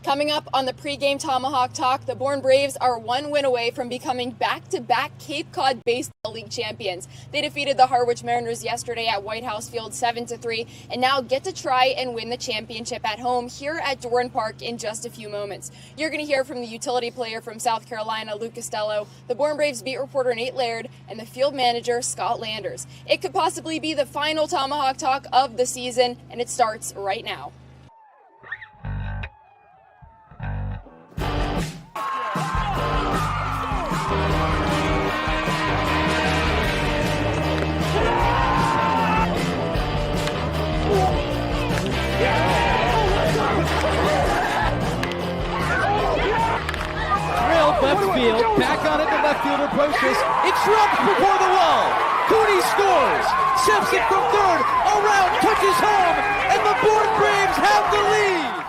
Coming up on the pregame Tomahawk Talk, the Bourne Braves are one win away from becoming back-to-back Cape Cod Baseball League champions. They defeated the Harwich Mariners yesterday at White House Field 7-3 and now get to try and win the championship at home here at Dorn Park in just a few moments. You're going to hear from the utility player from South Carolina, Luke Costello, the Bourne Braves beat reporter Nate Laird, and the field manager Scott Landers. It could possibly be the final Tomahawk Talk of the season, and it starts right now. Left field, back on it, the left fielder approaches. It drops before the wall. Cooney scores. Simpson from third, around, touches home, and the Bourne Braves have the lead.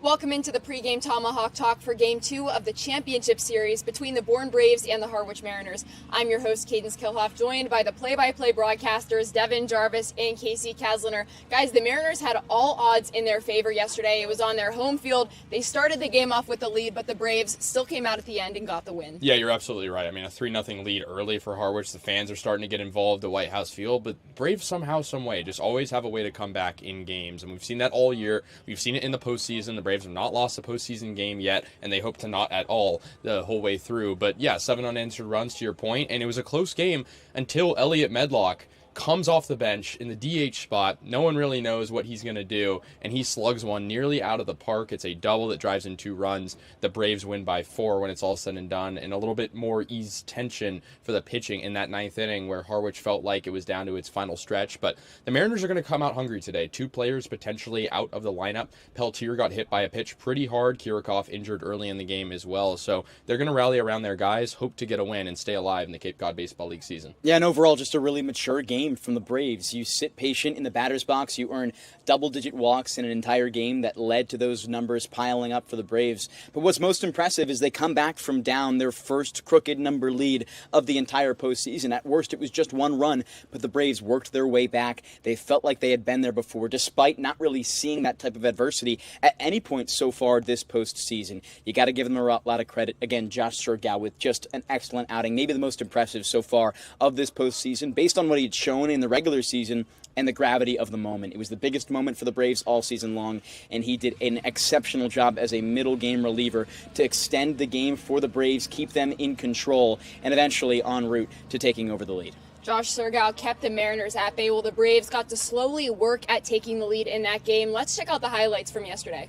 Welcome into the pregame Tomahawk Talk for Game 2 of the Championship Series between the Bourne Braves and the Harwich Mariners. I'm your host, Kaydence Kilhof, joined by the play-by-play broadcasters Devon, Jarvis, and Kasey, Kazliner. Guys, the Mariners had all odds in their favor yesterday. It was on their home field. They started the game off with the lead, but the Braves still came out at the end and got the win. Yeah, you're absolutely right. I mean, a 3-0 lead early for Harwich. The fans are starting to get involved at White House Field, but Braves somehow, some way, just always have a way to come back in games, and we've seen that all year. We've seen it in the postseason. The Braves have not lost a postseason game yet, and they hope to not at all the whole way through. But yeah, 7 unanswered runs to your point, and it was a close game until Elliot Medlock comes off the bench in the DH spot. No one really knows what he's going to do, and he slugs one nearly out of the park. It's a double that drives in 2 runs. The Braves win by 4 when it's all said and done, and a little bit more ease tension for the pitching in that 9th inning where Harwich felt like it was down to its final stretch. But the Mariners are going to come out hungry today. 2 players potentially out of the lineup. Peltier got hit by a pitch pretty hard. Kirikov injured early in the game as well. So they're going to rally around their guys, hope to get a win and stay alive in the Cape Cod Baseball League season. Yeah, and overall just a really mature game from the Braves. You sit patient in the batter's box. You earn double-digit walks in an entire game that led to those numbers piling up for the Braves. But what's most impressive is they come back from down their first crooked number lead of the entire postseason. At worst, it was just 1 run, but the Braves worked their way back. They felt like they had been there before, despite not really seeing that type of adversity at any point so far this postseason. You got to give them a lot of credit. Again, Josh Surgow with just an excellent outing, maybe the most impressive so far of this postseason, based on what he had shown in the regular season and the gravity of the moment. It was the biggest moment for the Braves all season long, and he did an exceptional job as a middle game reliever to extend the game for the Braves, keep them in control, and eventually en route to taking over the lead. Josh Surgow kept the Mariners at bay while the Braves got to slowly work at taking the lead in that game. Let's check out the highlights from yesterday.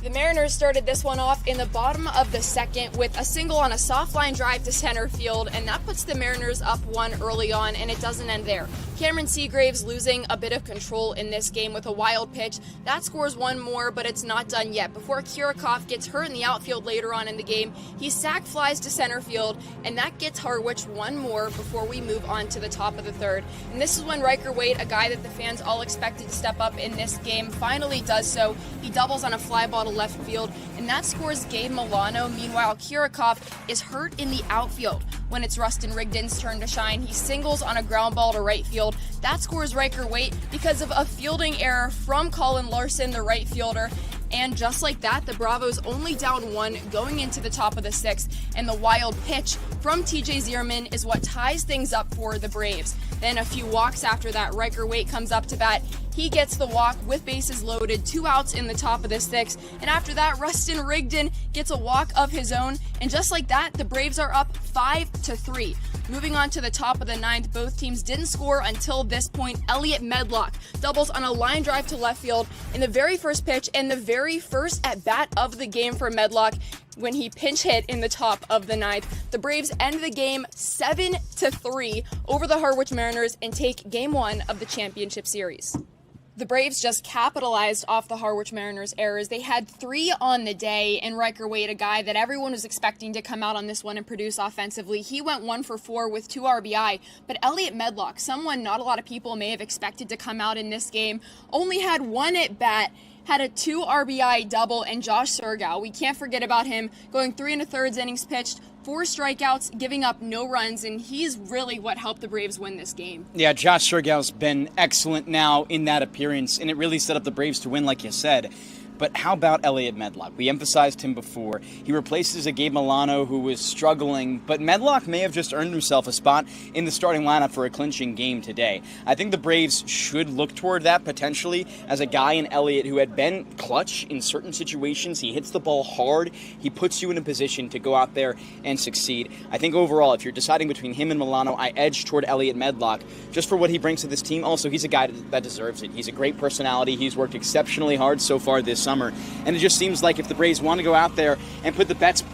The Mariners started this one off in the bottom of the 2nd with a single on a soft line drive to center field, and that puts the Mariners up 1 early on, and it doesn't end there. Cameron Seagraves losing a bit of control in this game with a wild pitch. That scores 1 more, but it's not done yet. Before Kirikov gets hurt in the outfield later on in the game, he sac flies to center field, and that gets Harwich 1 more before we move on to the top of the 3rd. And this is when Riker Waite, a guy that the fans all expected to step up in this game, finally does so. He doubles on a fly ball to left field, and that scores Gabe Milano. Meanwhile, Kirikov is hurt in the outfield. When it's Rustin Rigdon's turn to shine, he singles on a ground ball to right field. That scores Riker Waite because of a fielding error from Colin Larson, the right fielder. And just like that, the Bravos only down 1 going into the top of the 6th, and the wild pitch from TJ Zierman is what ties things up for the Braves. Then a few walks after that, Riker Waite comes up to bat. He gets the walk with bases loaded, 2 outs in the top of the 6th, and after that, Rustin Rigdon gets a walk of his own, and just like that, the Braves are up 5-3. Moving on to the top of the 9th, both teams didn't score until this point. Elliot Medlock doubles on a line drive to left field in the very first pitch and the very first at-bat of the game for Medlock when he pinch hit in the top of the 9th. The Braves end the game 7-3 over the Harwich Mariners and take Game 1 of the championship series. The Braves just capitalized off the Harwich Mariners' errors. They had 3 on the day, and Riker Waite, a guy that everyone was expecting to come out on this one and produce offensively, he went 1 for 4 with 2 RBI. But Elliot Medlock, someone not a lot of people may have expected to come out in this game, only had 1 at bat, had a 2 RBI double, and Josh Surgow, we can't forget about him, going 3 1/3 innings pitched, 4 strikeouts, giving up no runs, and he's really what helped the Braves win this game. Yeah, Josh Surgow's been excellent now in that appearance, and it really set up the Braves to win, like you said. But how about Elliot Medlock? We emphasized him before. He replaces a Gabe Milano who was struggling, but Medlock may have just earned himself a spot in the starting lineup for a clinching game today. I think the Braves should look toward that potentially as a guy in Elliot who had been clutch in certain situations. He hits the ball hard. He puts you in a position to go out there and succeed. I think overall, if you're deciding between him and Milano, I edge toward Elliot Medlock just for what he brings to this team. Also, he's a guy that deserves it. He's a great personality. He's worked exceptionally hard so far this summer, and it just seems like if the Braves want to go out there and put the best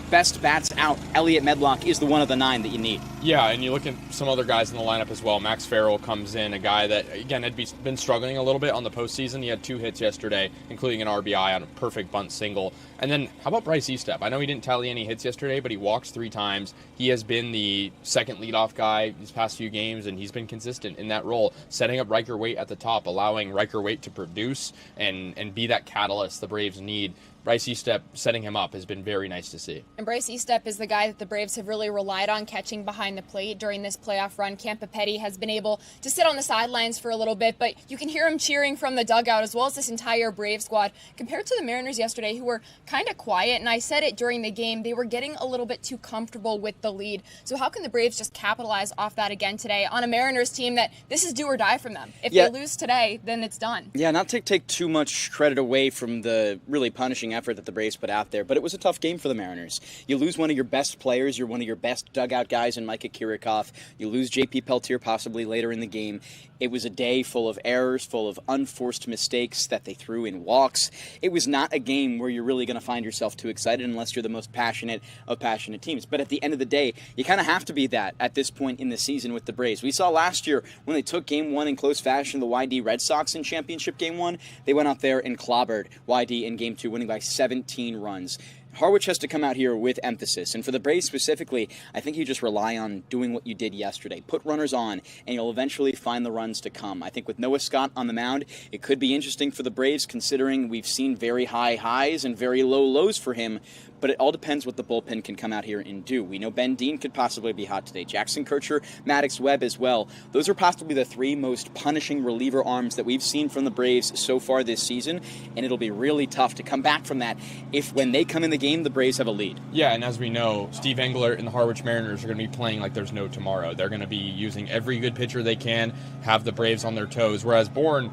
bats out, Elliot Medlock is the one of the 9 that you need. Yeah, and you look at some other guys in the lineup as well. Max Farrell comes in, a guy that, again, had been struggling a little bit on the postseason. He had 2 hits yesterday, including an RBI on a perfect bunt single. And then, how about Bryce Eastep? I know he didn't tally any hits yesterday, but he walks 3 times. He has been the second leadoff guy these past few games, and he's been consistent in that role, setting up Riker Waite at the top, allowing Riker Waite to produce and be that catalyst the Braves need. Bryce Eastep setting him up has been very nice to see. And Bryce Eastep is the guy that the Braves have really relied on catching behind the plate during this playoff run. Campapetti has been able to sit on the sidelines for a little bit, but you can hear him cheering from the dugout, as well as this entire Brave squad, compared to the Mariners yesterday, who were kind of quiet. And I said it during the game, they were getting a little bit too comfortable with the lead. So how can the Braves just capitalize off that again today on a Mariners team that this is do or die from them? If they lose today, then it's done. Yeah, not to take too much credit away from the really punishing effort that the Braves put out there, but it was a tough game for the Mariners. You lose one of your best players, you're one of your best dugout guys in Micah Kirikoff. You lose J.P. Peltier possibly later in the game. It was a day full of errors, full of unforced mistakes that they threw in walks. It was not a game where you're really going to find yourself too excited unless you're the most passionate of passionate teams. But at the end of the day, you kind of have to be that at this point in the season with the Braves. We saw last year when they took Game 1 in close fashion, the YD Red Sox in Championship Game 1, they went out there and clobbered YD in Game 2, winning by 17 runs. Harwich has to come out here with emphasis. And for the Braves specifically, I think you just rely on doing what you did yesterday. Put runners on, and you'll eventually find the runs to come. I think with Noah Scott on the mound, it could be interesting for the Braves, considering we've seen very high highs and very low lows for him. But it all depends what the bullpen can come out here and do. We know Ben Dean could possibly be hot today. Jackson Kircher, Maddox Webb as well. Those are possibly the 3 most punishing reliever arms that we've seen from the Braves so far this season, and it'll be really tough to come back from that if when they come in the game, the Braves have a lead. Yeah, and as we know, Steve Englert and the Harwich Mariners are going to be playing like there's no tomorrow. They're going to be using every good pitcher they can, have the Braves on their toes, whereas Bourne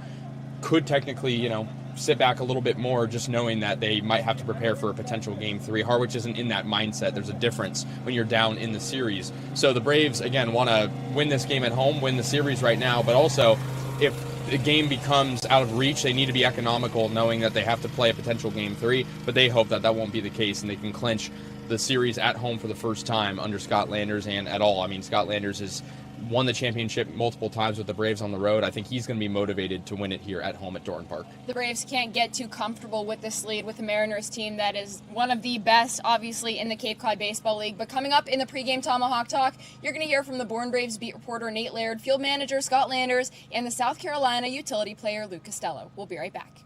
could technically, sit back a little bit more, just knowing that they might have to prepare for a potential Game 3. Harwich isn't in that mindset. There's a difference when you're down in the series. So the Braves, again, want to win this game at home, win the series right now, but also if the game becomes out of reach, they need to be economical, knowing that they have to play a potential Game 3, but they hope that that won't be the case and they can clinch the series at home for the first time under Scott Landers and at all. I mean, Scott Landers has won the championship multiple times with the Braves on the road. I think he's going to be motivated to win it here at home at Dorn Park. The Braves can't get too comfortable with this lead with the Mariners team that is one of the best, obviously, in the Cape Cod Baseball League. But coming up in the pregame Tomahawk Talk, you're going to hear from the Bourne Braves beat reporter Nate Laird, field manager Scott Landers, and the South Carolina utility player Luke Costello. We'll be right back.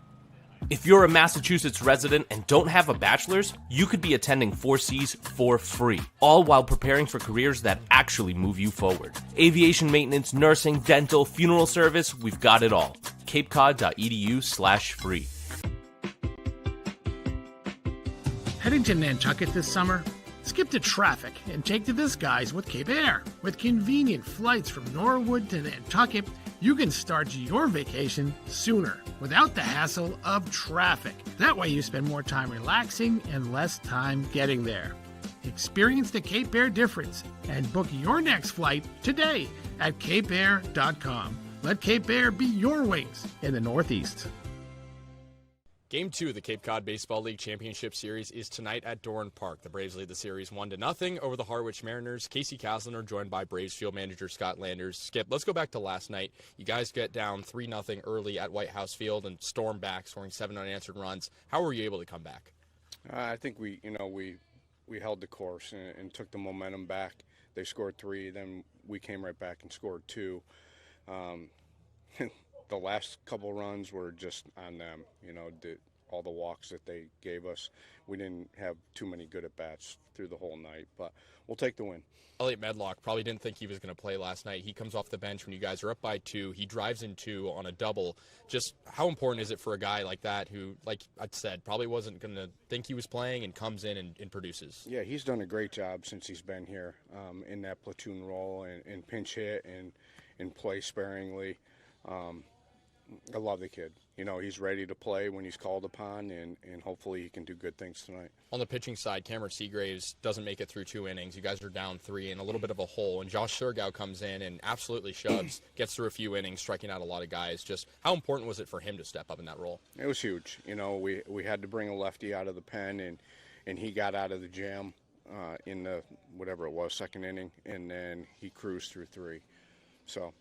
If you're a Massachusetts resident and don't have a bachelor's, you could be attending 4Cs for free, all while preparing for careers that actually move you forward. Aviation maintenance, nursing, dental, funeral service, we've got it all. capecod.edu/free. Heading to Nantucket this summer? Skip the traffic and take to the skies with Cape Air. With convenient flights from Norwood to Nantucket, you can start your vacation sooner without the hassle of traffic. That way you spend more time relaxing and less time getting there. Experience the Cape Air difference and book your next flight today at capeair.com. Let Cape Air be your wings in the Northeast. Game 2 of the Cape Cod Baseball League Championship Series is tonight at Dorn Park. The Braves lead the series 1-0 over the Harwich Mariners. Kasey Kazliner joined by Braves field manager Scott Landers. Skip, let's go back to last night. You guys get down 3-0 early at White House Field and storm back, scoring 7 unanswered runs. How were you able to come back? I think we held the course and took the momentum back. They scored 3, then we came right back and scored 2. The last couple runs were just on them. all the walks that they gave us. We didn't have too many good at-bats through the whole night, but we'll take the win. Elliot Medlock probably didn't think he was going to play last night. He comes off the bench when you guys are up by 2. He drives in 2 on a double. Just how important is it for a guy like that who, like I said, probably wasn't going to think he was playing and comes in and produces? Yeah, he's done a great job since he's been here in that platoon role and pinch hit and play sparingly. I love the kid. You know, he's ready to play when he's called upon, and hopefully he can do good things tonight. On the pitching side, Cameron Seagraves doesn't make it through 2 innings. You guys are down 3 and a little bit of a hole, and Josh Surgow comes in and absolutely shoves, gets through a few innings, striking out a lot of guys. Just how important was it for him to step up in that role? It was huge. You know, we had to bring a lefty out of the pen, and he got out of the jam in the, whatever it was, 2nd inning, and then he cruised through 3. So,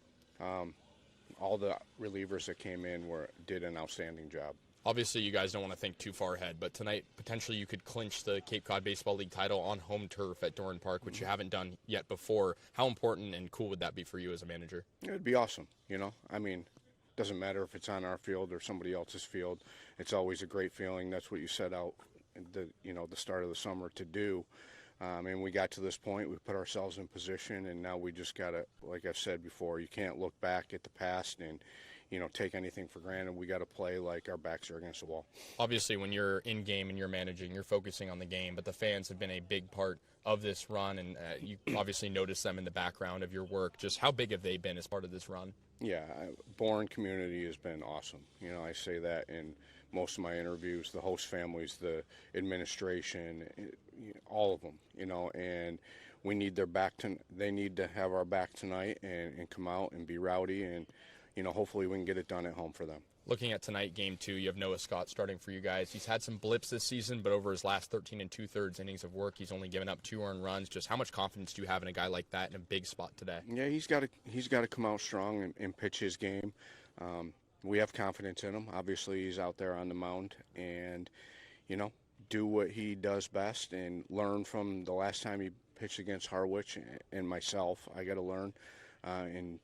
all the relievers that came in did an outstanding job. Obviously, you guys don't want to think too far ahead, but tonight, potentially you could clinch the Cape Cod Baseball League title on home turf at Doran Park, which you haven't done yet before. How important and cool would that be for you as a manager? It would be awesome, you know. I mean, doesn't matter if it's on our field or somebody else's field. It's always a great feeling. That's what you set out, the start of the summer to do. And we got to this point, we put ourselves in position, and now we just got to, like I've said before, you can't look back at the past and, take anything for granted. We got to play like our backs are against the wall. Obviously, when you're in game and you're managing, you're focusing on the game, but the fans have been a big part of this run, and you obviously notice them in the background of your work. Just how big have they been as part of this run? Yeah, Bourne community has been awesome. I say that in most of my interviews, the host families, the administration, all of them, and we need their back. They need to have our back tonight and come out and be rowdy, and, hopefully we can get it done at home for them. Looking at tonight, Game 2, you have Noah Scott starting for you guys. He's had some blips this season, but over his last 13 2/3 innings of work, he's only given up 2 earned runs. Just how much confidence do you have in a guy like that in a big spot today? Yeah, he's got to come out strong and pitch his game. We have confidence in him. Obviously, he's out there on the mound and, do what he does best and learn from the last time he pitched against Harwich and myself. I got to learn and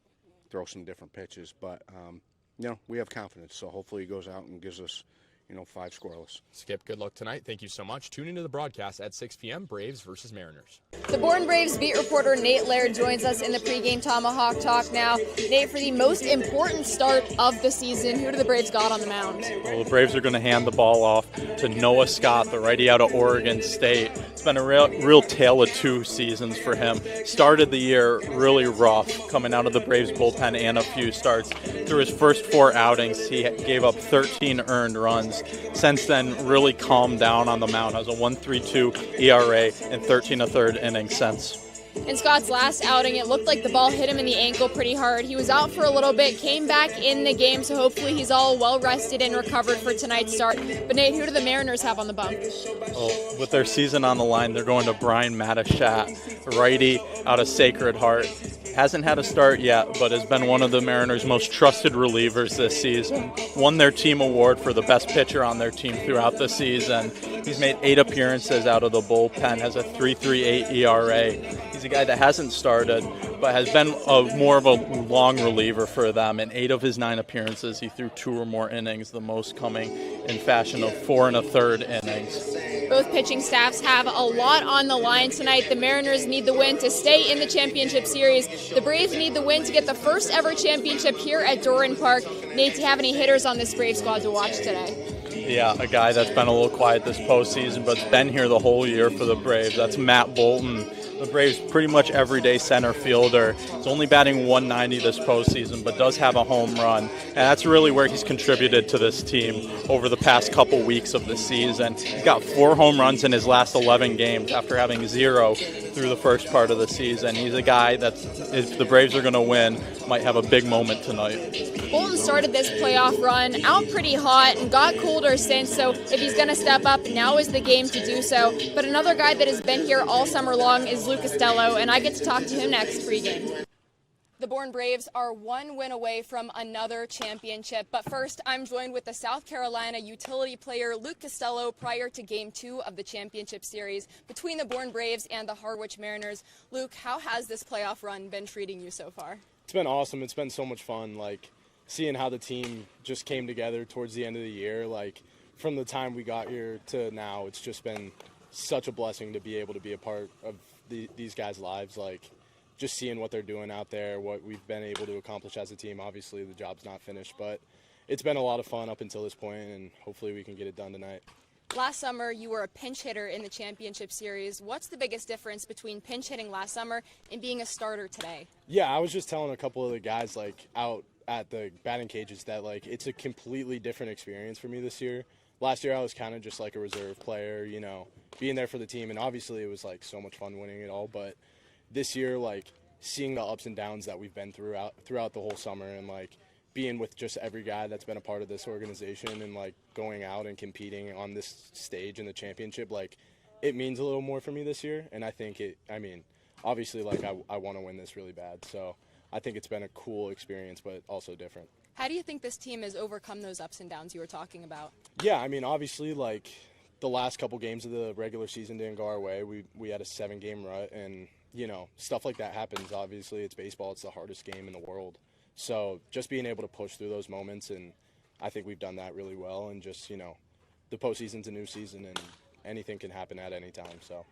throw some different pitches. But, we have confidence. So hopefully he goes out and gives us, 5 scoreless. Skip, good luck tonight. Thank you so much. Tune into the broadcast at 6 p.m. Braves versus Mariners. The Bourne Braves beat reporter Nate Laird joins us in the pregame Tomahawk Talk now. Nate, for the most important start of the season, who do the Braves got on the mound? Well, the Braves are going to hand the ball off to Noah Scott, the righty out of Oregon State. It's been a real tale of 2 seasons for him. Started the year really rough, coming out of the Braves bullpen and a few starts. Through his first 4 outings, he gave up 13 earned runs. Since then, really calmed down on the mound. Has a 1.32 ERA in 13 1/3 innings since. In Scott's last outing, it looked like the ball hit him in the ankle pretty hard. He was out for a little bit, came back in the game, so hopefully he's all well rested and recovered for tonight's start. But Nate, who do the Mariners have on the bump? Well, with their season on the line, they're going to Brian Matachat, righty out of Sacred Heart. Hasn't had a start yet, but has been one of the Mariners' most trusted relievers this season. Won their team award for the best pitcher on their team throughout the season. He's made 8 appearances out of the bullpen, has a 3.38 ERA. He's a guy that hasn't started, but has been more of a long reliever for them. In 8 of his 9 appearances, he threw 2 or more innings, the most coming in fashion of 4 1/3 innings. Both pitching staffs have a lot on the line tonight. The Mariners need the win to stay in the championship series. The Braves need the win to get the first ever championship here at Doran Park. Nate, do you have any hitters on this Brave squad to watch today? Yeah, a guy that's been a little quiet this postseason, but's been here the whole year for the Braves. That's Matt Bolton. The Braves' pretty much everyday center fielder. He's only batting 190 this postseason, but does have a home run. And that's really where he's contributed to this team over the past couple weeks of the season. He's got 4 home runs in his last 11 games after having 0 through the first part of the season. He's a guy that, if the Braves are going to win, might have a big moment tonight. Bolton started this playoff run out pretty hot and got colder since, so if he's going to step up, now is the game to do so. But another guy that has been here all summer long is Luke Costello, and I get to talk to him next pregame. The Bourne Braves are 1 win away from another championship. But first, I'm joined with the South Carolina utility player Luke Costello prior to Game 2 of the championship series between the Bourne Braves and the Harwich Mariners. Luke, how has this playoff run been treating you so far? It's been awesome. It's been so much fun, seeing how the team just came together towards the end of the year. from the time we got here to now, it's just been such a blessing to be able to be a part of these guys' lives. Like, just seeing what they're doing out there, what we've been able to accomplish as a team. Obviously, the job's not finished, but it's been a lot of fun up until this point, and hopefully we can get it done tonight. Last summer, you were a pinch hitter in the championship series. What's the biggest difference between pinch hitting last summer and being a starter today? Yeah, I was just telling a couple of the guys, like, out at the batting cages that, like, it's a completely different experience for me this year. Last year I was kind of just like a reserve player, you know, being there for the team, and obviously it was, like, so much fun winning it all. But this year, like, seeing the ups and downs that we've been throughout the whole summer, and, like, being with just every guy that's been a part of this organization, and, like, going out and competing on this stage in the championship, like, it means a little more for me this year. And I think obviously, like, I want to win this really bad. So I think it's been a cool experience, but also different. How do you think this team has overcome those ups and downs you were talking about? Yeah, I mean, obviously, like, the last couple games of the regular season didn't go our way. We had a 7-game rut, and, you know, stuff like that happens. Obviously, it's baseball. It's the hardest game in the world. So just being able to push through those moments, and I think we've done that really well. And just, you know, the postseason's a new season, and anything can happen at any time. So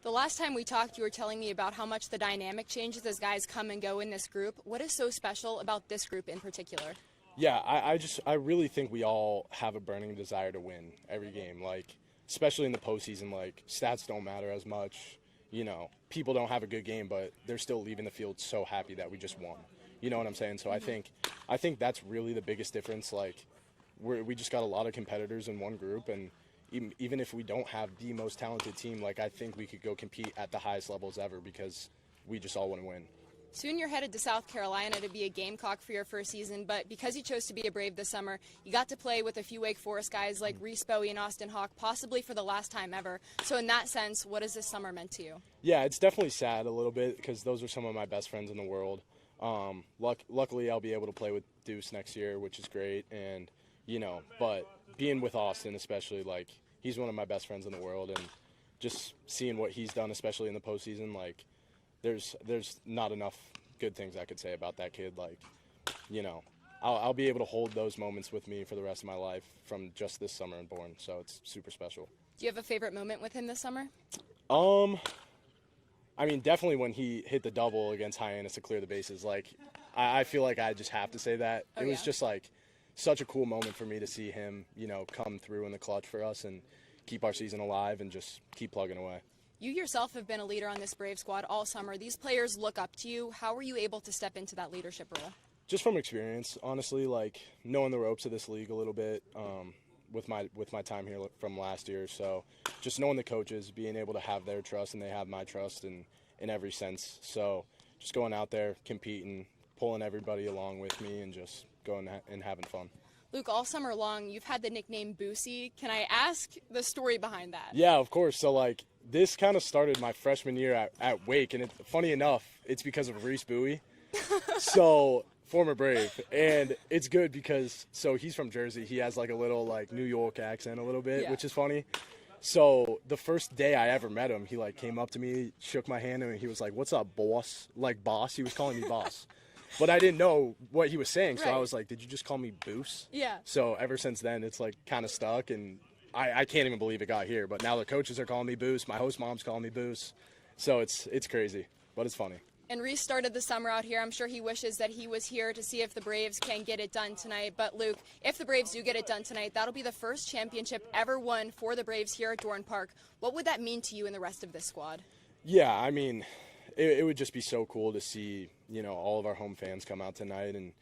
the last time we talked, you were telling me about how much the dynamic changes as guys come and go in this group. What is so special about this group in particular? Yeah, I really think we all have a burning desire to win every game. Like, especially in the postseason, like, stats don't matter as much. You know, people don't have a good game, but they're still leaving the field so happy that we just won. You know what I'm saying? So I think that's really the biggest difference. Like, we just got a lot of competitors in one group, and even if we don't have the most talented team, like, I think we could go compete at the highest levels ever because we just all want to win. Soon you're headed to South Carolina to be a Gamecock for your first season, but because you chose to be a Brave this summer, you got to play with a few Wake Forest guys like Reese Bowie and Austin Hawk, possibly for the last time ever. So in that sense, what has this summer meant to you? Yeah, it's definitely sad a little bit because those are some of my best friends in the world. Luckily, I'll be able to play with Deuce next year, which is great. And, you know, but being with Austin especially, like, he's one of my best friends in the world. And just seeing what he's done, especially in the postseason, like, there's not enough good things I could say about that kid. Like, you know, I'll be able to hold those moments with me for the rest of my life from just this summer in Bourne. So it's super special. Do you have a favorite moment with him this summer? I mean, definitely when he hit the double against Hyannis to clear the bases. Like, I feel like I just have to say that. It was just, like, such a cool moment for me to see him, you know, come through in the clutch for us and keep our season alive and just keep plugging away. You yourself have been a leader on this Brave squad all summer. These players look up to you. How were you able to step into that leadership role? Just from experience, honestly, like, knowing the ropes of this league a little bit. With my time here from last year. So just knowing the coaches, being able to have their trust, and they have my trust in every sense. So just going out there, competing, pulling everybody along with me, and just going and having fun. Luke, all summer long, you've had the nickname Boosie. Can I ask the story behind that? Yeah, of course. So, like, this kind of started my freshman year at Wake, and funny enough, it's because of Reese Bowie. So, former Brave, and it's good because, so he's from Jersey. He has, like, a little, like, New York accent a little bit, which is funny. So the first day I ever met him, he, like, came up to me, shook my hand, and he was like, "What's up, boss?" Like, boss. He was calling me boss. But I didn't know what he was saying, so I was like, "Did you just call me Boos?" Yeah. So ever since then, it's, like, kind of stuck, and I can't even believe it got here. But now the coaches are calling me Boos. My host mom's calling me Boos. So it's crazy, but it's funny. And Reese started the summer out here. I'm sure he wishes that he was here to see if the Braves can get it done tonight. But, Luke, if the Braves do get it done tonight, that'll be the first championship ever won for the Braves here at Dorn Park. What would that mean to you and the rest of this squad? Yeah, I mean, it would just be so cool to see, you know, all of our home fans come out tonight and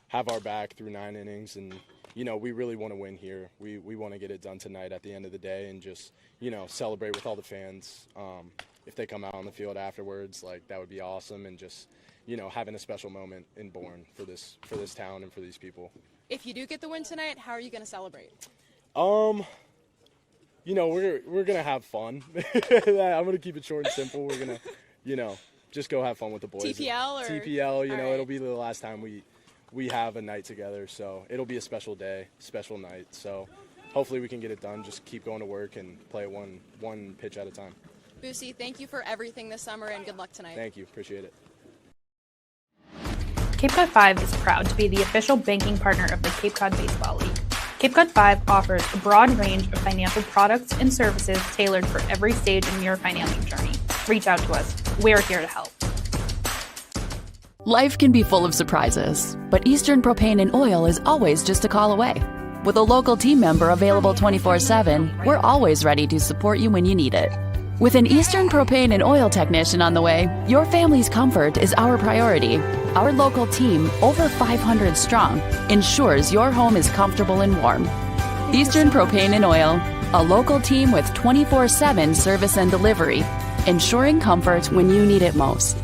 have our back through 9 innings. And, you know, we really want to win here. We want to get it done tonight at the end of the day and just, you know, celebrate with all the fans. If they come out on the field afterwards, like, that would be awesome, and just, you know, having a special moment in Bourne for this town and for these people. If you do get the win tonight, how are you going to celebrate? You know, we're gonna have fun. I'm gonna keep it short and simple. We're gonna, you know, just go have fun with the boys. TPL, you know, it'll be the last time we have a night together, so it'll be a special day, special night. So hopefully we can get it done. Just keep going to work and play it one pitch at a time. Boosie, thank you for everything this summer, and good luck tonight. Thank you. Appreciate it. Cape Cod 5 is proud to be the official banking partner of the Cape Cod Baseball League. Cape Cod 5 offers a broad range of financial products and services tailored for every stage in your financial journey. Reach out to us. We're here to help. Life can be full of surprises, but Eastern Propane and Oil is always just a call away. With a local team member available 24/7, we're always ready to support you when you need it. With an Eastern Propane and Oil technician on the way, your family's comfort is our priority. Our local team, over 500 strong, ensures your home is comfortable and warm. Eastern Propane and Oil, a local team with 24/7 service and delivery, ensuring comfort when you need it most.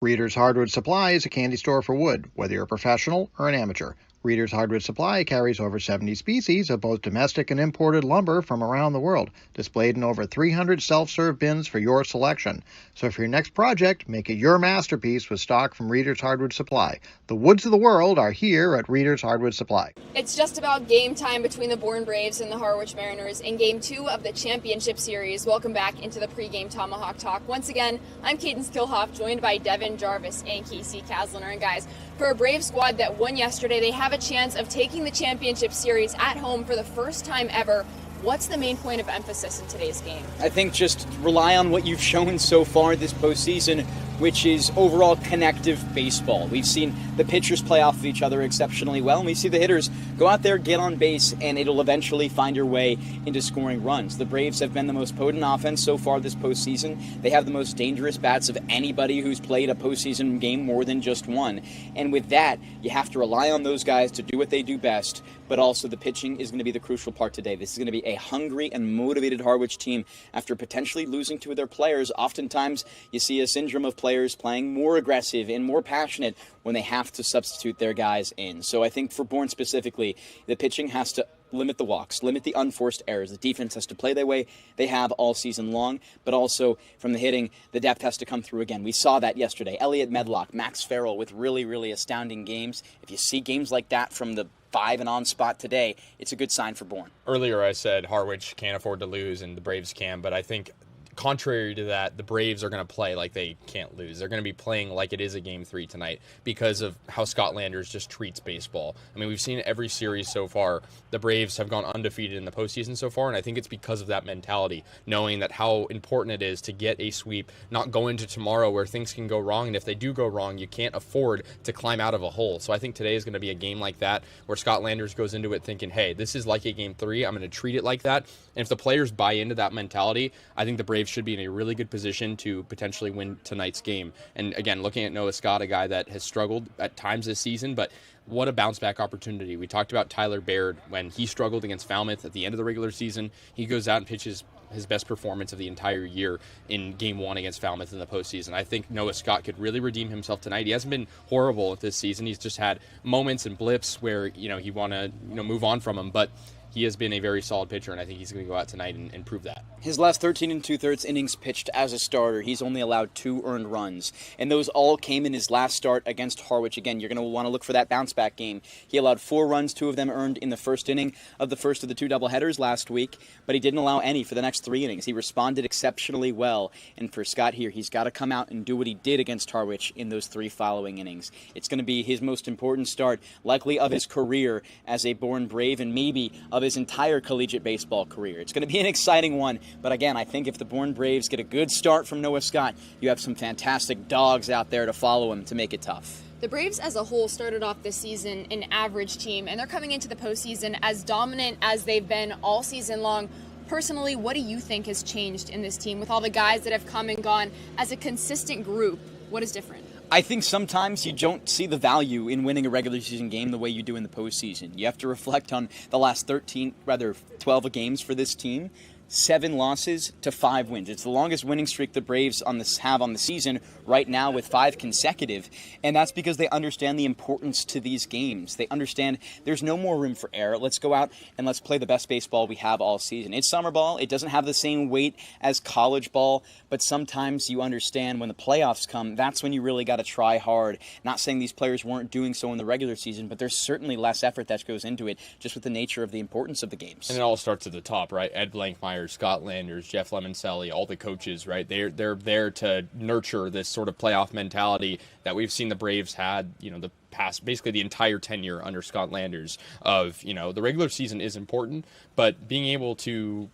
Reader's Hardwood Supply is a candy store for wood, whether you're a professional or an amateur. Reader's Hardwood Supply carries over 70 species of both domestic and imported lumber from around the world, displayed in over 300 self-serve bins for your selection. So for your next project, make it your masterpiece with stock from Reader's Hardwood Supply. The woods of the world are here at Reader's Hardwood Supply. It's just about game time between the Bourne Braves and the Harwich Mariners in Game 2 of the Championship Series. Welcome back into the pregame Tomahawk Talk. Once again, I'm Kaydence Kilhof, joined by Devon, Jarvis, and Kasey, Kazliner. And guys, for a Brave squad that won yesterday, they have a chance of taking the Championship Series at home for the first time ever. What's the main point of emphasis in today's game? I think just rely on what you've shown so far this postseason, which is overall connective baseball. We've seen the pitchers play off of each other exceptionally well, and we see the hitters go out there, get on base, and it'll eventually find your way into scoring runs. The Braves have been the most potent offense so far this postseason. They have the most dangerous bats of anybody who's played a postseason game more than just one. And with that, you have to rely on those guys to do what they do best, but also the pitching is going to be the crucial part today. This is going to be a hungry and motivated Harwich team after potentially losing two of their players. Oftentimes, you see a syndrome of players playing more aggressive and more passionate when they have to substitute their guys in. So I think for Bourne specifically, the pitching has to limit the walks, limit the unforced errors. The defense has to play the way they have all season long, but also from the hitting, the depth has to come through again. We saw that yesterday. Elliott Medlock, Max Farrell with really, really astounding games. If you see games like that from the 5 and on spot today, it's a good sign for Bourne. Earlier I said Harwich can't afford to lose and the Braves can, but I think contrary to that, the Braves are going to play like they can't lose. They're going to be playing like it is a Game 3 tonight because of how Scott Landers just treats baseball. I mean, we've seen every series so far. The Braves have gone undefeated in the postseason so far, and I think it's because of that mentality, knowing that how important it is to get a sweep, not go into tomorrow where things can go wrong, and if they do go wrong, you can't afford to climb out of a hole. So I think today is going to be a game like that where Scott Landers goes into it thinking, hey, this is like a Game 3. I'm going to treat it like that. And if the players buy into that mentality, I think the Braves should be in a really good position to potentially win tonight's game. And again, looking at Noah Scott, a guy that has struggled at times this season, but what a bounce back opportunity. We talked about Tyler Baird when he struggled against Falmouth at the end of the regular season. He goes out and pitches his best performance of the entire year in Game 1 against Falmouth in the postseason. I think Noah Scott could really redeem himself tonight. He hasn't been horrible this season. He's just had moments and blips where, he want to, move on from him, but he has been a very solid pitcher, and I think he's going to go out tonight and prove that. His last 13 2/3 innings pitched as a starter, he's only allowed 2 earned runs, and those all came in his last start against Harwich. Again, you're going to want to look for that bounce-back game. He allowed 4 runs, 2 of them earned in the first inning of the first of the 2 doubleheaders last week, but he didn't allow any for the next 3 innings. He responded exceptionally well, and for Scott here, he's got to come out and do what he did against Harwich in those 3 following innings. It's going to be his most important start, likely of his career as a Bourne Brave, and maybe of his entire collegiate baseball career. It's going to be an exciting one, but again, I think if the Bourne Braves get a good start from Noah Scott, you have some fantastic dogs out there to follow him to make it tough. The Braves as a whole started off this season an average team, and they're coming into the postseason as dominant as they've been all season long. Personally, what do you think has changed in this team with all the guys that have come and gone as a consistent group? What is different? I think sometimes you don't see the value in winning a regular season game the way you do in the postseason. You have to reflect on the last 12 games for this team. 7 losses to 5 wins. It's the longest winning streak the Braves have on the season right now with 5 consecutive, and that's because they understand the importance to these games. They understand there's no more room for error. Let's go out and let's play the best baseball we have all season. It's summer ball. It doesn't have the same weight as college ball, but sometimes you understand when the playoffs come, that's when you really got to try hard. Not saying these players weren't doing so in the regular season, but there's certainly less effort that goes into it just with the nature of the importance of the games. And it all starts at the top, right? Ed Blankmeyer Laird, Scott Landers, Jeff Lemoncelli, all the coaches, right? They're there to nurture this sort of playoff mentality that we've seen the Braves had, the past, basically the entire tenure under Scott Landers of, the regular season is important, but being able to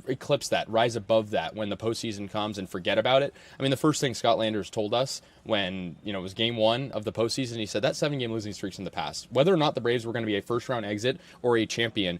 eclipse that, rise above that when the postseason comes and forget about it. I mean, the first thing Scott Landers told us when, it was game 1 of the postseason, he said that 7-game losing streak's in the past. Whether or not the Braves were going to be a first-round exit or a champion,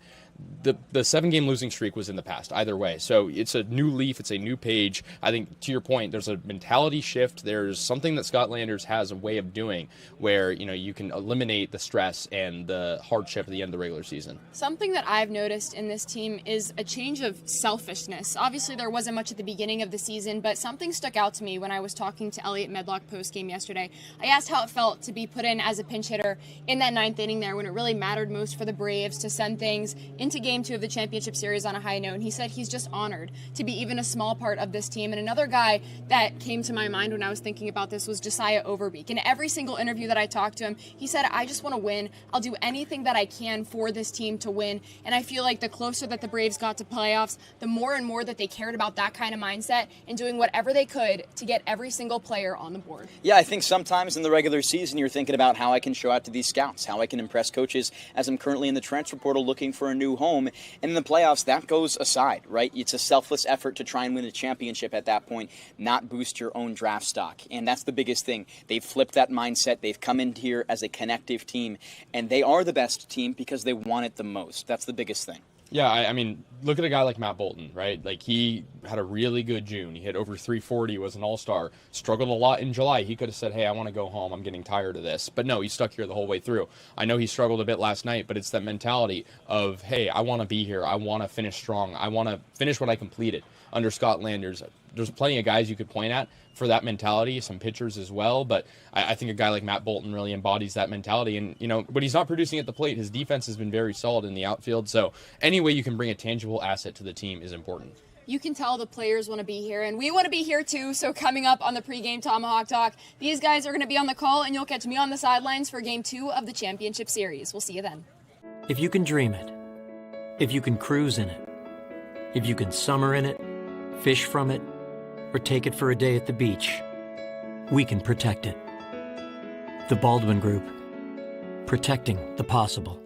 the 7-game losing streak was in the past either way. So it's a new leaf, it's a new page. I think, to your point, there's a mentality shift. There's something that Scott Landers has a way of doing where, you can eliminate the stress and the hardship at the end of the regular season. Something that I've noticed in this team is a change of selfishness. Obviously, there wasn't much at the beginning of the season, but something stuck out to me when I was talking to Elliot Medlock post-game yesterday. I asked how it felt to be put in as a pinch hitter in that 9th inning there when it really mattered most for the Braves to send things into Game 2 of the championship series on a high note. And he said he's just honored to be even a small part of this team. And another guy that came to my mind when I was thinking about this was Josiah Overbeek. In every single interview that I talked to him, he said, I just want to win. I'll do anything that I can for this team to win. And I feel like the closer that the Braves got to playoffs, the more and more that they cared about that kind of mindset and doing whatever they could to get every single player on the board. Yeah, I think sometimes in the regular season you're thinking about how I can show out to these scouts, how I can impress coaches as I'm currently in the transfer portal looking for a new home. And in the playoffs, that goes aside, right? It's a selfless effort to try and win a championship at that point, not boost your own draft stock. And that's the biggest thing. They've flipped that mindset. They've come in here as a connective team, and they are the best team because they want it the most. That's the biggest thing. Yeah, I mean, look at a guy like Matt Bolton, right? Like, he had a really good June. He hit over 340, was an all-star, struggled a lot in July. He could have said, hey, I want to go home. I'm getting tired of this. But no, he stuck here the whole way through. I know he struggled a bit last night, but it's that mentality of, hey, I want to be here. I want to finish strong. I want to finish what I completed under Scott Landers. There's plenty of guys you could point at for that mentality, some pitchers as well, but I think a guy like Matt Bolton really embodies that mentality. And, when he's not producing at the plate, his defense has been very solid in the outfield, so any way you can bring a tangible asset to the team is important. You can tell the players want to be here, and we want to be here too. So coming up on the pregame Tomahawk Talk, these guys are going to be on the call, and you'll catch me on the sidelines for Game 2 of the championship series. We'll see you then. If you can dream it, if you can cruise in it, if you can summer in it, fish from it, or take it for a day at the beach, we can protect it. The Baldwin Group. Protecting the possible.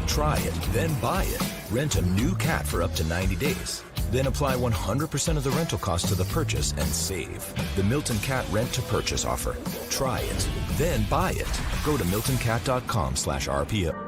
Try it, then buy it. Rent a new cat for up to 90 days. Then apply 100% of the rental cost to the purchase and save. The Milton Cat Rent to Purchase offer. Try it, then buy it. Go to miltoncat.com/RPO.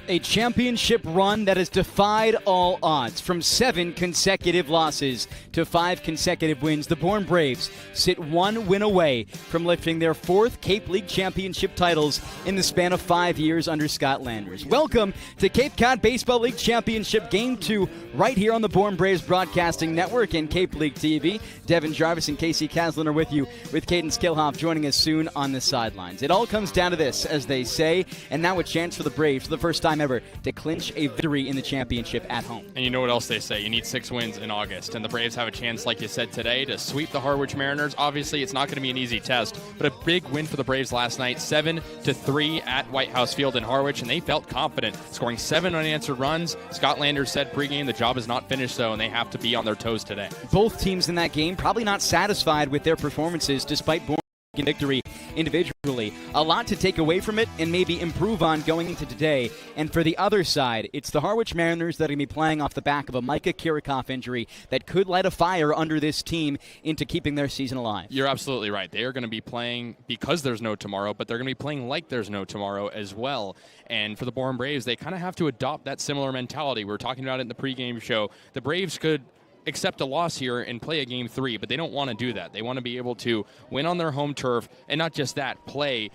A championship run that has defied all odds. From 7 consecutive losses to 5 consecutive wins, the Bourne Braves sit 1 win away from lifting their 4th Cape League championship titles in the span of 5 years under Scott Landers. Welcome to Cape Cod Baseball League Championship Game 2 right here on the Bourne Braves Broadcasting Network and Cape League TV. Devon, Jarvis, and Kasey Kazliner with you, with Kaydence, Kilhof joining us soon on the sidelines. It all comes down to this, as they say, and now a chance for the Braves for the first time ever to clinch a victory in the championship at home. And you know what else they say? You need 6 wins in August, and the Braves have a chance, like you said today, to sweep the Harwich Mariners. Obviously, it's not going to be an easy test, but a big win for the Braves last night, 7-3 at White House Field in Harwich, and they felt confident, scoring 7 unanswered runs. Scott Landers said pregame the job is not finished, though, and they have to be on their toes today. Both teams in that game probably not satisfied with their performances despite Bourne victory individually. A lot to take away from it and maybe improve on going into today. And for the other side, it's the Harwich Mariners that are going to be playing off the back of a Maceiko Kirikoff injury that could light a fire under this team into keeping their season alive. You're absolutely right. They are going to be playing because there's no tomorrow, but they're going to be playing like there's no tomorrow as well. And for the Bourne Braves, they kind of have to adopt that similar mentality. We were talking about it in the pregame show. The Braves could accept a loss here and play a game 3, but they don't want to do that. They want to be able to win on their home turf, and not just that, play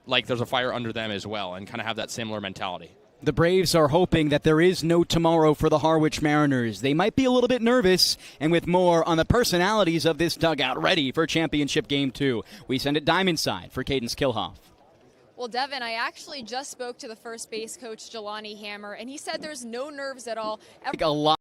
like there's a fire under them as well, and kind of have that similar mentality. The Braves are hoping that there is no tomorrow for the Harwich Mariners. They might be a little bit nervous, and with more on the personalities of this dugout ready for Championship Game 2, we send it diamond side for Kaydence Kilhof. Well, Devon, I actually just spoke to the first base coach, Jelani Hammer, and he said there's no nerves at all. A lot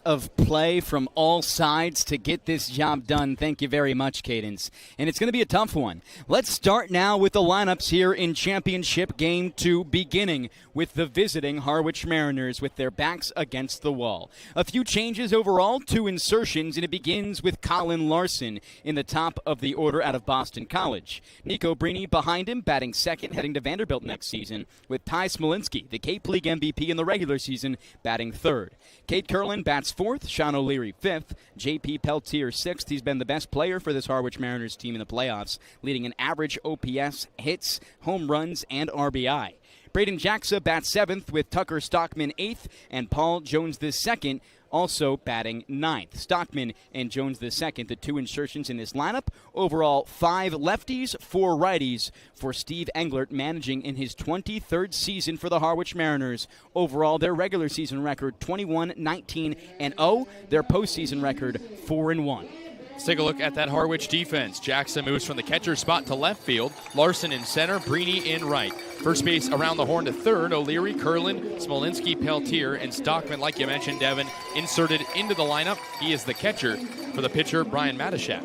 of play from all sides to get this job done. Thank you very much, Kaydence. And it's going to be a tough one. Let's start now with the lineups here in Championship Game 2, beginning with the visiting Harwich Mariners with their backs against the wall. A few changes overall, 2 insertions, and it begins with Colin Larson in the top of the order out of Boston College. Nico Brini behind him, batting second, heading to Vanderbilt next season, with Ty Smolinski, the Cape League MVP in the regular season, batting third. Kate Curlin bats fourth, Sean O'Leary fifth, J.P. Peltier sixth. He's been the best player for this Harwich Mariners team in the playoffs, leading an average OPS, hits, home runs, and RBI. Braden Jacksa bats seventh with Tucker Stockman eighth and Paul Jones II also batting ninth. Stockman and Jones II, the 2 insertions in this lineup. Overall, 5 lefties, 4 righties for Steve Englert, managing in his 23rd season for the Harwich Mariners. Overall, their regular season record 21-19-0. Their postseason record 4-1. Let's take a look at that Harwich defense. Jackson moves from the catcher spot to left field. Larson in center, Brini in right. First base around the horn to third. O'Leary, Curlin, Smolinski, Peltier, and Stockman, like you mentioned, Devon, inserted into the lineup. He is the catcher for the pitcher, Brian Matashak.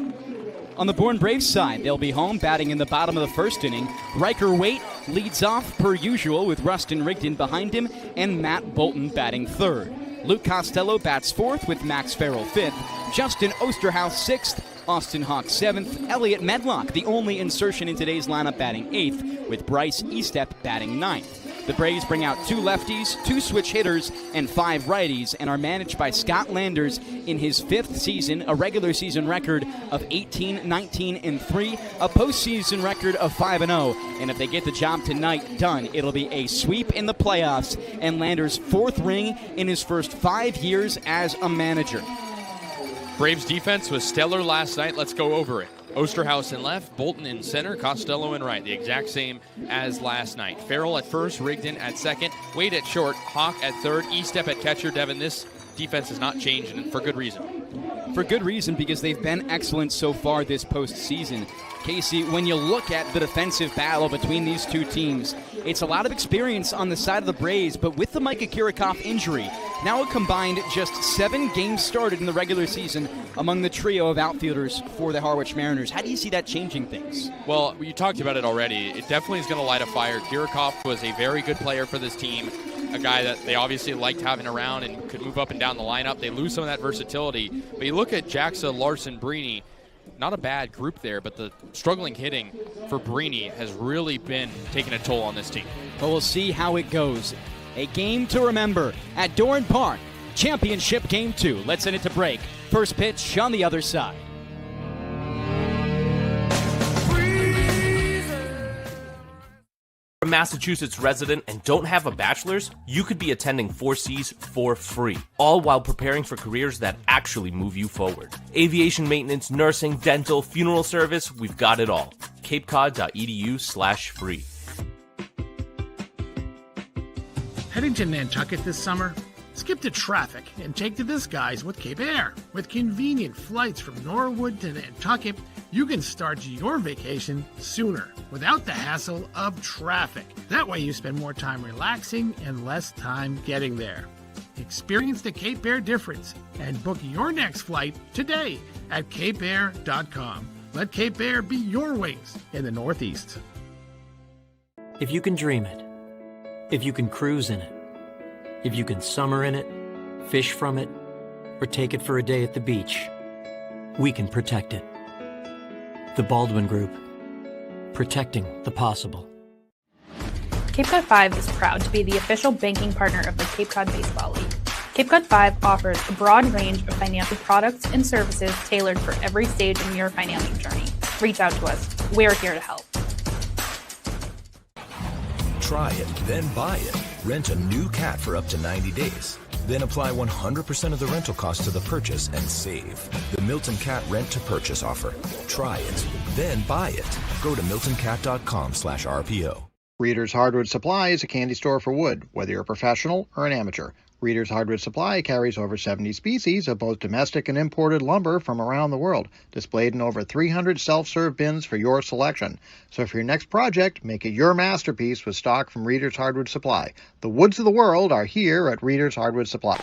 On the Bourne Braves side, they'll be home batting in the bottom of the first inning. Riker Waite leads off per usual with Rustin Rigdon behind him and Matt Bolton batting third. Luke Costello bats fourth with Max Farrell fifth. Justin Osterhaus sixth. Austin Hawk seventh. Elliot Medlock, the only insertion in today's lineup, batting eighth, with Bryce Estep batting ninth. The Braves bring out 2 lefties, 2 switch hitters, and 5 righties, and are managed by Scott Landers in his 5th season, a regular season record of 18-19-3, a postseason record of 5-0. And if they get the job tonight done, it'll be a sweep in the playoffs and Landers' 4th ring in his first 5 years as a manager. Braves defense was stellar last night. Let's go over it. Osterhaus in left, Bolton in center, Costello in right. The exact same as last night. Farrell at first, Rigdon at second, Wade at short, Hawk at third, Estep at catcher. Devon, this defense has not changed, and for good reason. For good reason, because they've been excellent so far this postseason. Kasey, when you look at the defensive battle between these 2 teams, it's a lot of experience on the side of the Braves, but with the Micah Kirikoff injury, now a combined just 7 games started in the regular season among the trio of outfielders for the Harwich Mariners. How do you see that changing things? Well, you talked about it already. It definitely is going to light a fire. Kirikoff was a very good player for this team, a guy that they obviously liked having around and could move up and down the lineup. They lose some of that versatility. But you look at Jackson, Larson, Brini, not a bad group there, but the struggling hitting for Brini has really been taking a toll on this team. But we'll see how it goes. A game to remember at Doran Park. Championship Game 2. Let's send it to break. First pitch on the other side. A Massachusetts resident and don't have a bachelor's, you could be attending 4Cs for free, all while preparing for careers that actually move you forward. Aviation maintenance, nursing, dental, funeral service, we've got it all. capecod.edu/free. Heading to Nantucket this summer? Skip the traffic and take to the skies with Cape Air. With convenient flights from Norwood to Nantucket, you can start your vacation sooner without the hassle of traffic. That way you spend more time relaxing and less time getting there. Experience the Cape Air difference and book your next flight today at capeair.com. Let Cape Air be your wings in the Northeast. If you can dream it, if you can cruise in it, if you can summer in it, fish from it, or take it for a day at the beach, we can protect it. The Baldwin Group. Protecting the possible. Cape Cod 5 is proud to be the official banking partner of the Cape Cod Baseball League. Cape Cod 5 offers a broad range of financial products and services tailored for every stage in your financing journey. Reach out to us. We're here to help. Try it, then buy it. Rent a new cat for up to 90 days. Then apply 100% of the rental cost to the purchase and save. The Milton Cat Rent to Purchase offer. Try it, then buy it. Go to miltoncat.com/RPO. Reader's Hardwood Supply is a candy store for wood, whether you're a professional or an amateur. Reader's Hardwood Supply carries over 70 species of both domestic and imported lumber from around the world, displayed in over 300 self-serve bins for your selection. So for your next project, make it your masterpiece with stock from Reader's Hardwood Supply. The woods of the world are here at Reader's Hardwood Supply.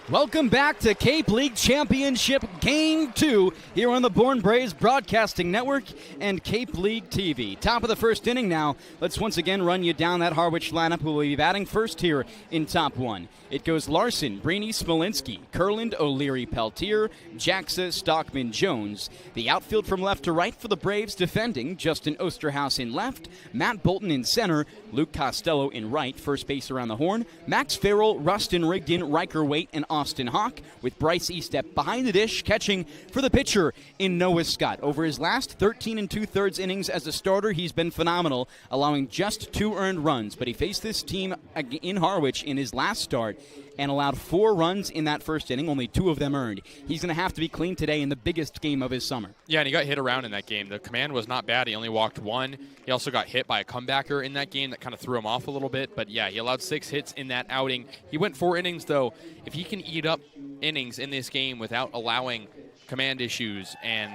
Welcome back to Cape League Championship Game 2 here on the Bourne Braves Broadcasting Network and Cape League TV. Top of the first inning now. Let's once again run you down that Harwich lineup who will be batting first here in top one. It goes Larson, Breeny, Smolinski, Kurland, O'Leary, Peltier, Jaxa, Stockman, Jones. The outfield from left to right for the Braves defending, Justin Osterhaus in left, Matt Bolton in center, Luke Costello in right, first base around the horn, Max Farrell, Rustin Rigdon, Riker Waite, and Austin Hawk, with Bryce Estep behind the dish, catching for the pitcher in Noah Scott. Over his last 13 2/3 innings as a starter, he's been phenomenal, allowing just 2 earned runs. But he faced this team in Harwich in his last start and allowed 4 runs in that first inning, only 2 of them earned. He's going to have to be clean today in the biggest game of his summer. Yeah, and he got hit around in that game. The command was not bad. He only walked 1. He also got hit by a comebacker in that game that kind of threw him off a little bit. But, yeah, he allowed 6 hits in that outing. He went 4 innings, though. If he can eat up innings in this game without allowing command issues and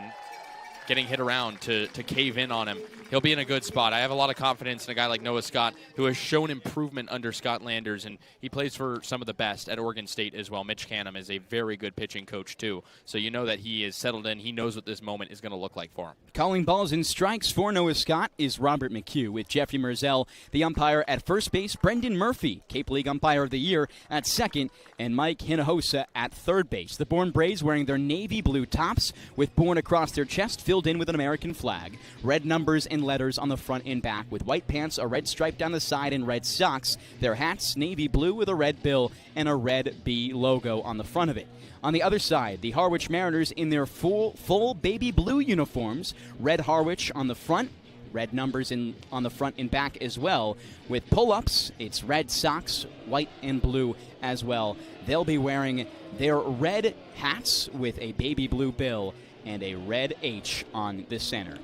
getting hit around to cave in on him, he'll be in a good spot. I have a lot of confidence in a guy like Noah Scott, who has shown improvement under Scott Landers, and he plays for some of the best at Oregon State as well. Mitch Canham is a very good pitching coach, too. So you know that he is settled in. He knows what this moment is going to look like for him. Calling balls and strikes for Noah Scott is Robert McHugh, with Jeffrey Merzell, the umpire at first base, Brendan Murphy, Cape League Umpire of the Year, at second, and Mike Hinojosa at third base. The Bourne Braves wearing their navy blue tops with Bourne across their chest, filled in with an American flag. Red numbers and letters on the front and back, with white pants, a red stripe down the side, and red socks. Their hats, navy blue with a red bill and a red B logo on the front of it. On the other side, the Harwich Mariners in their full baby blue uniforms, red Harwich on the front, red numbers on the front and back as well. With pull-ups, it's red socks, white and blue as well. They'll be wearing their red hats with a baby blue bill and a red H on the center.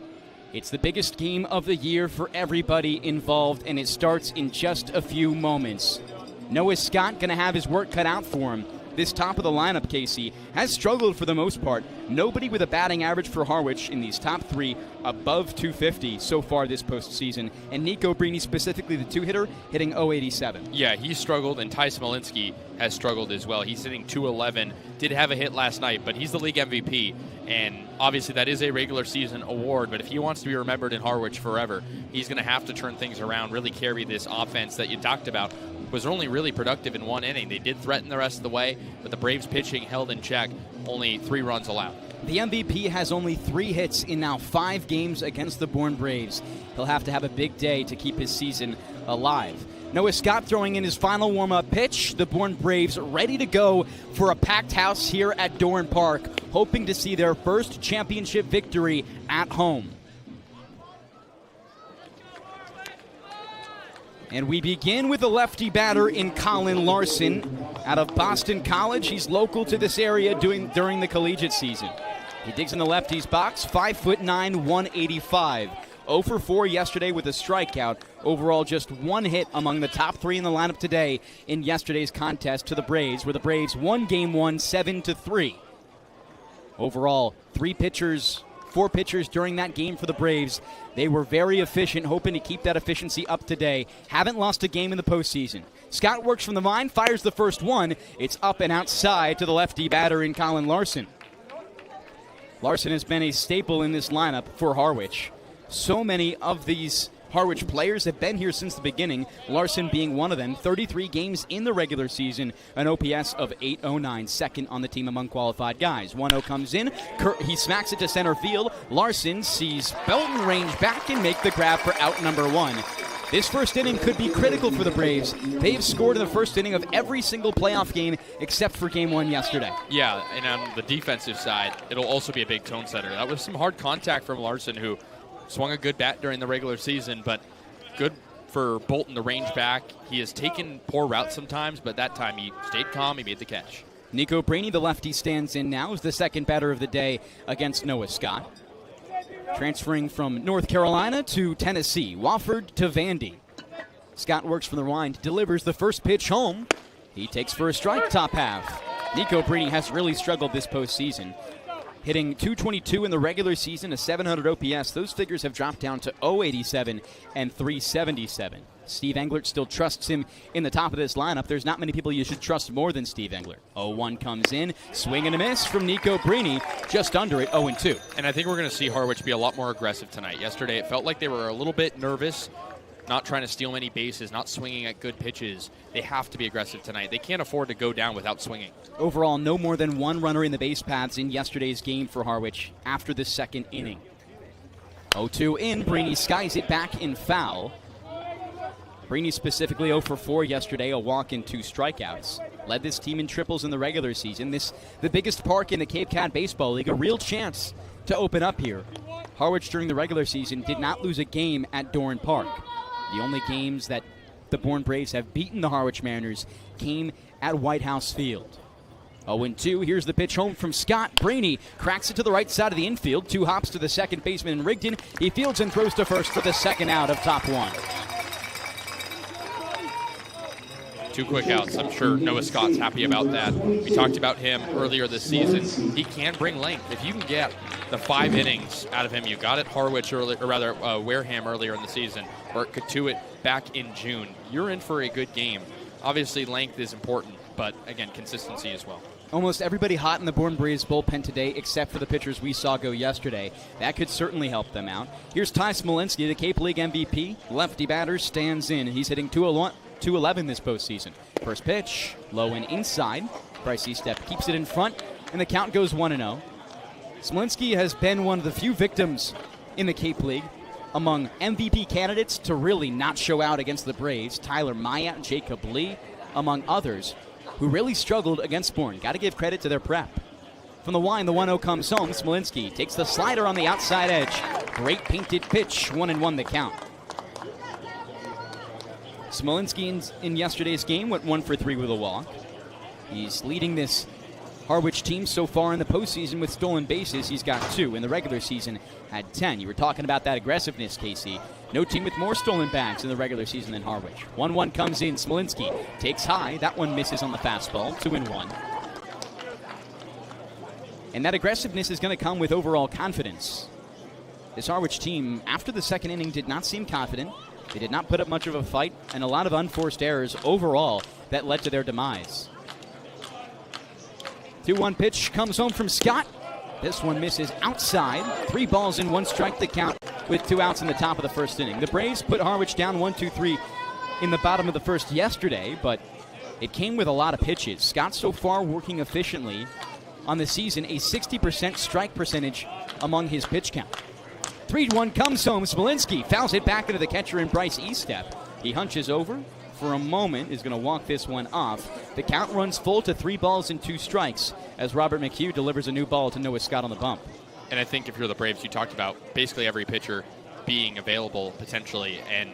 It's the biggest game of the year for everybody involved, and it starts in just a few moments. Noah Scott going to have his work cut out for him. This top of the lineup, Kasey, has struggled for the most part. Nobody with a batting average for Harwich in these top 3 above 250 so far this postseason. And Nico Breeny, specifically the 2-hitter, hitting .087. Yeah, he struggled, and Ty Smolinski has struggled as well. He's hitting .211. Did have a hit last night, but he's the league MVP. And obviously that is a regular season award, but if he wants to be remembered in Harwich forever, he's going to have to turn things around, really carry this offense that you talked about. Was only really productive in 1 inning. They did threaten the rest of the way, but the Braves pitching held in check, only 3 runs allowed. The MVP has only 3 hits in now 5 games against the Bourne Braves. He'll have to have a big day to keep his season alive. Noah Scott throwing in his final warm-up pitch. The Bourne Braves ready to go for a packed house here at Doran Park, hoping to see their first championship victory at home. And we begin with a lefty batter in Colin Larson. Out of Boston College, he's local to this area during the collegiate season. He digs in the lefty's box, 5'9", 185. 0 for 4 yesterday with a strikeout. Overall, just 1 hit among the top 3 in the lineup today in yesterday's contest to the Braves, where the Braves won Game 1 7-3. Overall, 4 pitchers during that game for the Braves. They were very efficient, hoping to keep that efficiency up today. Haven't lost a game in the postseason. Scott works from the line, fires the first one. It's up and outside to the lefty batter in Colin Larson. Larson has been a staple in this lineup for Harwich. So many of these Harwich players have been here since the beginning, Larson being one of them. 33 games in the regular season, an OPS of .809, second on the team among qualified guys. 1-0 comes in, he smacks it to center field. Larson sees Belton range back and make the grab for out number 1. This first inning could be critical for the Braves. They've scored in the first inning of every single playoff game except for Game 1 yesterday. Yeah, and on the defensive side, it'll also be a big tone setter. That was some hard contact from Larson, who swung a good bat during the regular season, but good for Bolton, the range back. He has taken poor routes sometimes, but that time he stayed calm. He made the catch. Nico Brainey, the lefty, stands in now as the second batter of the day against Noah Scott. Transferring from North Carolina to Tennessee, Wofford to Vandy. Scott works from the wind, delivers the first pitch home. He takes for a strike, top half. Nico Brainey has really struggled this postseason. Hitting .222 in the regular season, a 700 OPS. Those figures have dropped down to .087 and .377. Steve Englert still trusts him in the top of this lineup. There's not many people you should trust more than Steve Englert. 0-1 comes in, swing and a miss from Nico Brainey, just under it, 0-2. And I think we're going to see Harwich be a lot more aggressive tonight. Yesterday it felt like they were a little bit nervous, not trying to steal many bases, not swinging at good pitches. They have to be aggressive tonight. They can't afford to go down without swinging. Overall, no more than one runner in the base paths in yesterday's game for Harwich after the second inning. 0-2 in, Brainey skies it back in foul. Brainey specifically 0 for 4 yesterday, a walk and 2 strikeouts. Led this team in triples in the regular season. The biggest park in the Cape Cod Baseball League, a real chance to open up here. Harwich during the regular season did not lose a game at Doran Park. The only games that the Bourne Braves have beaten the Harwich Mariners came at White House Field. 0-2, here's the pitch home from Scott. Brainey cracks it to the right side of the infield. 2 hops to the second baseman Rigdon. He fields and throws to first for the second out of top 1. 2 quick outs. I'm sure Noah Scott's happy about that. We talked about him earlier this season. He can bring length. If you can get the 5 innings out of him, you got it Harwich early, or rather Wareham earlier in the season, or Katuitt back in June. You're in for a good game. Obviously, length is important, but again, consistency as well. Almost everybody hot in the Bourne Braves bullpen today except for the pitchers we saw go yesterday. That could certainly help them out. Here's Ty Smolinski, the Cape League MVP. Lefty batter stands in. He's hitting .211 this postseason. First pitch, low and inside. Bryce Estep keeps it in front, and the count goes 1-0. Smolinski has been one of the few victims in the Cape League among MVP candidates to really not show out against the Braves. Tyler Myatt, Jacob Lee, among others, who really struggled against Bourne. Got to give credit to their prep. From the wind, the 1-0 comes home. Smolinski takes the slider on the outside edge. Great painted pitch, 1-1 the count. Smolinski in yesterday's game went 1 for 3 with a walk. He's leading this Harwich team so far in the postseason with stolen bases. He's got 2. In the regular season, had 10. You were talking about that aggressiveness, Kasey. No team with more stolen bags in the regular season than Harwich. 1-1 comes in. Smolinski takes high. That one misses on the fastball. 2-1. And that aggressiveness is going to come with overall confidence. This Harwich team, after the second inning, did not seem confident. They did not put up much of a fight, and a lot of unforced errors overall that led to their demise. 2-1 pitch comes home from Scott. This one misses outside. 3 balls and 1 strike to count with 2 outs in the top of the first inning. The Braves put Harwich down 1-2-3 in the bottom of the first yesterday, but it came with a lot of pitches. Scott so far working efficiently on the season, a 60% strike percentage among his pitch count. 3-1 comes home. Smolinski fouls it back into the catcher in Bryce Estep. He hunches over for a moment, is going to walk this one off. The count runs full to 3 balls and 2 strikes as Robert McHugh delivers a new ball to Noah Scott on the bump. And I think if you're the Braves, you talked about basically every pitcher being available potentially. And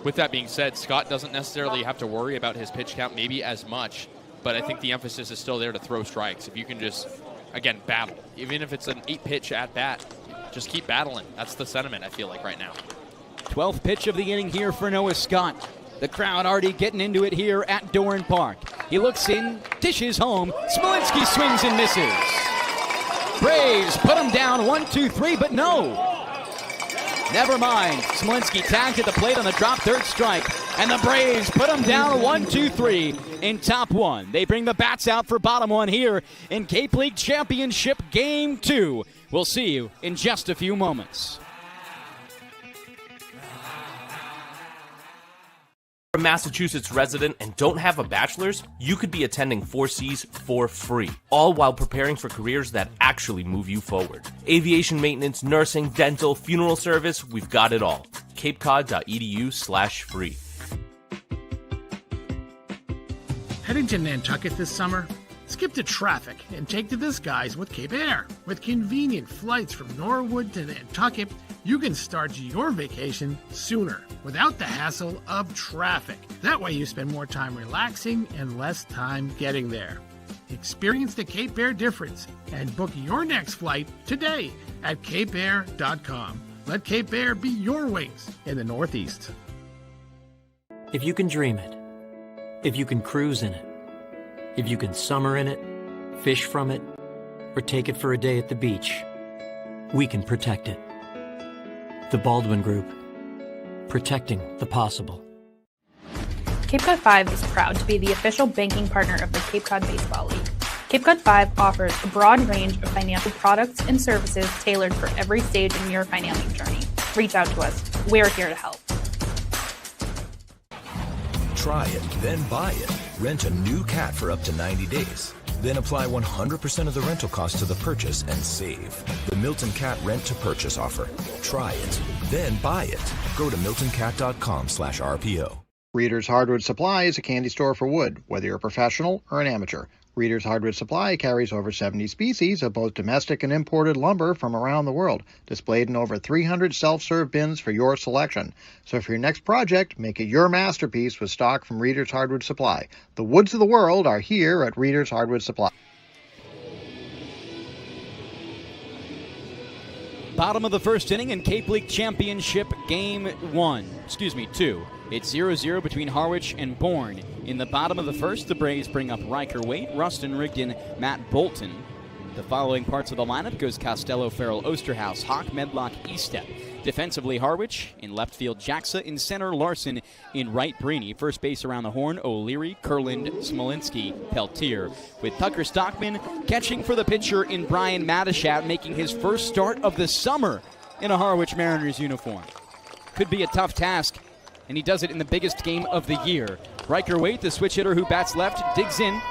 with that being said, Scott doesn't necessarily have to worry about his pitch count maybe as much, but I think the emphasis is still there to throw strikes. If you can just, again, battle. Even if it's an 8-pitch at-bat, just keep battling. That's the sentiment, I feel like, right now. 12th pitch of the inning here for Noah Scott. The crowd already getting into it here at Doran Park. He looks in, dishes home. Smolinski swings and misses. Braves put him down 1-2-3, but no. Never mind. Smolinski tagged at the plate on the drop, 3rd strike. And the Braves put him down 1-2-3 in top 1. They bring the bats out for bottom 1 here in Cape League Championship Game 2. We'll see you in just a few moments. A Massachusetts resident and don't have a bachelor's, you could be attending 4Cs for free, all while preparing for careers that actually move you forward. Aviation maintenance, nursing, dental, funeral service, we've got it all. capecod.edu/free. Heading to Nantucket this summer? Skip the traffic and take to the skies with Cape Air. With convenient flights from Norwood to Nantucket, you can start your vacation sooner without the hassle of traffic. That way you spend more time relaxing and less time getting there. Experience the Cape Air difference and book your next flight today at capeair.com. Let Cape Air be your wings in the Northeast. If you can dream it, if you can cruise in it, if you can summer in it, fish from it, or take it for a day at the beach, we can protect it. The Baldwin Group. Protecting the possible. Cape Cod 5 is proud to be the official banking partner of the Cape Cod Baseball League. Cape Cod 5 offers a broad range of financial products and services tailored for every stage in your financing journey. Reach out to us. We're here to help. Try it, then buy it. Rent a new cat for up to 90 days. Then apply 100% of the rental cost to the purchase and save. The Milton Cat Rent to Purchase offer. Try it, then buy it. Go to miltoncat.com/RPO. Reader's Hardwood Supply is a candy store for wood, whether you're a professional or an amateur. Reader's Hardwood Supply carries over 70 species of both domestic and imported lumber from around the world, displayed in over 300 self-serve bins for your selection. So for your next project, make it your masterpiece with stock from Reader's Hardwood Supply. The woods of the world are here at Reader's Hardwood Supply. Bottom of the first inning in Cape League Championship Game 2. It's 0-0 between Harwich and Bourne. In the bottom of the first, the Braves bring up Riker Waite, Rustin Rigdon, Matt Bolton. The following parts of the lineup goes Costello, Farrell, Osterhaus, Hawk, Medlock, Estep. Defensively, Harwich. In left field, Jacksa. In center, Larson. In right, Breeny. First base around the horn, O'Leary, Kurland, Smolinski, Peltier. With Tucker Stockman catching for the pitcher in Brian Matashat, making his first start of the summer in a Harwich Mariners uniform. Could be a tough task, and he does it in the biggest game of the year. Riker Waite, the switch hitter who bats left, digs in.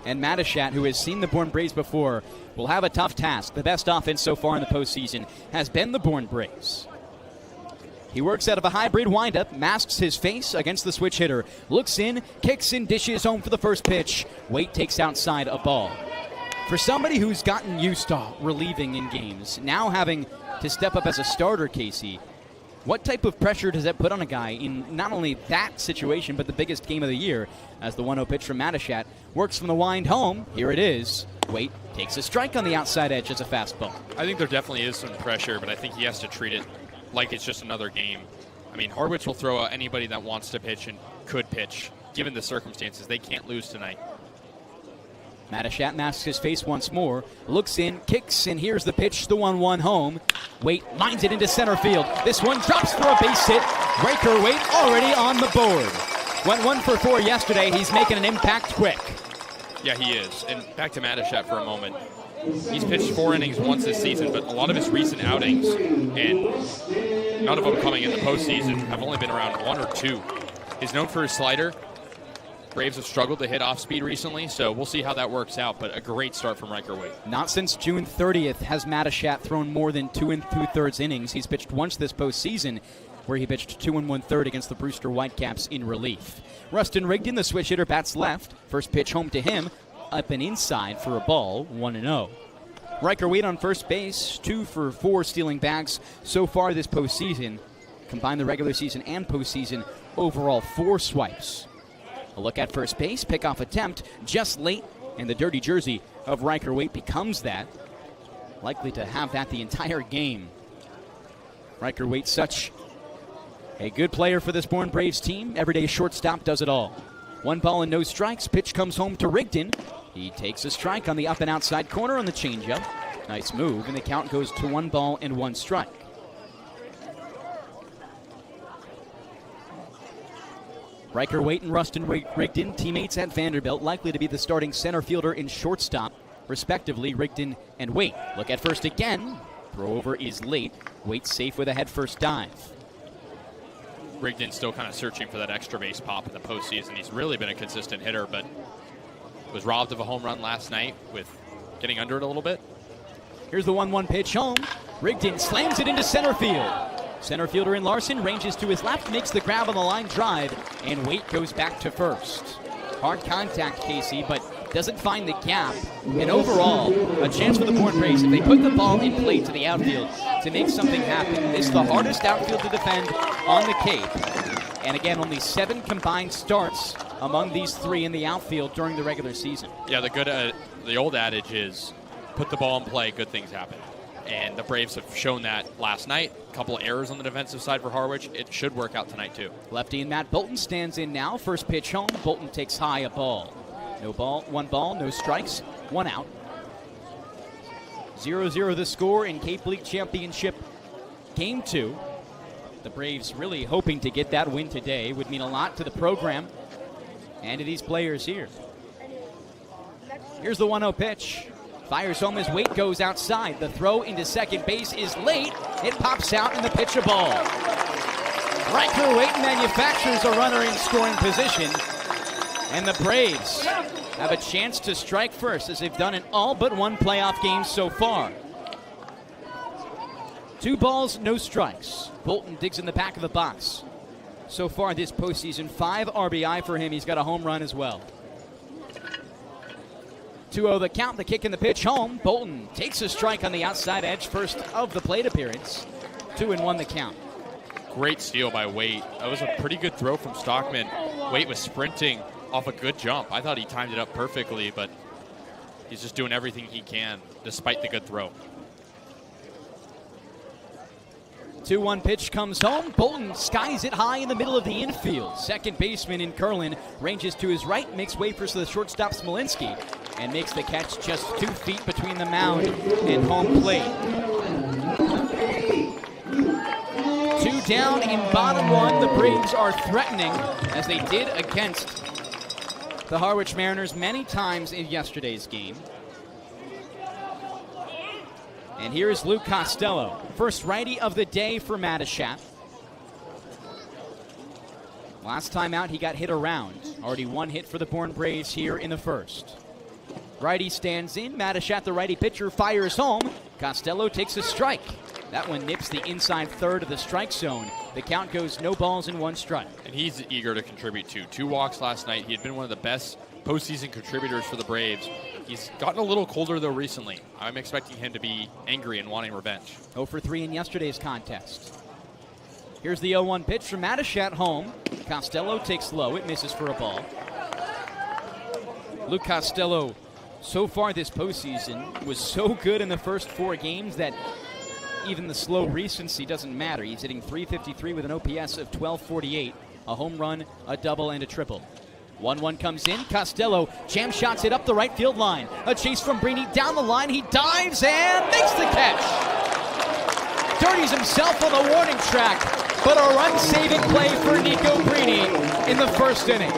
And Matashat, who has seen the Bourne Braves before, will have a tough task. The best offense so far in the postseason has been the Bourne Braves. He works out of a hybrid windup, masks his face against the switch hitter, looks in, kicks and dishes home for the first pitch. Waite takes outside a ball. For somebody who's gotten used to relieving in games, now having to step up as a starter, Kasey, what type of pressure does that put on a guy in not only that situation, but the biggest game of the year, as the 1-0 pitch from Matashat works from the wind home? Here it is. Waite takes a strike on the outside edge as a fastball. I think there definitely is some pressure, but I think he has to treat it like it's just another game. I mean, Harwich will throw out anybody that wants to pitch and could pitch. Given the circumstances, they can't lose tonight. Matashat masks his face once more, looks in, kicks, and here's the pitch, the 1-1 home. Waite lines it into center field. This one drops for a base hit. Riker Waite already on the board. Went 1 for 4 yesterday. He's making an impact quick. Yeah, he is. And back to Matashat for a moment. He's pitched 4 innings once this season, but a lot of his recent outings, and none of them coming in the postseason, have only been around 1 or 2. He's known for his slider. Braves have struggled to hit off speed recently, so we'll see how that works out, but a great start from Riker Waite. Not since June 30th has Matashat thrown more than 2 2/3 innings. He's pitched once this postseason, where he pitched 2 1/3 against the Brewster Whitecaps in relief. Rustin Rigdon, the switch hitter, bats left. First pitch home to him, up and inside for a ball, 1-0. Riker Waite on first base, 2 for 4 stealing bags so far this postseason. Combine the regular season and postseason, overall 4 swipes. A look at first base, pickoff attempt, just late, and the dirty jersey of Riker Waite becomes that. Likely to have that the entire game. Riker Waite, such a good player for this Bourne Braves team. Everyday shortstop, does it all. 1 ball and no strikes. Pitch comes home to Rigdon. He takes a strike on the up and outside corner on the changeup. Nice move, and the count goes to 1 ball and 1 strike. Riker Waite and Rustin Rigdon, teammates at Vanderbilt, likely to be the starting center fielder and shortstop, respectively, Rigdon and Waite. Look at first again. Throw over is late. Waite safe with a head first dive. Rigdon still kind of searching for that extra base pop in the postseason. He's really been a consistent hitter, but was robbed of a home run last night with getting under it a little bit. Here's the 1-1 pitch home. Rigdon slams it into center field. Center fielder in Larson ranges to his left, makes the grab on the line drive, and Waite goes back to first. Hard contact, Kasey, but doesn't find the gap, and overall, a chance for the Bourne Braves if they put the ball in play to the outfield to make something happen. It's the hardest outfield to defend on the Cape. And again, only 7 combined starts among these 3 in the outfield during the regular season. Yeah, the old adage is put the ball in play, good things happen. And the Braves have shown that last night. A couple of errors on the defensive side for Harwich. It should work out tonight, too. Lefty and Matt Bolton stands in now. First pitch home. Bolton takes high, a ball. No ball, 1 ball, no strikes, 1 out. 0-0 the score in Cape League Championship Game 2. The Braves really hoping to get that win today. Would mean a lot to the program and to these players here. Here's the 1-0 pitch. Fires home as Waite goes outside. The throw into second base is late. It pops out and the pitch a ball. Riker Waite manufactures a runner in scoring position. And the Braves have a chance to strike first, as they've done in all but 1 playoff game so far. 2 balls, no strikes. Bolton digs in the back of the box. So far this postseason, 5 RBI for him. He's got a home run as well. 2-0 the count, the kick and the pitch home. Bolton takes a strike on the outside edge, first of the plate appearance. 2-1 the count. Great steal by Waite. That was a pretty good throw from Stockman. Waite was sprinting off a good jump. I thought he timed it up perfectly, but he's just doing everything he can despite the good throw. 2-1 pitch comes home. Bolton skies it high in the middle of the infield. Second baseman in Curlin ranges to his right, makes way for the shortstop Smolinski, and makes the catch just 2 feet between the mound and home plate. 2 down in bottom 1. The Braves are threatening, as they did against the Harwich Mariners many times in yesterday's game. And here's Luke Costello, first righty of the day for Matachat. Last time out, he got hit around. Already 1 hit for the Bourne Braves here in the first. Righty stands in. Matachat, the righty pitcher, fires home. Costello takes a strike. That one nips the inside third of the strike zone. The count goes no balls and 1 strike. And he's eager to contribute too. 2 walks last night. He had been one of the best postseason contributors for the Braves. He's gotten a little colder, though, recently. I'm expecting him to be angry and wanting revenge. 0 for 3 in yesterday's contest. Here's the 0-1 pitch from Matachat home. Costello takes low. It misses for a ball. Luke Costello, so far this postseason, was so good in the first 4 games that even the slow recency doesn't matter. He's hitting .353 with an OPS of 1248. A home run, a double, and a triple. 1-1 comes in. Costello jam shots it up the right field line. A chase from Brini down the line. He dives and makes the catch. Dirties himself on the warning track, but a run-saving play for Nico Brini in the first inning.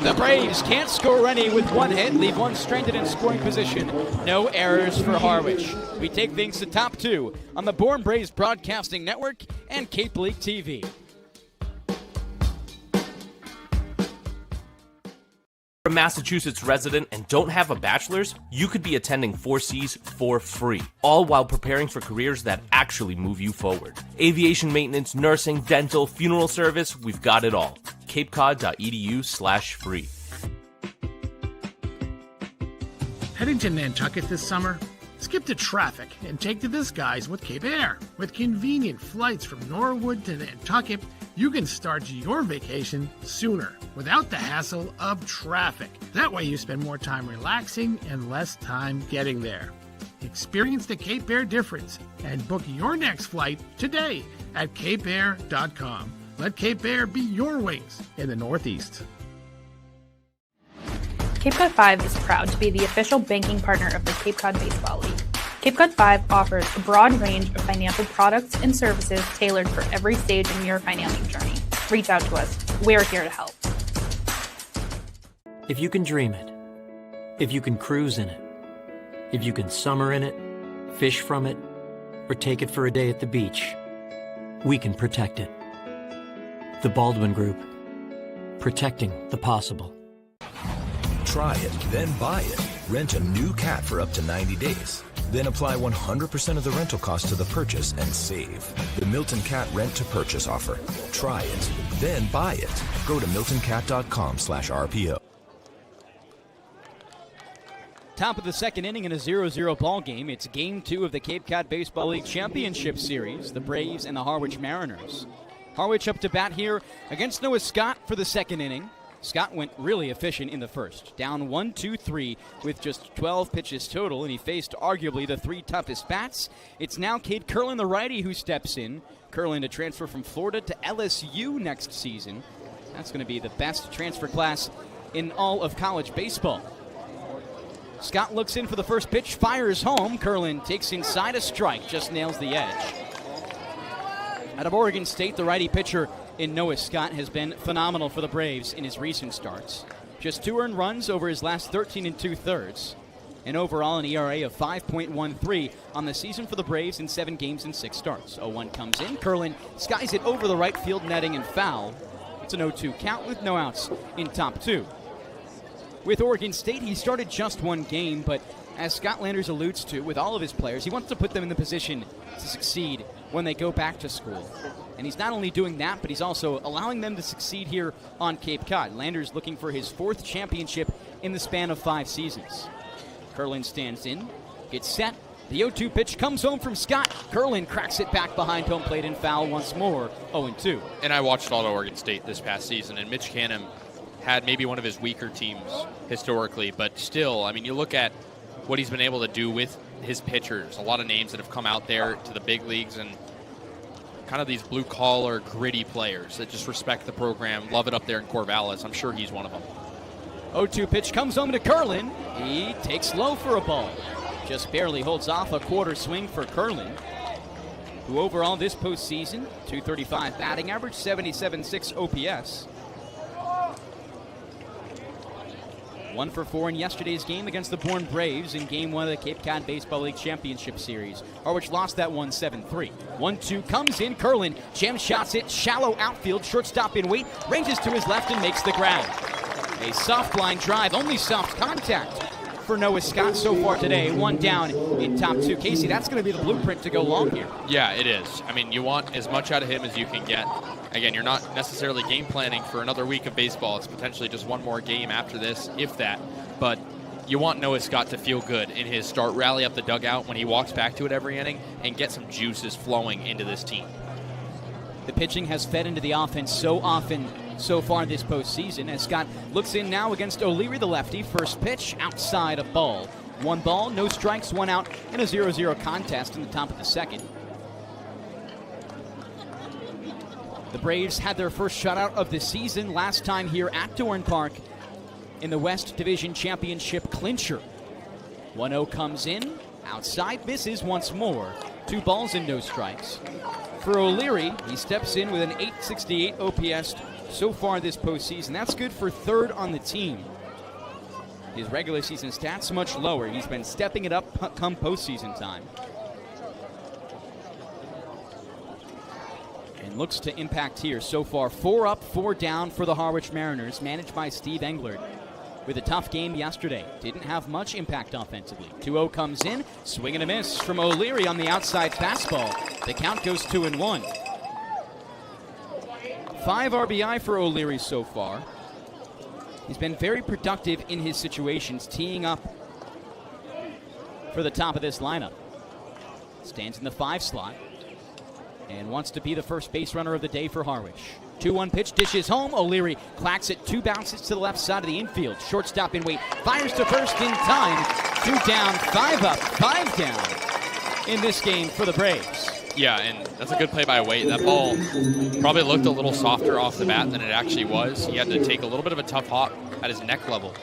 The Braves can't score any with 1 hit, leave 1 stranded in scoring position. No errors for Harwich. We take things to top 2 on the Bourne Braves Broadcasting Network and Cape League TV. If you're a Massachusetts resident and don't have a bachelor's, you could be attending 4Cs for free, all while preparing for careers that actually move you forward. Aviation maintenance, nursing, dental, funeral service, we've got it all. capecod.edu/free. Heading to Nantucket this summer? Skip the traffic and take to the skies with Cape Air. With convenient flights from Norwood to Nantucket, you can start your vacation sooner without the hassle of traffic. That way you spend more time relaxing and less time getting there. Experience the Cape Air difference and book your next flight today at capeair.com. Let Cape Air be your wings in the Northeast. Cape Cod 5 is proud to be the official banking partner of the Cape Cod Baseball League. Cape Cod 5 offers a broad range of financial products and services tailored for every stage in your financial journey. Reach out to us. We're here to help. If you can dream it, if you can cruise in it, if you can summer in it, fish from it, or take it for a day at the beach, we can protect it. The Baldwin Group. Protecting the possible. Try it, then buy it. Rent a new cat for up to 90 days. Then apply 100% of the rental cost to the purchase and save. The Milton Cat Rent to Purchase offer. Try it, then buy it. Go to miltoncat.com/RPO. Top of the second inning in a 0-0 ball game. It's Game 2 of the Cape Cod Baseball League Championship Series, the Braves and the Harwich Mariners. Harwich up to bat here against Noah Scott for the second inning. Scott went really efficient in the first. Down 1-2-3 with just 12 pitches total, and he faced arguably the 3 toughest bats. It's now Cade Curlin, the righty, who steps in. Curlin to transfer from Florida to LSU next season. That's going to be the best transfer class in all of college baseball. Scott looks in for the first pitch, fires home. Curlin takes inside a strike, just nails the edge. Out of Oregon State, the righty pitcher in Noah Scott has been phenomenal for the Braves in his recent starts. Just 2 earned runs over his last 13 2/3, and overall an ERA of 5.13 on the season for the Braves in 7 games and 6 starts. 0-1 comes in. Curlin skies it over the right field netting and foul. It's an 0-2 count with no outs in top 2. With Oregon State, he started just 1 game, but as Scott Landers alludes to with all of his players, he wants to put them in the position to succeed when they go back to school. And he's not only doing that, but he's also allowing them to succeed here on Cape Cod. Landers looking for his 4th championship in the span of 5 seasons. Curlin stands in, gets set. The 0-2 pitch comes home from Scott. Curlin cracks it back behind home plate and foul once more, 0-2. And I watched all of Oregon State this past season, and Mitch Canham had maybe one of his weaker teams historically, but still, I mean, you look at what he's been able to do with his pitchers. A lot of names that have come out there to the big leagues, and kind of these blue-collar, gritty players that just respect the program, love it up there in Corvallis. I'm sure he's one of them. 0-2 pitch comes home to Curlin. He takes low for a ball. Just barely holds off a quarter swing for Curlin, who overall this postseason, .235 batting average, 77.6 OPS. 1 for 4 in yesterday's game against the Bourne Braves in Game 1 of the Cape Cod Baseball League Championship Series. Harwich lost that one 7-3. 1-2 comes in. Curlin jam shots it. Shallow outfield. Shortstop in wait. Ranges to his left and makes the grab. A soft line drive. Only soft contact for Noah Scott so far today. 1 down in top 2. Kasey, that's going to be the blueprint to go long here. Yeah, it is. I mean, you want as much out of him as you can get. Again, you're not necessarily game planning for another week of baseball. It's potentially just one more game after this, if that. But you want Noah Scott to feel good in his start, rally up the dugout when he walks back to it every inning, and get some juices flowing into this team. The pitching has fed into the offense so often so far this postseason, as Scott looks in now against O'Leary, the lefty. First pitch, outside a ball. 1 ball, no strikes, 1 out in a 0-0 contest in the top of the second. The Braves had their first shutout of the season last time here at Dorn Park in the West Division Championship clincher. 1-0 comes in, outside, misses once more. 2 balls and no strikes. For O'Leary, he steps in with an .868 OPS so far this postseason. That's good for 3rd on the team. His regular season stats much lower. He's been stepping it up come postseason time. And looks to impact here so far. 4 up, 4 down for the Harwich Mariners, managed by Steve Englert. With a tough game yesterday, didn't have much impact offensively. 2-0 comes in, swing and a miss from O'Leary on the outside fastball. The count goes 2-1. 5 RBI for O'Leary so far. He's been very productive in his situations, teeing up for the top of this lineup. Stands in the 5 slot and wants to be the first base runner of the day for Harwich. 2-1 pitch, dishes home. O'Leary clacks it 2 bounces to the left side of the infield. Shortstop in wait, fires to first in time. 2 down, 5 up, 5 down in this game for the Braves. Yeah, and that's a good play by Waite. That ball probably looked a little softer off the bat than it actually was. He had to take a little bit of a tough hop at his neck level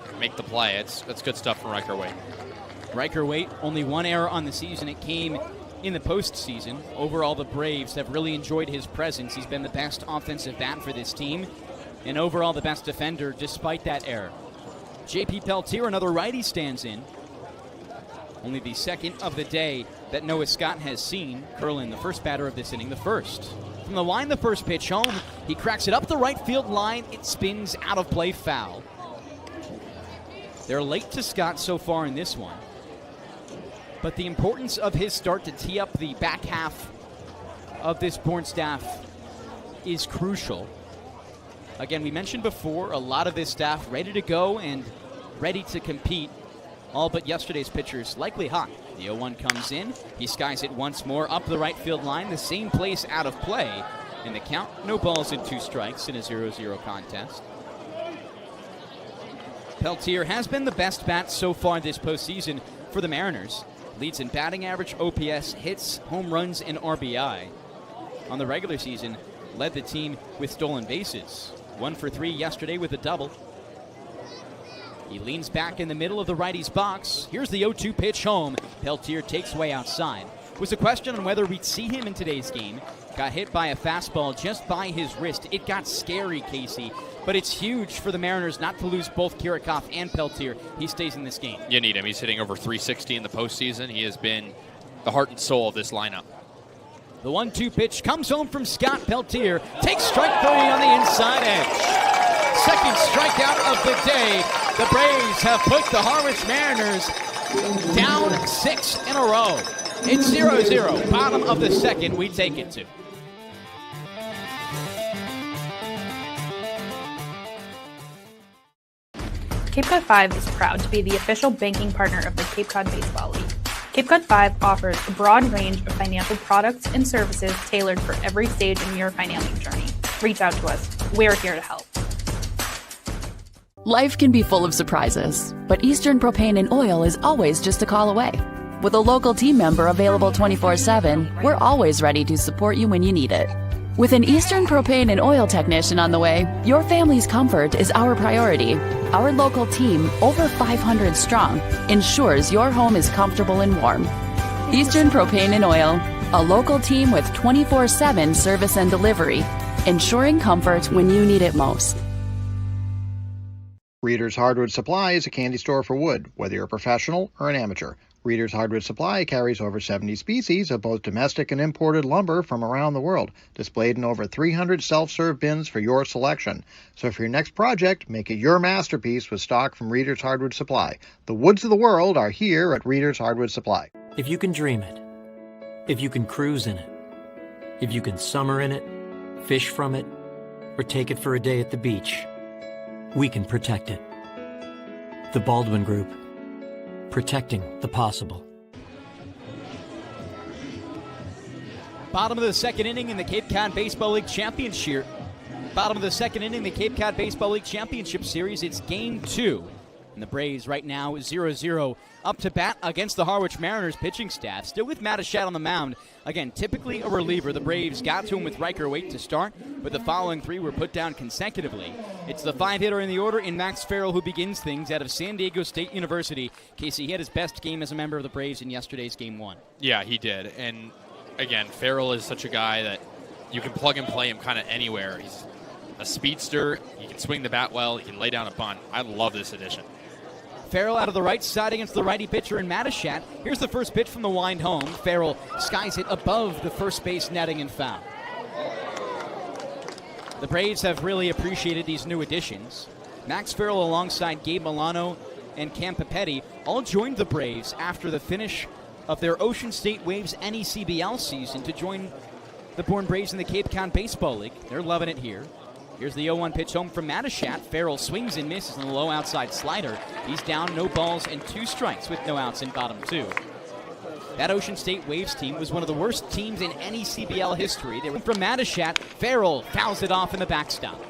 to make the play. That's good stuff from Riker Waite. Riker Waite, only 1 error on the season. It came in the postseason. Overall, the Braves have really enjoyed his presence. He's been the best offensive bat for this team, and overall the best defender despite that error. J.P. Peltier, another righty, stands in. Only the second of the day that Noah Scott has seen. Curlin, the first batter of this inning, the first. From the line, the first pitch home. He cracks it up the right field line. It spins out of play, foul. They're late to Scott so far in this one. But the importance of his start to tee up the back half of this Bourne staff is crucial. Again, we mentioned before, a lot of this staff ready to go and ready to compete all but yesterday's pitchers likely hot. The 0-1 comes in. He skies it once more up the right field line, the same place out of play. In the count, no balls and 2 strikes in a 0-0 contest. Peltier has been the best bat so far this postseason for the Mariners. Leads in batting average, OPS, hits, home runs, and RBI. On the regular season, led the team with stolen bases. 1 for 3 yesterday with a double. He leans back in the middle of the righty's box. Here's the 0-2 pitch home. Peltier takes way outside. Was a question on whether we'd see him in today's game. Got hit by a fastball just by his wrist. It got scary, Kasey. But it's huge for the Mariners not to lose both Kirikov and Peltier. He stays in this game. You need him. He's hitting over 360 in the postseason. He has been the heart and soul of this lineup. The 1-2 pitch comes home from Scott. Peltier takes strike 3 on the inside edge. Second strikeout of the day. The Braves have put the Harwich Mariners down 6 in a row. It's 0-0. Bottom of the second, we take it to. Cape Cod 5 is proud to be the official banking partner of the Cape Cod Baseball League. Cape Cod 5 offers a broad range of financial products and services tailored for every stage in your financing journey. Reach out to us. We're here to help. Life can be full of surprises, but Eastern Propane and Oil is always just a call away. With a local team member available 24/7, we're always ready to support you when you need it. With an Eastern Propane and Oil technician on the way, your family's comfort is our priority. Our local team, over 500 strong, ensures your home is comfortable and warm. Eastern Propane and Oil, a local team with 24/7 service and delivery, ensuring comfort when you need it most. Reader's Hardwood Supply is a candy store for wood, whether you're a professional or an amateur. Reader's Hardwood Supply carries over 70 species of both domestic and imported lumber from around the world, displayed in over 300 self-serve bins for your selection. So for your next project, make it your masterpiece with stock from Reader's Hardwood Supply. The woods of the world are here at Reader's Hardwood Supply. If you can dream it, if you can cruise in it, if you can summer in it, fish from it, or take it for a day at the beach, we can protect it. The Baldwin Group. Protecting the possible. Bottom of the second inning in the Cape Cod Baseball League Championship. Bottom of the second inning, the Cape Cod Baseball League Championship Series. It's Game 2. And the Braves right now 0-0 up to bat against the Harwich Mariners pitching staff. Still with Matachat on the mound. Again, typically a reliever. The Braves got to him with Riker Waite to start, but the following 3 were put down consecutively. It's the 5-hitter in the order in Max Farrell who begins things out of San Diego State University. Kasey, he had his best game as a member of the Braves in yesterday's Game 1. Yeah, he did. And again, Farrell is such a guy that you can plug and play him kind of anywhere. He's a speedster. He can swing the bat well. He can lay down a bunt. I love this addition. Farrell out of the right side against the righty pitcher in Matachat. Here's the first pitch from the wind home. Farrell skies it above the first base netting and foul. The Braves have really appreciated these new additions. Max Farrell alongside Gabe Milano and Cam Papetti all joined the Braves after the finish of their Ocean State Waves NECBL season to join the Bourne Braves in the Cape Cod Baseball League. They're loving it here. Here's the 0-1 pitch home from Matachat. Farrell swings and misses on the low outside slider. He's down, no balls and 2 strikes with no outs in bottom 2. That Ocean State Waves team was one of the worst teams in NECBL history. They were from Matachat. Farrell fouls it off in the backstop.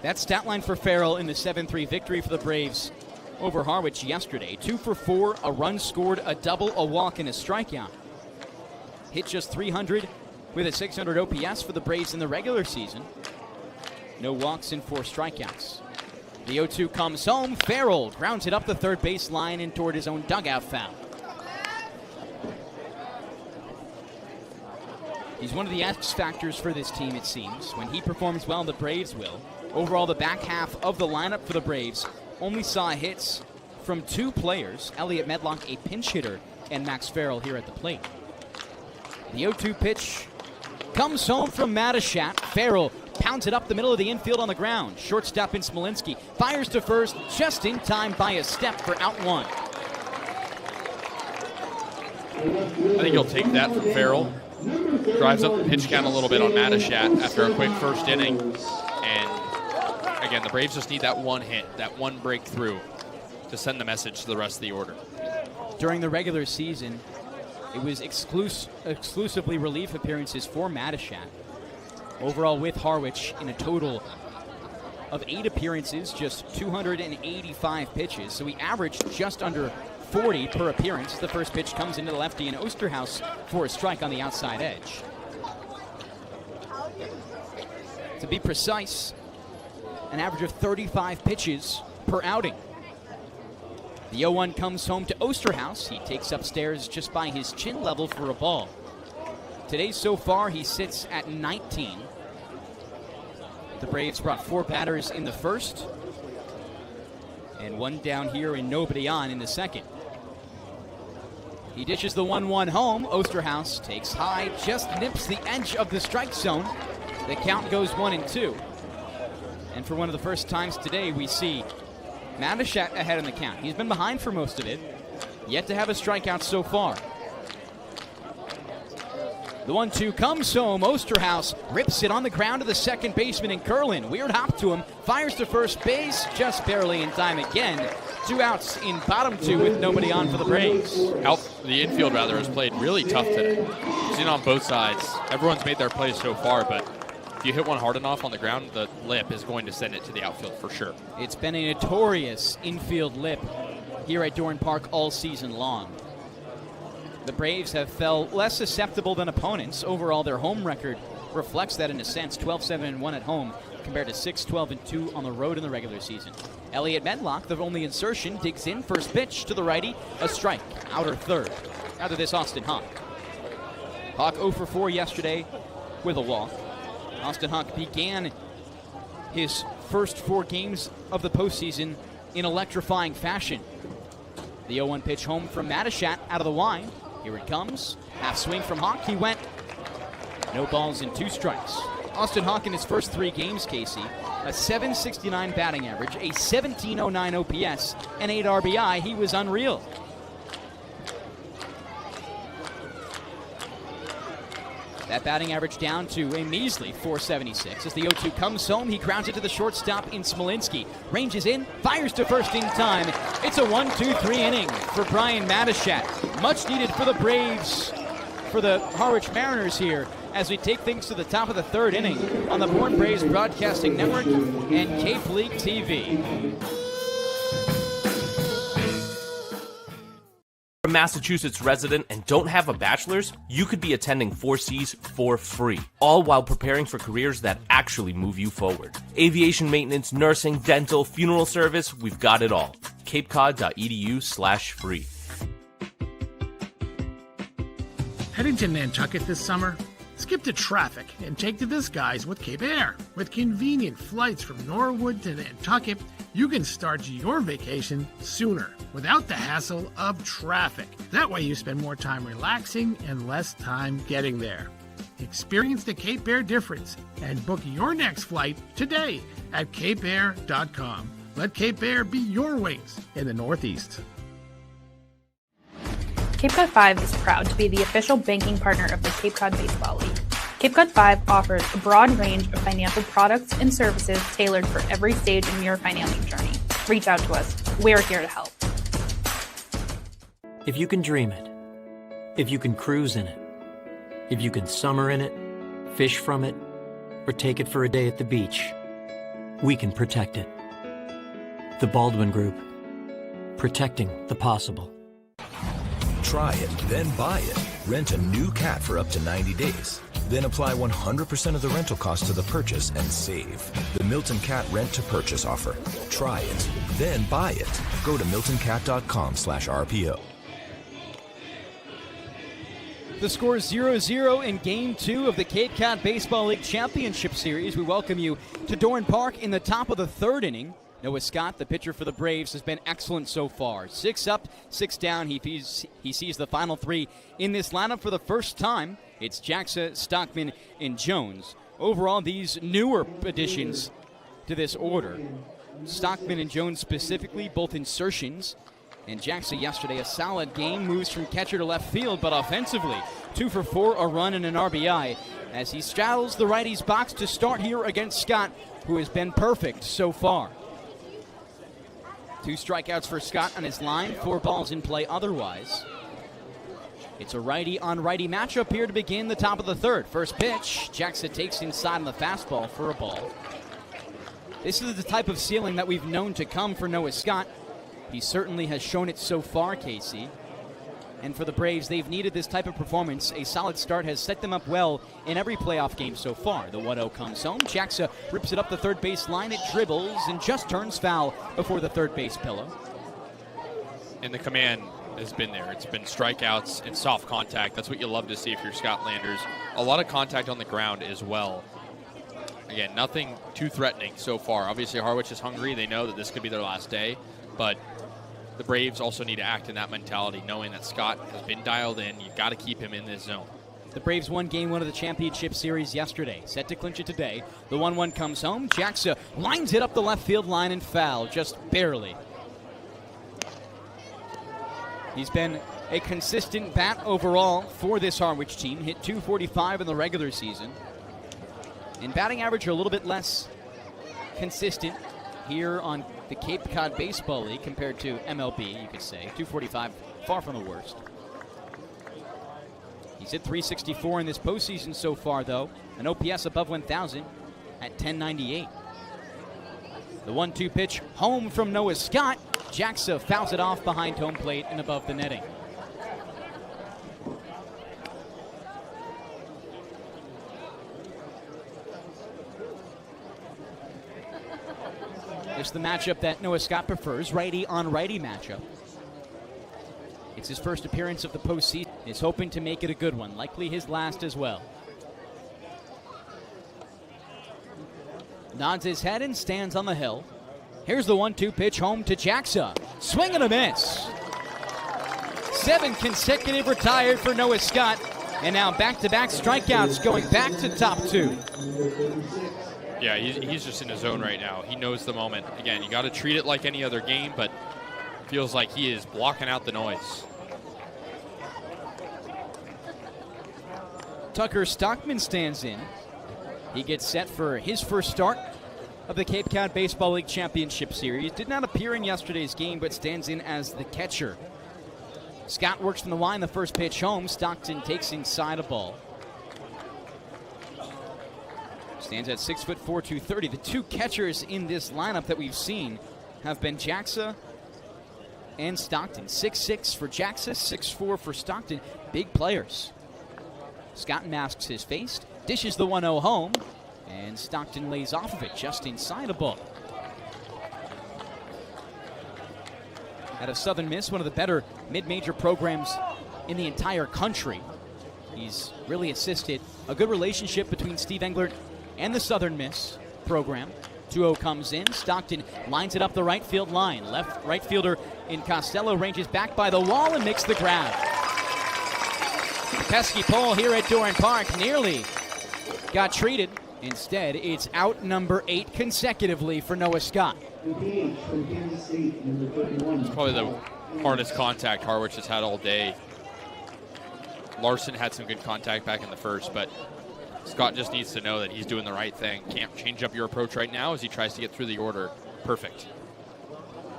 That stat line for Farrell in the 7-3 victory for the Braves over Harwich yesterday. 2 for 4, a run scored, a double, a walk, and a strikeout. Hit just 300 with a 600 OPS for the Braves in the regular season. No walks and 4 strikeouts. The 0-2 comes home. Farrell grounds it up the third base line and toward his own dugout foul. He's one of the X factors for this team, it seems. When he performs well, the Braves will. Overall, the back half of the lineup for the Braves only saw hits from 2 players, Elliot Medlock, a pinch hitter, and Max Farrell here at the plate. The 0-2 pitch comes home from Matachat. Farrell pounds it up the middle of the infield on the ground. Shortstop in Smolinski fires to first just in time by a step for out 1. I think he'll take that from Farrell. Drives up the pitch count a little bit on Matachat after a quick first inning. And again, the Braves just need that one hit, that one breakthrough to send the message to the rest of the order. During the regular season, it was exclusively relief appearances for Matashak. Overall with Harwich in a total of 8 appearances, just 285 pitches. So he averaged just under 40 per appearance. The first pitch comes into the lefty, and Osterhaus for a strike on the outside edge. To be precise, an average of 35 pitches per outing. The 0-1 comes home to Osterhaus. He takes upstairs just by his chin level for a ball. Today so far he sits at 19. The Braves brought 4 batters in the first and 1 down here and nobody on in the second. He dishes the 1-1 home. Osterhaus takes high, just nips the edge of the strike zone. The count goes 1-2. And for one of the first times today, we see Matashak ahead in the count. He's been behind for most of it, yet to have a strikeout so far. The 1-2 comes home. Osterhaus rips it on the ground to the second baseman, and Curlin, weird hop to him, fires to first base, just barely in time again. 2 outs in bottom 2 with nobody on for the Braves. The infield, has played really tough today. You've seen on both sides. Everyone's made their plays so far, but if you hit one hard enough on the ground, the lip is going to send it to the outfield for sure. It's been a notorious infield lip here at Dorn Park all season long. The Braves have felt less susceptible than opponents. Overall, their home record reflects that in a sense. 12-7-1 at home compared to 6-12-2 on the road in the regular season. Elliot Medlock, the only insertion, digs in. First pitch to the righty, a strike. Outer third. Out of this, Austin Hawk. Hawk 0 for 4 yesterday with a walk. Austin Hawk began his first 4 games of the postseason in electrifying fashion. The 0-1 pitch home from Matashak out of the wide. Here it comes. Half swing from Hawk. He went. No balls and 2 strikes. Austin Hawk in his first 3 games, Kasey, a .769 batting average, a .1709 OPS, and 8 RBI. He was unreal. That batting average down to a measly .476. As the 0-2 comes home, he grounds it to the shortstop in Smolinski. Ranges in, fires to first in time. It's a 1-2-3 inning for Brian Matashak. Much needed for the Braves, for the Harwich Mariners here, as we take things to the top of the 3rd inning on the Bourne Braves Broadcasting Network and Cape League TV. A Massachusetts resident and don't have a bachelor's, you could be attending 4Cs for free, all while preparing for careers that actually move you forward. Aviation maintenance, nursing, dental, funeral service, we've got it all. capecod.edu/free. Heading to Nantucket this summer? Skip the traffic and take to the skies with Cape Air. With convenient flights from Norwood to Nantucket, you can start your vacation sooner without the hassle of traffic. That way you spend more time relaxing and less time getting there. Experience the Cape Air difference and book your next flight today at capeair.com. Let Cape Air be your wings in the Northeast. Cape Cod 5 is proud to be the official banking partner of the Cape Cod Baseball League. Cape Cod 5 offers a broad range of financial products and services tailored for every stage in your financial journey. Reach out to us. We're here to help. If you can dream it, if you can cruise in it, if you can summer in it, fish from it, or take it for a day at the beach, we can protect it. The Baldwin Group. Protecting the possible. Try it, then buy it. Rent a new cat for up to 90 days. Then apply 100% of the rental cost to the purchase and save. The Milton Cat Rent to Purchase offer. Try it, then buy it. Go to miltoncat.com/RPO. The score is 0-0 in Game 2 of the Cape Cod Baseball League Championship Series. We welcome you to Dorn Park in the top of the 3rd inning. Noah Scott, the pitcher for the Braves, has been excellent so far. 6 up, 6 down. He sees the final 3 in this lineup for the first time. It's Jackson, Stockman, and Jones. Overall, these newer additions to this order, Stockman and Jones specifically, both insertions. And Jackson yesterday, a solid game, moves from catcher to left field, but offensively, 2 for 4, a run and an RBI. as he straddles the righty's box to start here against Scott, who has been perfect so far. 2 strikeouts for Scott on his line, 4 balls in play otherwise. It's a righty-on-righty matchup here to begin the top of the third. First pitch, Jackson takes inside on the fastball for a ball. This is the type of ceiling that we've known to come for Noah Scott. He certainly has shown it so far, Kasey. And for the Braves, they've needed this type of performance. A solid start has set them up well in every playoff game so far. The 1-0 comes home. Jackson rips it up the third base line. It dribbles and just turns foul before the third base pillow. And the command has been there. It's been strikeouts and soft contact. That's what you love to see if you're Scott Landers. A lot of contact on the ground as well. Again, nothing too threatening so far. Obviously, Harwich is hungry. They know that this could be their last day. But the Braves also need to act in that mentality, knowing that Scott has been dialed in. You've got to keep him in this zone. The Braves won Game 1 of the championship series yesterday. Set to clinch it today. The 1-1 comes home. Jackson lines it up the left field line and foul, just barely. He's been a consistent bat overall for this Harwich team. Hit .245 in the regular season. In batting average, a little bit less consistent here on the Cape Cod Baseball League compared to MLB, you could say. .245, far from the worst. He's hit .364 in this postseason so far, though. An OPS above 1,000 at .1098. The 1-2 pitch home from Noah Scott. Jackson fouls it off behind home plate and above the netting. It's the matchup that Noah Scott prefers, righty-on-righty matchup. It's his first appearance of the postseason. He's hoping to make it a good one, likely his last as well. Nods his head and stands on the hill. Here's the 1-2 pitch home to Jackson. Swing and a miss. 7 consecutive retired for Noah Scott. And now back-to-back strikeouts going back to top 2. Yeah, he's just in his zone right now. He knows the moment. Again, you got to treat it like any other game, but feels like he is blocking out the noise. Tucker Stockman stands in. He gets set for his first start of the Cape Cod Baseball League Championship Series. Did not appear in yesterday's game, but stands in as the catcher. Scott works from the line, the first pitch home. Stockton takes inside a ball. Stands at 6'4", 230. The 2 catchers in this lineup that we've seen have been Jackson and Stockton. 6'6" for Jackson, 6'4" for Stockton. Big players. Scott masks his face, dishes the 1-0 home, and Stockton lays off of it just inside a ball. At a Southern Miss, one of the better mid-major programs in the entire country. He's really assisted a good relationship between Steve Englert and the Southern Miss program. 2-0 comes in. Stockton lines it up the right field line. Right fielder in Costello ranges back by the wall and makes the grab. The pesky pole here at Doran Park nearly got treated. Instead, it's out number 8 consecutively for Noah Scott. It's probably the hardest contact Harwich has had all day. Larson had some good contact back in the first, but Scott just needs to know that he's doing the right thing. Can't change up your approach right now as he tries to get through the order. Perfect.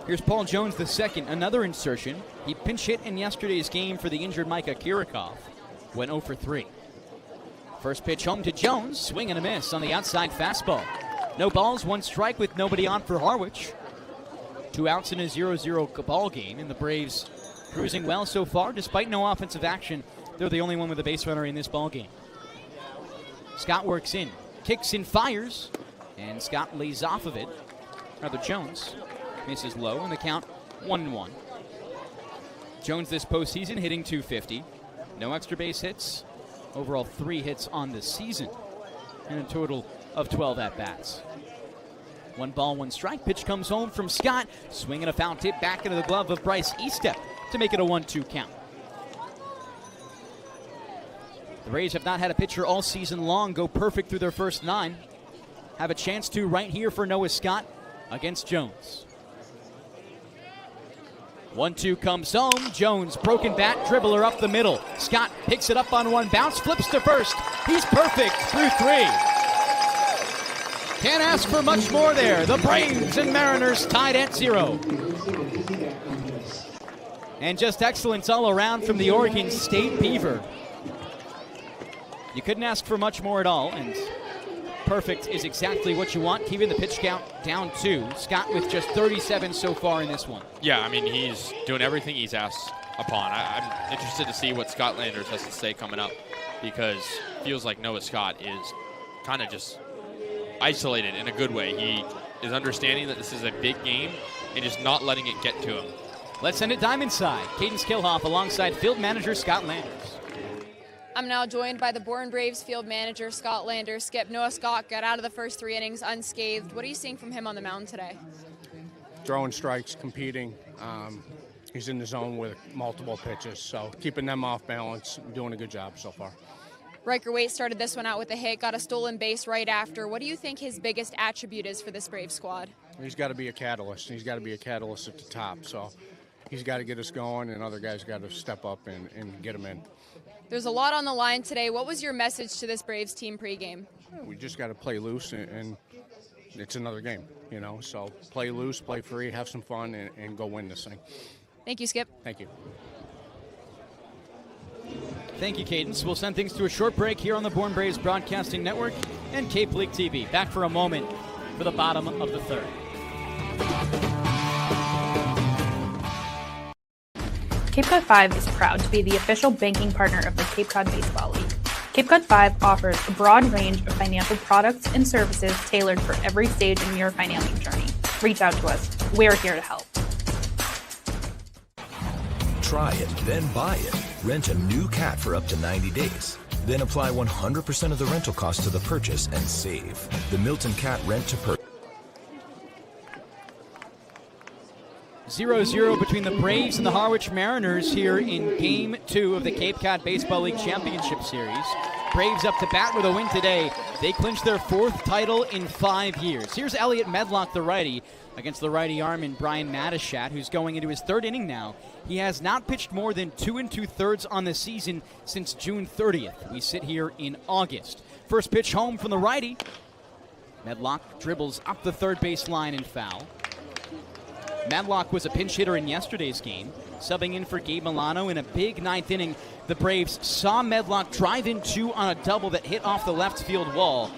Here's Paul Jones the second, another insertion. He pinch hit in yesterday's game for the injured Micah Kirikov. Went 0 for 3. First pitch home to Jones. Swing and a miss on the outside fastball. No balls, 1 strike with nobody on for Harwich. 2 outs in a 0-0 ball game, and the Braves cruising well so far despite no offensive action. They're the only one with a base runner in this ball game. Scott works in, kicks and fires, and Scott lays off of it. Rather, Jones misses low, and the count 1-1. Jones this postseason hitting .250. No extra base hits. Overall 3 hits on the season. And a total of 12 at-bats. 1 ball, 1 strike. Pitch comes home from Scott. Swinging a foul tip back into the glove of Bryce Eastep to make it a 1-2 count. The Braves have not had a pitcher all season long go perfect through their first 9. Have a chance to right here for Noah Scott against Jones. 1-2 comes home. Jones, broken bat, dribbler up the middle. Scott picks it up on one bounce, flips to first. He's perfect through 3. Can't ask for much more there. The Braves and Mariners tied at 0. And just excellence all around from the Oregon State Beaver. You couldn't ask for much more at all, and perfect is exactly what you want, keeping the pitch count down 2. Scott with just 37 so far in this one. Yeah, I mean, he's doing everything he's asked upon. I'm interested to see what Scott Landers has to say coming up, because it feels like Noah Scott is kind of just isolated in a good way. He is understanding that this is a big game and just not letting it get to him. Let's send it diamond side. Kaydence Kilhof alongside field manager Scott Landers. I'm now joined by the Bourne Braves field manager, Scott Landers. Skip, Noah Scott got out of the first 3 innings unscathed. What are you seeing from him on the mound today? Throwing strikes, competing. He's in the zone with multiple pitches, so keeping them off balance, doing a good job so far. Riker Waite started this one out with a hit, got a stolen base right after. What do you think his biggest attribute is for this Braves squad? He's got to be a catalyst. He's got to be a catalyst at the top, so he's got to get us going, and other guys got to step up and get him in. There's a lot on the line today. What was your message to this Braves team pregame? We just got to play loose, and it's another game, you know. So play loose, play free, have some fun, and go win this thing. Thank you, Skip. Thank you. Thank you, Kaydence. We'll send things to a short break here on the Bourne Braves Broadcasting Network and Cape League TV. Back for a moment for the bottom of the 3rd. Cape Cod 5 is proud to be the official banking partner of the Cape Cod Baseball League. Cape Cod 5 offers a broad range of financial products and services tailored for every stage in your financing journey. Reach out to us. We're here to help. Try it, then buy it. Rent a new cat for up to 90 days. Then apply 100% of the rental cost to the purchase and save. The Milton Cat Rent to Purchase. 0-0 between the Braves and the Harwich Mariners here in Game 2 of the Cape Cod Baseball League Championship Series. Braves up to bat with a win today. They clinched their 4th title in 5 years. Here's Elliot Medlock, the righty, against the righty arm in Brian Mattishat, who's going into his 3rd inning now. He has not pitched more than 2 2/3 on the season since June 30th. We sit here in August. First pitch home from the righty. Medlock dribbles up the third base line and foul. Medlock was a pinch hitter in yesterday's game, subbing in for Gabe Milano in a big 9th inning. The Braves saw Medlock drive in 2 on a double that hit off the left field wall.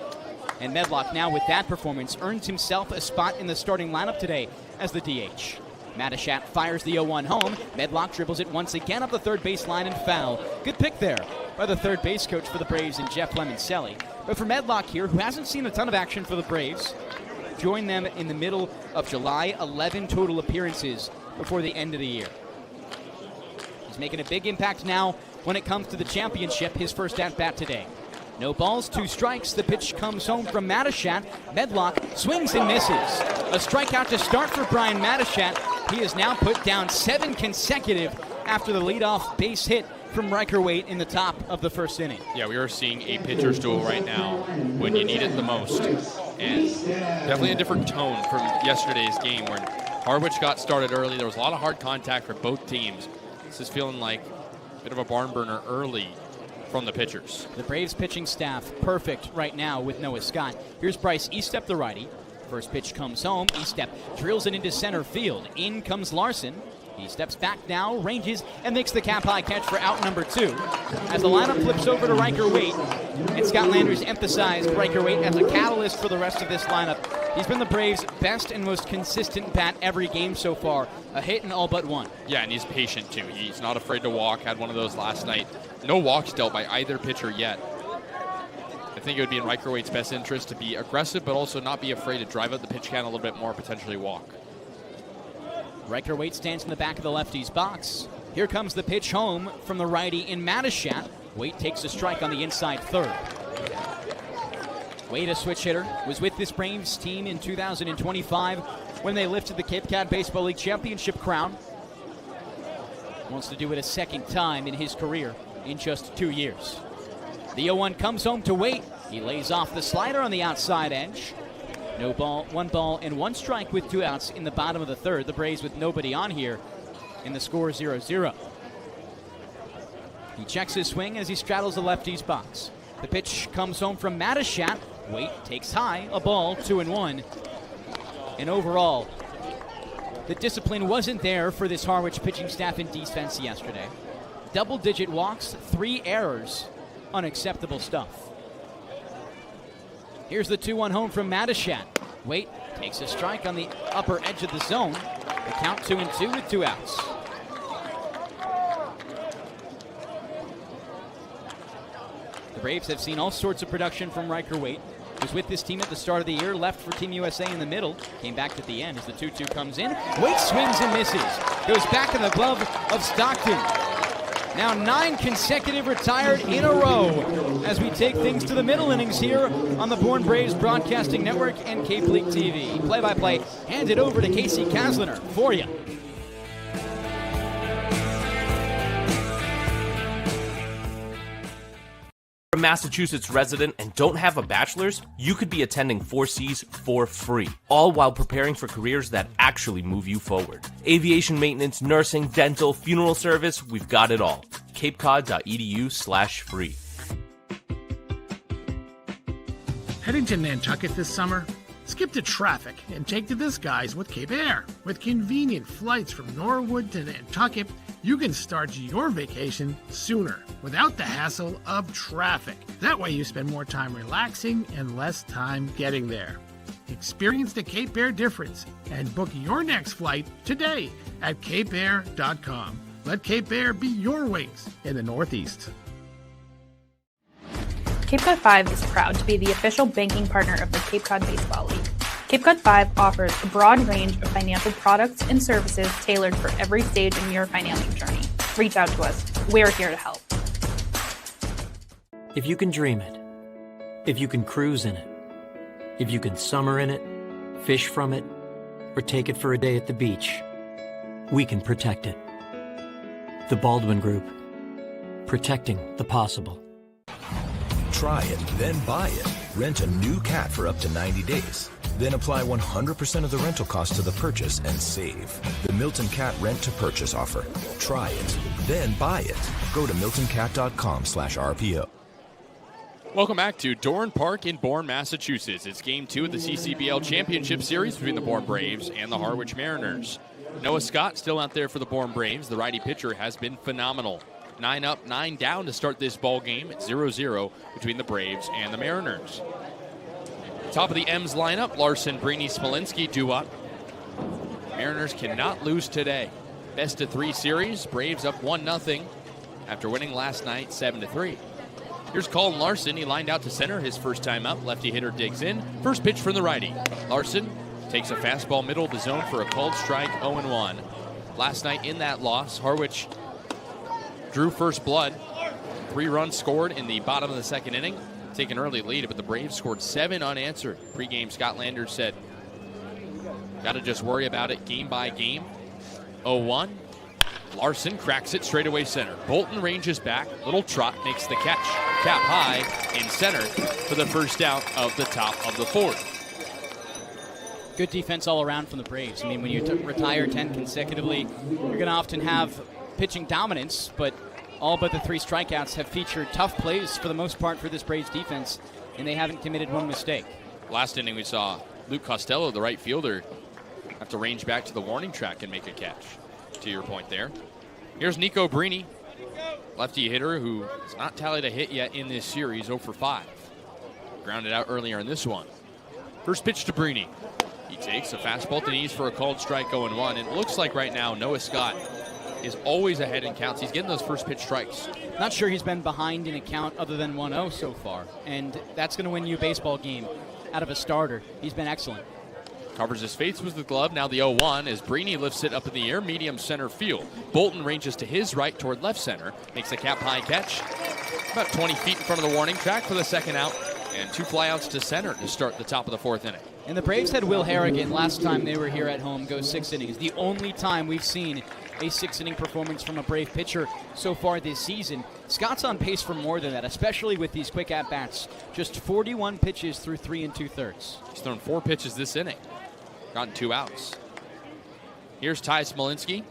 And Medlock now with that performance earns himself a spot in the starting lineup today as the DH. Mattishat fires the 0-1 home. Medlock dribbles it once again up the third base line and foul. Good pick there by the third base coach for the Braves and Jeff Lemoncelli. But for Medlock here, who hasn't seen a ton of action for the Braves, joined them in the middle of July, 11 total appearances before the end of the year. He's making a big impact now when it comes to the championship, his first at-bat today. No balls, 2 strikes. The pitch comes home from Mattishat. Medlock swings and misses. A strikeout to start for Brian Mattishat. He has now put down 7 consecutive after the leadoff base hit from Riker Waite in the top of the 1st inning. Yeah, we are seeing a pitcher's duel right now when you need it the most. And definitely a different tone from yesterday's game where Harwich got started early. There was a lot of hard contact for both teams. This is feeling like a bit of a barn burner early from the pitchers. The Braves pitching staff perfect right now with Noah Scott. Here's Bryce Eastep, the righty. First pitch comes home. Eastep drills it into center field. In comes Larson. He steps back now, ranges, and makes the cap-high catch for out number 2. As the lineup flips over to Riker Waite, and Scott Landers emphasized Riker Waite as a catalyst for the rest of this lineup. He's been the Braves' best and most consistent bat every game so far. A hit in all but 1. Yeah, and he's patient too. He's not afraid to walk. Had one of those last night. No walks dealt by either pitcher yet. I think it would be in Riker Waite's best interest to be aggressive, but also not be afraid to drive out the pitch count a little bit more, potentially walk. Riker Waite stands in the back of the lefty's box. Here comes the pitch home from the righty in Mattishat. Waite takes a strike on the inside 3rd. Waite, a switch hitter, was with this Braves team in 2025 when they lifted the Cape Cod Baseball League Championship crown. Wants to do it a 2nd time in his career in just 2 years. The 0-1 comes home to Waite. He lays off the slider on the outside edge. No ball, 1 ball, and 1 strike with 2 outs in the bottom of the 3rd. The Braves with nobody on here and the score 0-0. He checks his swing as he straddles the lefty's box. The pitch comes home from Matachat. Waite takes high, a ball, 2-1. And overall, the discipline wasn't there for this Harwich pitching staff and defense yesterday. Double-digit walks, 3 errors. Unacceptable stuff. Here's the 2-1 home from Matachat. Waite takes a strike on the upper edge of the zone. The count 2-2 with 2 outs. The Braves have seen all sorts of production from Riker Waite. Was with this team at the start of the year, left for Team USA in the middle, came back at the end as the 2-2 comes in. Waite swings and misses. Goes back in the glove of Stockton. Now 9 consecutive retired in a row as we take things to the middle innings here on the Bourne Braves Broadcasting Network and Cape League TV. Play-by-play handed over to Kasey Kazliner for you. A Massachusetts resident and don't have a bachelor's, you could be attending 4Cs for free, all while preparing for careers that actually move you forward. Aviation maintenance, nursing, dental, funeral service, we've got it all. capecod.edu/free. Heading to Nantucket this summer? Skip the traffic and take to the skies with Cape Air. With convenient flights from Norwood to Nantucket, you can start your vacation sooner without the hassle of traffic. That way you spend more time relaxing and less time getting there. Experience the Cape Air difference and book your next flight today at capeair.com. Let Cape Air be your wings in the Northeast. Cape Cod 5 is proud to be the official banking partner of the Cape Cod Baseball League. Cape Cod 5 offers a broad range of financial products and services tailored for every stage in your financing journey. Reach out to us. We're here to help. If you can dream it, if you can cruise in it, if you can summer in it, fish from it, or take it for a day at the beach, we can protect it. The Baldwin Group. Protecting the possible. Try it, then buy it. Rent a new cat for up to 90 days. Then apply 100% of the rental cost to the purchase and save. The Milton Cat Rent to Purchase offer. Try it, then buy it. Go to miltoncat.com/RPO. Welcome back to Dorn Park in Bourne, Massachusetts. It's Game 2 of the CCBL Championship Series between the Bourne Braves and the Harwich Mariners. Noah Scott still out there for the Bourne Braves. The righty pitcher has been phenomenal. 9 up, 9 down to start this ball game at 0-0 between the Braves and the Mariners. Top of the M's lineup, Larson, Brini, Smolinski, Duat. Mariners cannot lose today. Best of 3 series, Braves up 1-0 after winning last night 7-3. Here's Colin Larson. He lined out to center his first time up. Lefty hitter digs in. First pitch from the righty. Larson takes a fastball middle of the zone for a called strike, 0-1. Last night in that loss, Harwich drew first blood. 3 runs scored in the bottom of the second inning. Take an early lead, but the Braves scored 7 unanswered. Pre-game, Scott Landers said, got to just worry about it game by game. 0-1. Larson cracks it straight away center. Bolton ranges back. Little trot makes the catch. Cap high in center for the first out of the top of the 4th. Good defense all around from the Braves. I mean, when you retire 10 consecutively, you're going to often have pitching dominance, but all but the 3 strikeouts have featured tough plays for the most part for this Braves defense, and they haven't committed one mistake. Last inning we saw Luke Costello, the right fielder, have to range back to the warning track and make a catch, to your point there. Here's Nico Brini, lefty hitter who has not tallied a hit yet in this series, 0 for 5. Grounded out earlier in this one. First pitch to Brini. He takes a fastball to knees for a called strike, 0-1. It looks like right now Noah Scott is always ahead in counts. He's getting those first pitch strikes. Not sure he's been behind in a count other than 1-0 so far, and that's going to win you a baseball game out of a starter. He's been excellent. Covers his face with the glove. Now the 0-1 as Brini lifts it up in the air, medium center field. Bolton ranges to his right toward left center, makes a cap high catch. About 20 feet in front of the warning track for the second out, and 2 flyouts to center to start the top of the 4th inning. And the Braves had Will Harrigan last time they were here at home go 6 innings. The only time we've seen a 6-inning performance from a Brave pitcher so far this season. Scott's on pace for more than that, especially with these quick at-bats. Just 41 pitches through 3 2/3. He's thrown 4 pitches this inning. Gotten 2 outs. Here's Ty Smolinski.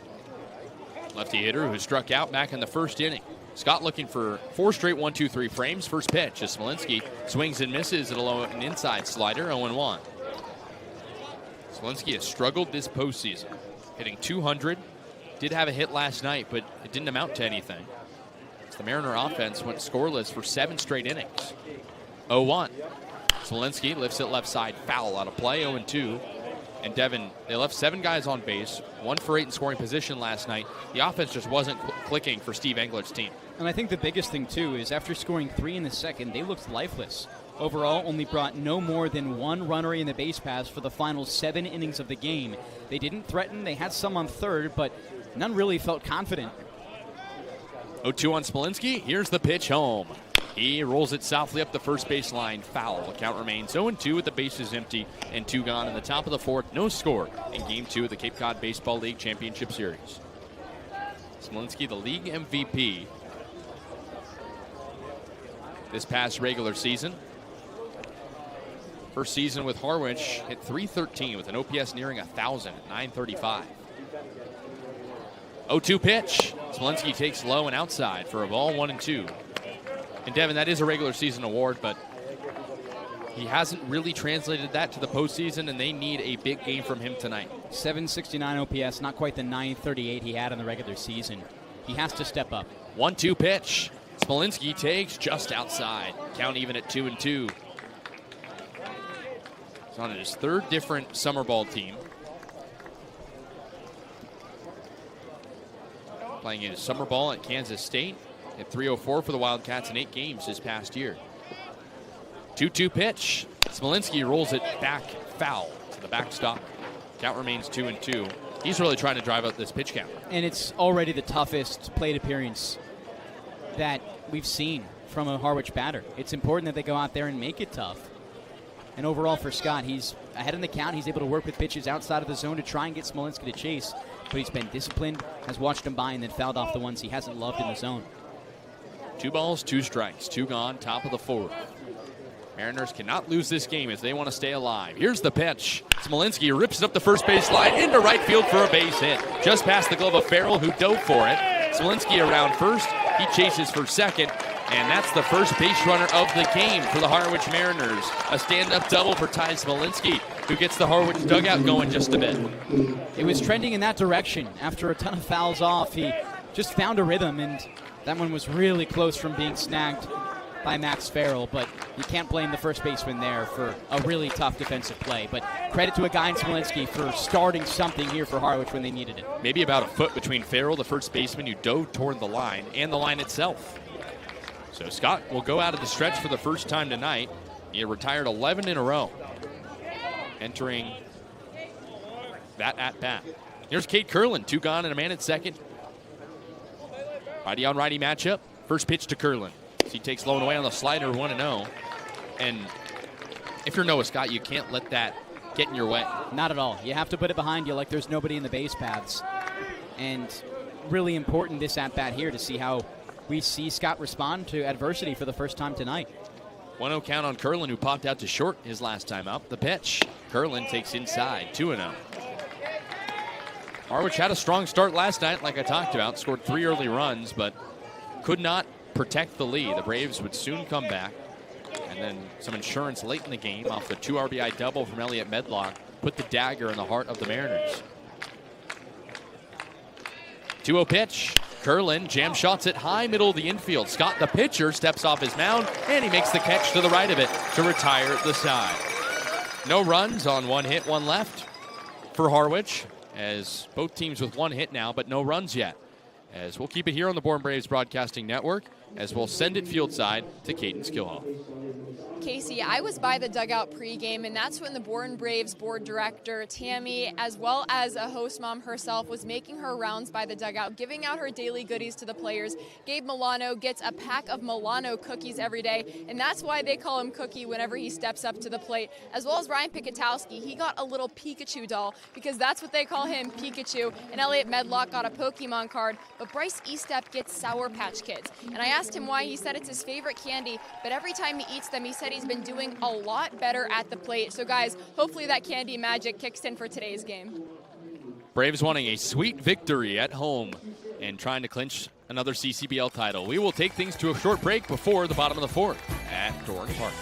Lefty hitter who struck out back in the first inning. Scott looking for 4 straight 1-2-3 frames. First pitch as Smolinski swings and misses at an inside slider, 0-1. Smolinski has struggled this postseason, hitting .200. Did have a hit last night, but it didn't amount to anything. As the Mariner offense went scoreless for 7 straight innings. 0-1. Smolinski lifts it left side, foul out of play, 0-2. And Devon, they left 7 guys on base, 1 for 8 in scoring position last night. The offense just wasn't clicking for Steve Englert's team. And I think the biggest thing, too, is after scoring 3 in the second, they looked lifeless. Overall, only brought no more than 1 runner in the base paths for the final 7 innings of the game. They didn't threaten. They had some on third, but none really felt confident. 0-2 on Smolinski. Here's the pitch home. He rolls it softly up the first base line. Foul. The count remains 0-2 with the bases empty and 2 gone in the top of the 4th. No score in Game 2 of the Cape Cod Baseball League Championship Series. Smolinski, the league MVP this past regular season. First season with Harwich, hit .313 with an OPS nearing 1,000 at .935. 0-2 pitch. Smolinski takes low and outside for a ball, 1-2. And Devon, that is a regular season award, but he hasn't really translated that to the postseason, and they need a big game from him tonight. 769 OPS, not quite the 938 he had in the regular season. He has to step up. 1-2 pitch. Smolinski takes just outside. Count even at 2-2. He's on his 3rd different summer ball team. Playing in summer ball at Kansas State. Hit .304 for the Wildcats in 8 games this past year. 2-2 pitch. Smolinski rolls it back foul to the backstop. Count remains 2-2. He's really trying to drive up this pitch count. And it's already the toughest plate appearance that we've seen from a Harwich batter. It's important that they go out there and make it tough. And overall for Scott, he's ahead in the count. He's able to work with pitches outside of the zone to try and get Smolinski to chase. But he's been disciplined, has watched him by, and then fouled off the ones he hasn't loved in the zone. 2 balls, 2 strikes, 2 gone, top of the 4th. Mariners cannot lose this game as they want to stay alive. Here's the pitch. Smolinski rips it up the first base line into right field for a base hit. Just past the glove of Farrell, who dove for it. Smolinski around first. He chases for second. And that's the first base runner of the game for the Harwich Mariners. A stand-up double for Ty Smolinski, who gets the Harwich dugout going just a bit. It was trending in that direction. After a ton of fouls off, he just found a rhythm, and that one was really close from being snagged by Max Farrell, but you can't blame the first baseman there for a really tough defensive play. But credit to a guy in Smolinski for starting something here for Harwich when they needed it. Maybe about a foot between Farrell, the first baseman, who dove toward the line, and the line itself. So Scott will go out of the stretch for the first time tonight. He had retired 11 in a row, entering that at-bat. Here's Cade Curlin, 2 gone and a man at second. Righty on righty matchup. First pitch to Curlin. He takes low and away on the slider, 1-0. And if you're Noah Scott, you can't let that get in your way. Not at all. You have to put it behind you like there's nobody in the base paths. And really important this at-bat here to see how we see Scott respond to adversity for the first time tonight. 1-0 count on Curlin, who popped out to short his last time up. The pitch. Curlin takes inside, 2-0. Harwich had a strong start last night, like I talked about. Scored 3 early runs, but could not protect the lead. The Braves would soon come back. And then some insurance late in the game off the 2 RBI double from Elliott Medlock put the dagger in the heart of the Mariners. 2-0 pitch. Curlin jam shots it high middle of the infield. Scott, the pitcher, steps off his mound, and he makes the catch to the right of it to retire the side. No runs on 1 hit, 1 left for Harwich, as both teams with 1 hit now, but no runs yet. As we'll keep it here on the Bourne Braves Broadcasting Network, as we'll send it field side to Kaydence Kilhof. Kasey, I was by the dugout pregame, and that's when the Bourne Braves board director, Tammy, as well as a host mom herself, was making her rounds by the dugout, giving out her daily goodies to the players. Gabe Milano gets a pack of Milano cookies every day, and that's why they call him Cookie whenever he steps up to the plate, as well as Ryan Pikatowski. He got a little Pikachu doll, because that's what they call him, Pikachu, and Elliott Medlock got a Pokemon card, but Bryce Eastep gets Sour Patch Kids. And I asked him why. He said it's his favorite candy, but every time he eats them, he said he's been doing a lot better at the plate. So guys, hopefully that candy magic kicks in for today's game. Braves wanting a sweet victory at home and trying to clinch another CCBL title. We will take things to a short break before the bottom of the fourth at Bourne Park.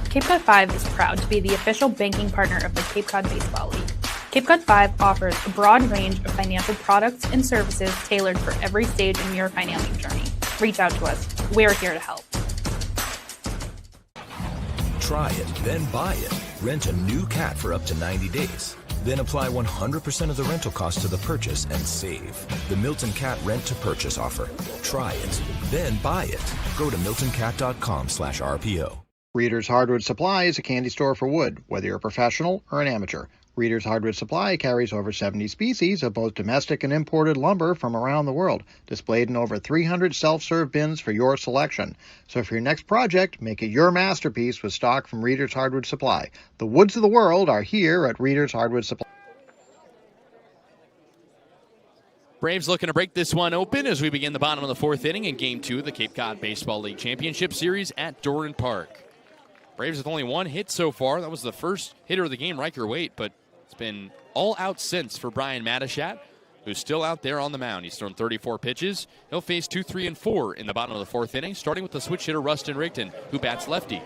Cape Cod 5 is proud to be the official banking partner of the Cape Cod Baseball League. Cape Cod 5 offers a broad range of financial products and services tailored for every stage in your financing journey. Reach out to us. We're here to help. Try it, then buy it. Rent a new cat for up to 90 days. Then apply 100% of the rental cost to the purchase and save. The Milton Cat Rent to Purchase offer. Try it, then buy it. Go to miltoncat.com/RPO. Reader's Hardwood Supply is a candy store for wood, whether you're a professional or an amateur. Reader's Hardwood Supply carries over 70 species of both domestic and imported lumber from around the world, displayed in over 300 self-serve bins for your selection. So for your next project, make it your masterpiece with stock from Reader's Hardwood Supply. The woods of the world are here at Reader's Hardwood Supply. Braves looking to break this one open as we begin the bottom of the fourth inning in Game 2 of the Cape Cod Baseball League Championship Series at Bourne Park. Braves with only one hit so far. That was the first hitter of the game, Riker Waite, but it's been all out since for Brian Matachat, who's still out there on the mound. He's thrown 34 pitches. He'll face 2, 3, and 4 in the bottom of the fourth inning, starting with the switch hitter Rustin Rigdon, who bats lefty.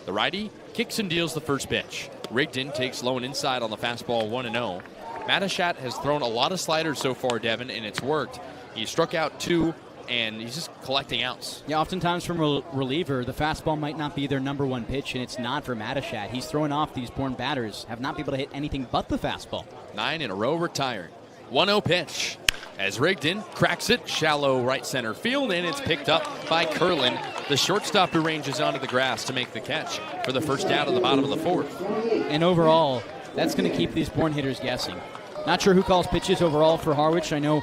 The righty kicks and deals the first pitch. Rigdon takes low and inside on the fastball 1-0. Matachat has thrown a lot of sliders so far, Devon, and it's worked. He struck out 2, and he's just collecting outs. Yeah, oftentimes from a reliever, the fastball might not be their number one pitch, and it's not for Matachat. He's throwing off these Bourne batters, have not been able to hit anything but the fastball. 9 in a row retired. 1-0 pitch as Rigdon cracks it, shallow right center field, and it's picked up by Curlin, the shortstop who ranges onto the grass to make the catch for the first out of the bottom of the fourth. And overall, that's going to keep these Bourne hitters guessing. Not sure who calls pitches overall for Harwich. I know,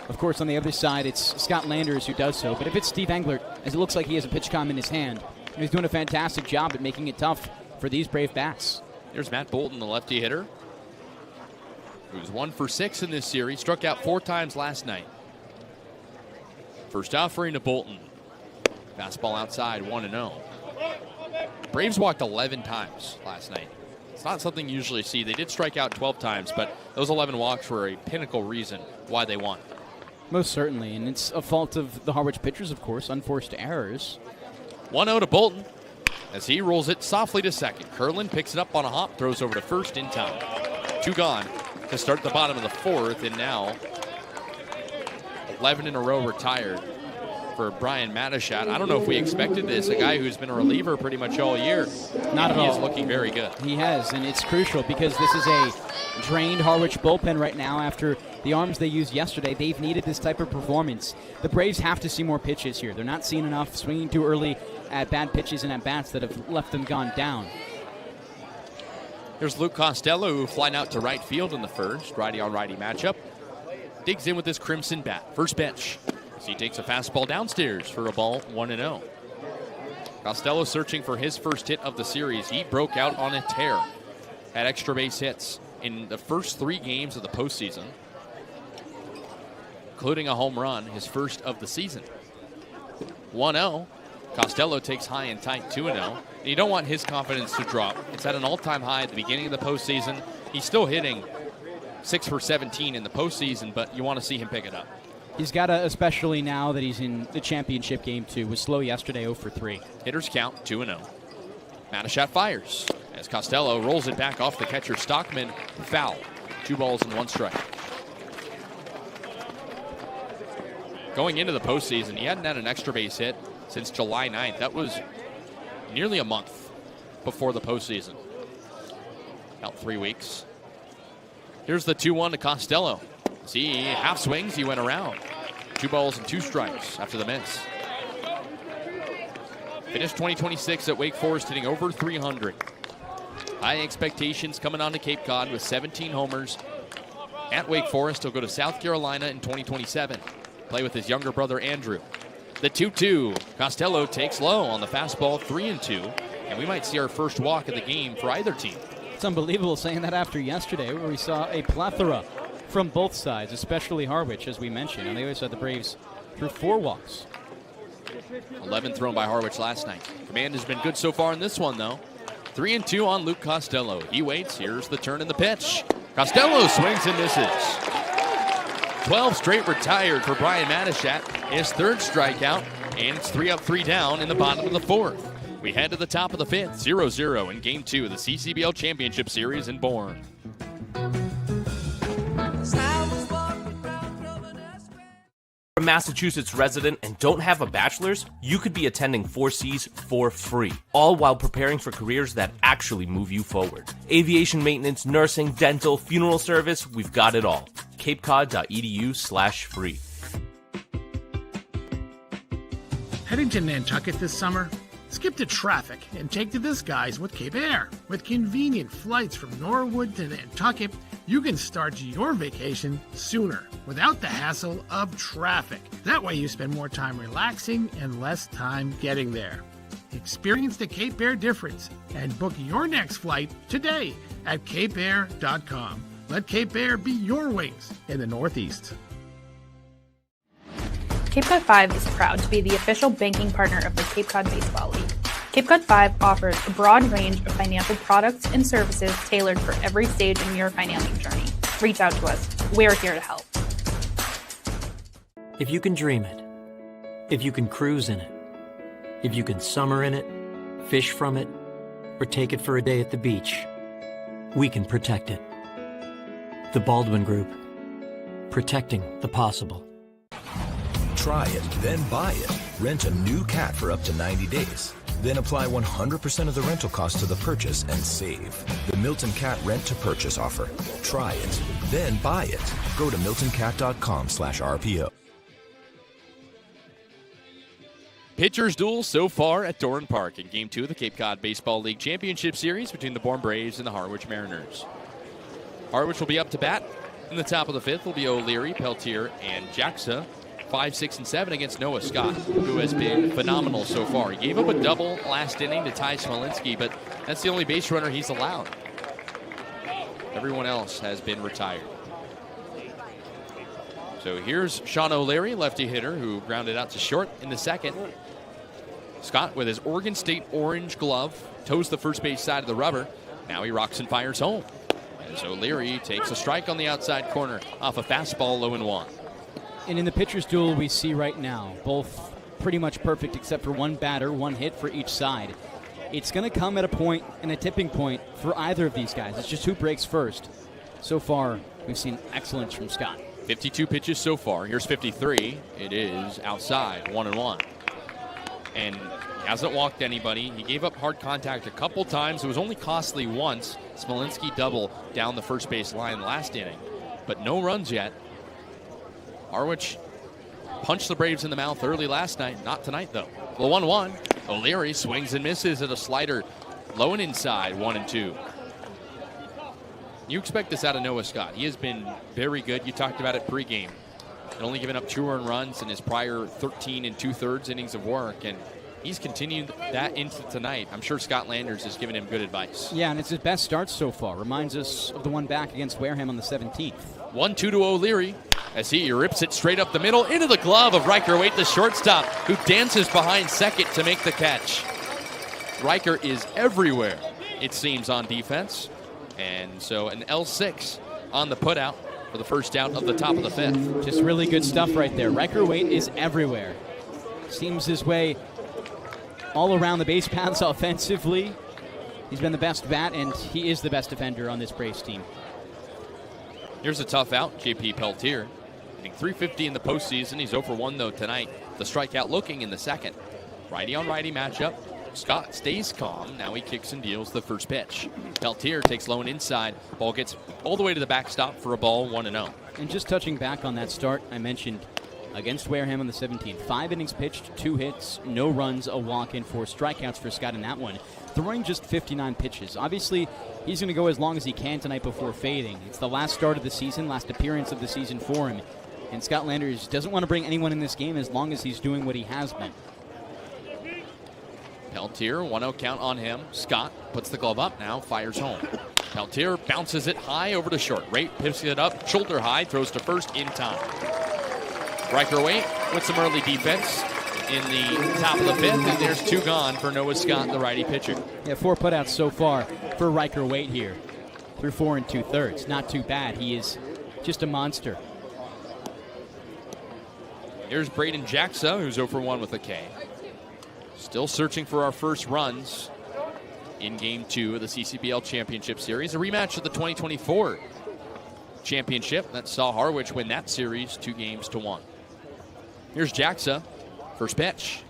of course, on the other side, it's Scott Landers who does so. But if it's Steve Englert, as it looks like he has a pitch comm in his hand, and he's doing a fantastic job at making it tough for these Brave bats. Here's Matt Bolton, the lefty hitter, who's 1 for 6 in this series. Struck out 4 times last night. First offering to Bolton. Fastball outside, 1-0. Braves walked 11 times last night. It's not something you usually see. They did strike out 12 times, but those 11 walks were a pinnacle reason why they won. Most certainly, and it's a fault of the Harwich pitchers, of course, unforced errors. 1-0 to Bolton as he rolls it softly to second. Curlin picks it up on a hop, throws over to first in time. 2 gone to start the bottom of the fourth, and now 11 in a row retired for Brian Matachat. I don't know if we expected this, a guy who's been a reliever pretty much all year. Not at all. He is looking very good. He has, and it's crucial because this is a drained Harwich bullpen right now after the arms they used yesterday. They've needed this type of performance. The Braves have to see more pitches here. They're not seeing enough, swinging too early at bad pitches and at bats that have left them gone down. There's Luke Costello, who flying out to right field in the first. Righty-on-righty matchup. Digs in with his crimson bat. First pitch. He takes a fastball downstairs for a ball, 1-0. Costello searching for his first hit of the series. He broke out on a tear. Had extra base hits in the first 3 games of the postseason, including a home run, his first of the season. 1-0. Costello takes high and tight, 2-0. You don't want his confidence to drop. It's at an all-time high at the beginning of the postseason. He's still hitting 6 for 17 in the postseason, but you want to see him pick it up. He's got to, especially now that he's in the championship game, too. Was slow yesterday, 0 for 3. Hitters count 2-0. Matachat fires as Costello rolls it back off the catcher Stockman. Foul. 2 balls and 1 strike. Going into the postseason, he hadn't had an extra base hit since July 9th. That was nearly a month before the postseason. About 3 weeks. Here's the 2-1 to Costello. See, half swings, he went around. 2 balls and 2 strikes after the miss. Finished 2026 at Wake Forest, hitting over 300. High expectations coming on to Cape Cod with 17 homers. At Wake Forest, he'll go to South Carolina in 2027. Play with his younger brother, Andrew. The 2-2. Costello takes low on the fastball, 3-2. And we might see our first walk of the game for either team. It's unbelievable saying that after yesterday, where we saw a plethora from both sides, especially Harwich, as we mentioned. On the other side, the Braves threw 4 walks. 11 thrown by Harwich last night. Command has been good so far in this one, though. 3-2 on Luke Costello. He waits. Here's the turn and the pitch. Costello swings and misses. 12 straight retired for Brian Matachat. His third strikeout, and it's 3 up, 3 down in the bottom of the fourth. We head to the top of the fifth, 0-0 in Game 2 of the CCBL Championship Series in Bourne. A Massachusetts resident and don't have a bachelor's, you could be attending 4Cs for free, all while preparing for careers that actually move you forward. Aviation maintenance, nursing, dental, funeral service, we've got it all. capecod.edu/free. Heading to Nantucket this summer? Skip the traffic and take to the skies with Cape Air. With convenient flights from Norwood to Nantucket, you can start your vacation sooner without the hassle of traffic. That way you spend more time relaxing and less time getting there. Experience the Cape Air difference and book your next flight today at capeair.com. Let Cape Air be your wings in the Northeast. Cape Cod 5 is proud to be the official banking partner of the Cape Cod Baseball League. Cape Cod 5 offers a broad range of financial products and services tailored for every stage in your financial journey. Reach out to us. We're here to help. If you can dream it, if you can cruise in it, if you can summer in it, fish from it, or take it for a day at the beach, we can protect it. The Baldwin Group. Protecting the possible. Try it, then buy it. Rent a new cat for up to 90 days. Then apply 100% of the rental cost to the purchase and save. The Milton Cat Rent to Purchase offer. Try it, then buy it. Go to miltoncat.com/RPO. Pitchers duel so far at Doran Park in Game 2 of the Cape Cod Baseball League Championship Series between the Bourne Braves and the Harwich Mariners. Harwich will be up to bat. In the top of the fifth will be O'Leary, Peltier, and Jacksa. 5, 6, and 7 against Noah Scott, who has been phenomenal so far. He gave up a double last inning to Ty Smolinski, but that's the only base runner he's allowed. Everyone else has been retired. So here's Sean O'Leary, lefty hitter, who grounded out to short in the second. Scott, with his Oregon State orange glove, toes the first base side of the rubber. Now he rocks and fires home. As O'Leary takes a strike on the outside corner off a fastball, 0-1. And in the pitcher's duel we see right now, both pretty much perfect except for one batter, one hit for each side. It's going to come at a point and a tipping point for either of these guys. It's just who breaks first. So far, we've seen excellence from Scott. 52 pitches so far. Here's 53. It is outside, 1-1. And he hasn't walked anybody. He gave up hard contact a couple times. It was only costly once. Smolinski double down the first base line last inning. But no runs yet. Harwich punched the Braves in the mouth early last night. Not tonight, though. The 1-1. O'Leary swings and misses at a slider. Low and inside, 1-2. You expect this out of Noah Scott. He has been very good. You talked about it pregame. Only given up 2 earned runs in his prior 13 2/3 innings of work. And he's continued that into tonight. I'm sure Scott Landers has given him good advice. Yeah, and it's his best start so far. Reminds us of the one back against Wareham on the 17th. 1-2 to O'Leary as he rips it straight up the middle into the glove of Riker Waite, the shortstop, who dances behind second to make the catch. Riker is everywhere, it seems, on defense. And so an L6 on the putout for the first out of the top of the fifth. Just really good stuff right there. Riker Waite is everywhere. Seems his way all around the base paths offensively. He's been the best bat, and he is the best defender on this Braves team. Here's a tough out, J.P. Peltier. Hitting .350 in the postseason. He's 0-for-1, though, tonight. The strikeout looking in the second. Righty-on-righty matchup. Scott stays calm. Now he kicks and deals the first pitch. Peltier takes low and inside. Ball gets all the way to the backstop for a ball, 1-0. And just touching back on that start I mentioned against Wareham on the 17th. 5 innings pitched, 2 hits, no runs, a walk, and 4 strikeouts for Scott in that one. Throwing just 59 pitches. Obviously, he's going to go as long as he can tonight before fading. It's the last start of the season, last appearance of the season for him. And Scott Landers doesn't want to bring anyone in this game as long as he's doing what he has been. Peltier, 1-0 count on him. Scott puts the glove up now, fires home. Peltier bounces it high over to short. Waite picks it up, shoulder high, throws to first in time. Riker Waite with some early defense in the top of the fifth, and there's 2 gone for Noah Scott, the righty pitcher. Yeah, 4 putouts so far for Riker Waite here. through 4 2/3. Not too bad. He is just a monster. Here's Braden Jaxa, who's 0 for 1 with a K. Still searching for our first runs in Game 2 of the CCBL Championship Series. A rematch of the 2024 championship that saw Harwich win that series 2-1. Here's Jaxa. First pitch.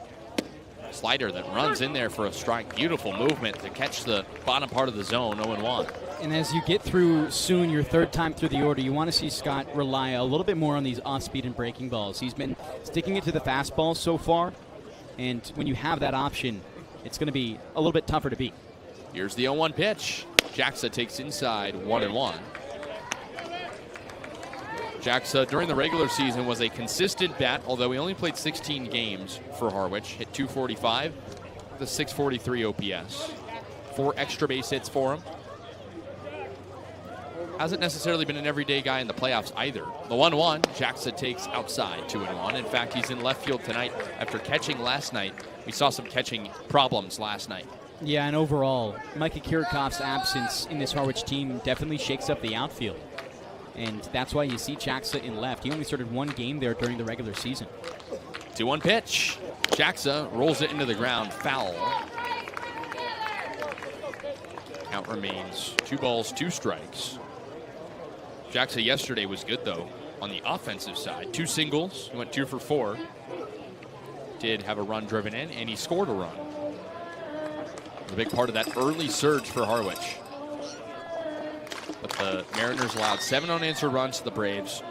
Slider that runs in there for a strike. Beautiful movement to catch the bottom part of the zone, 0-1. And as you get through soon your third time through the order, you want to see Scott rely a little bit more on these off-speed and breaking balls. He's been sticking it to the fastball so far, and when you have that option, it's going to be a little bit tougher to beat. Here's the 0-1 pitch. Jaxa takes inside, 1-1. Jaxa, during the regular season, was a consistent bat, although he only played 16 games for Harwich. Hit .245, the .643 OPS. 4 extra base hits for him. Hasn't necessarily been an everyday guy in the playoffs either. The 1-1, Jaxa takes outside, 2-1. In fact, he's in left field tonight after catching last night. We saw some catching problems last night. Yeah, and overall, Micah Kirikov's absence in this Harwich team definitely shakes up the outfield. And that's why you see Jaxa in left. He only started 1 game there during the regular season. 2-1 pitch. Jaxa rolls it into the ground, foul. Count remains 2 balls, 2 strikes. Jaxa yesterday was good, though, on the offensive side. 2 singles. He went 2 for 4. Did have a run driven in, and he scored a run. It was a big part of that early surge for Harwich. But the Mariners allowed 7 unanswered runs to the Braves.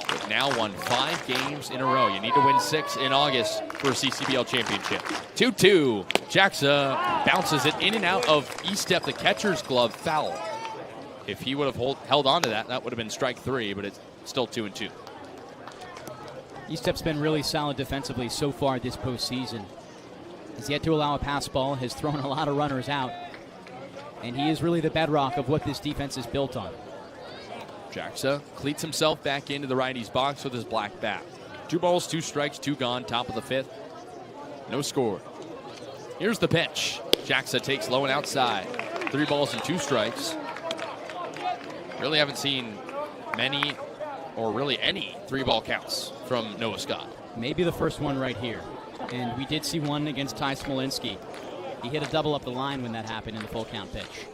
They've now won 5 games in a row. You need to win 6 in August for a CCBL championship. 2-2. Jaxa bounces it in and out of E-step, the catcher's glove, foul. If he would have held on to that, that would have been strike 3, but it's still 2-2. E-step's been really solid defensively so far this postseason. He's yet to allow a pass ball, has thrown a lot of runners out, and he is really the bedrock of what this defense is built on. Jaxa cleats himself back into the righty's box with his black bat. 2 balls, 2 strikes, 2 gone, top of the 5th. No score. Here's the pitch. Jaxa takes low and outside. 3 balls and 2 strikes. Really haven't seen many or really any 3-ball counts from Noah Scott. Maybe the first one right here. And we did see one against Ty Smolinski. He hit a double up the line when that happened in the full count pitch.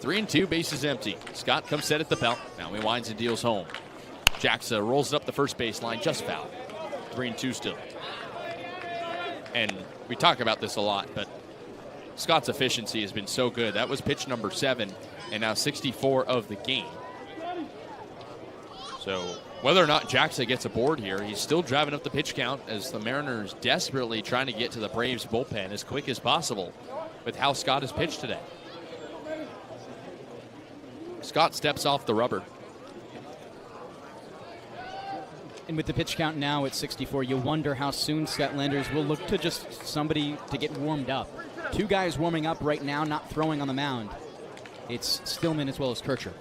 3-2, bases empty. Scott comes set at the belt. Now he winds and deals home. Jaxa rolls it up the first base line, just foul. 3-2 still. And we talk about this a lot, but Scott's efficiency has been so good. That was pitch number 7, and now 64 of the game. So whether or not Jaxa gets aboard here, he's still driving up the pitch count as the Mariners desperately trying to get to the Braves bullpen as quick as possible with how Scott has pitched today. Scott steps off the rubber. And with the pitch count now at 64, you wonder how soon Scott Landers will look to just somebody to get warmed up. 2 guys warming up right now, not throwing on the mound. It's Stillman as well as Kircher.